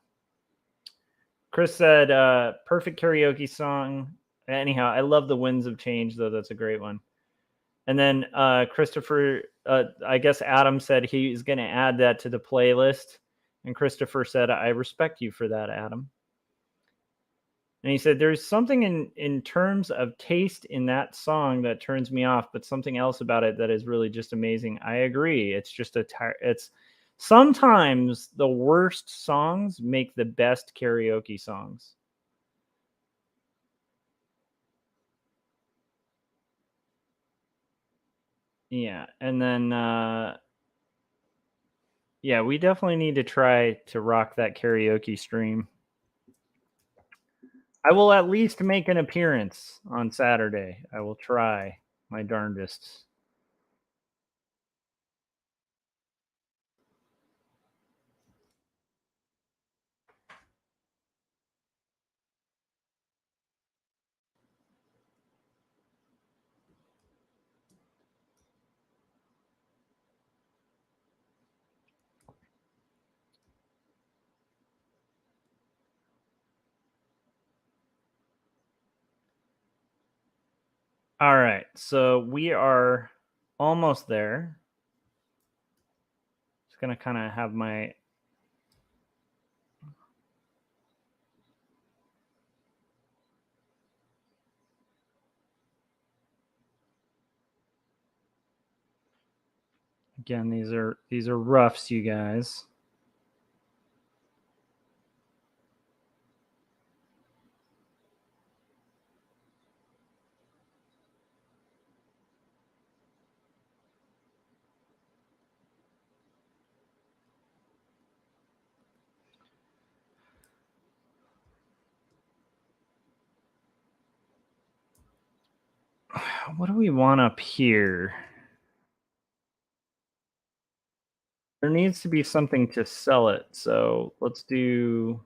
Chris said perfect karaoke song. Anyhow, I love the Winds of Change, though. That's a great one. And then Christopher, I guess Adam said he's going to add that to the playlist. And Christopher said, I respect you for that, Adam. And he said, there's something in terms of taste in that song that turns me off, but something else about it that is really just amazing. I agree. It's just it's sometimes the worst songs make the best karaoke songs. Yeah. And then, yeah, we definitely need to try to rock that karaoke stream. I will at least make an appearance on Saturday. I will try my darndest. All right, so we are almost there. Just gonna kind of have my again. These are roughs, you guys. What do we want up here? There needs to be something to sell it. So let's do.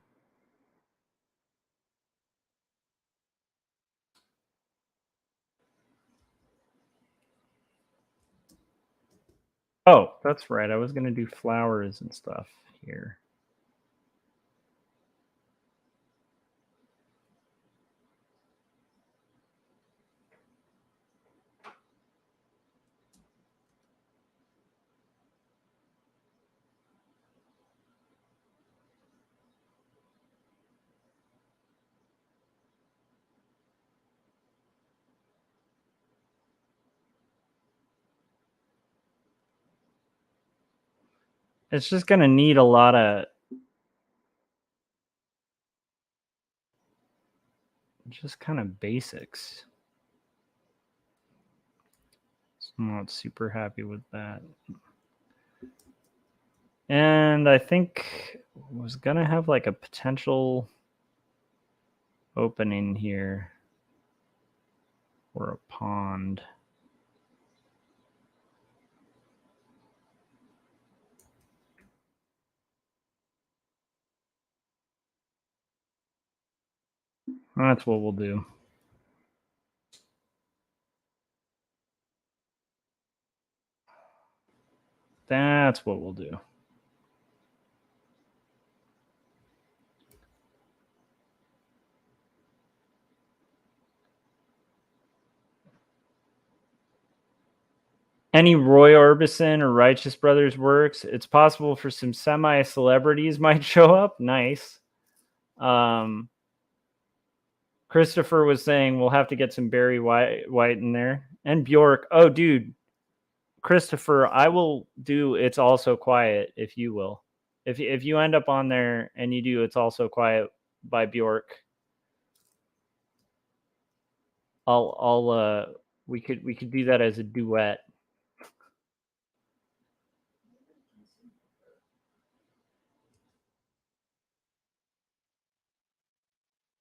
Oh, that's right. I was going to do flowers and stuff here. It's just going to need a lot of just kind of basics. So I'm not super happy with that. And I think I was going to have like a potential opening here or a pond. That's what we'll do. That's what we'll do. Any Roy Orbison or Righteous Brothers works. It's possible for some semi-celebrities might show up. Nice. Christopher was saying we'll have to get some Barry White in there. And Bjork. Oh, dude. Christopher, I will do It's All So Quiet if you will. If you end up on there and you do It's All So Quiet by Bjork, we could do that as a duet.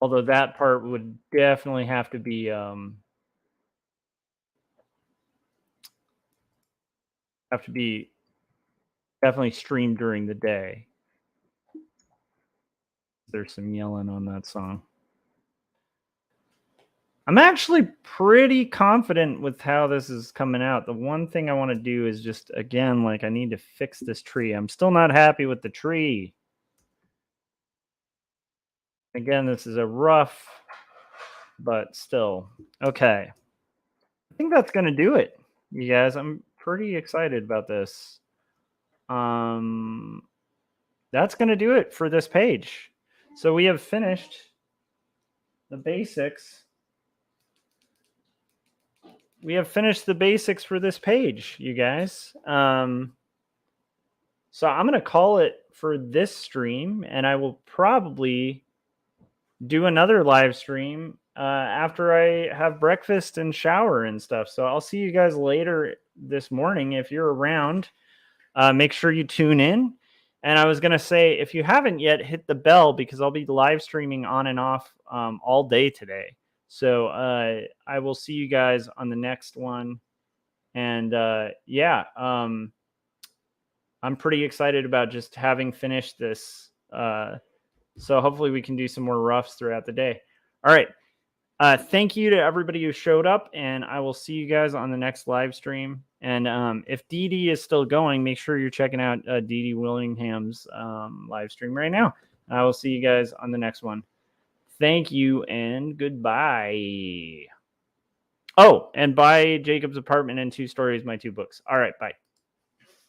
Although that part would definitely have to be definitely streamed during the day. There's some yelling on that song. I'm actually pretty confident with how this is coming out. The one thing I want to do is just, again, like I need to fix this tree. I'm still not happy with the tree. Again, this is a rough, but still. Okay. I think that's going to do it, you guys. I'm pretty excited about this. That's going to do it for this page. So we have finished the basics. We have finished the basics for this page, you guys. So I'm going to call it for this stream, and I will probably do another live stream after I have breakfast and shower and stuff. So I'll see you guys later this morning. If you're around, make sure you tune in. And I was going to say, if you haven't yet, hit the bell because I'll be live streaming on and off all day today. So I will see you guys on the next one. And yeah, I'm pretty excited about just having finished this. So hopefully we can do some more roughs throughout the day. All right. Thank you to everybody who showed up, and I will see you guys on the next live stream. And if Dee Dee is still going, make sure you're checking out Dee Dee Willingham's live stream right now. I will see you guys on the next one. Thank you and goodbye. Oh, and buy Jacob's Apartment and 2 Stories, my 2 books. All right, bye.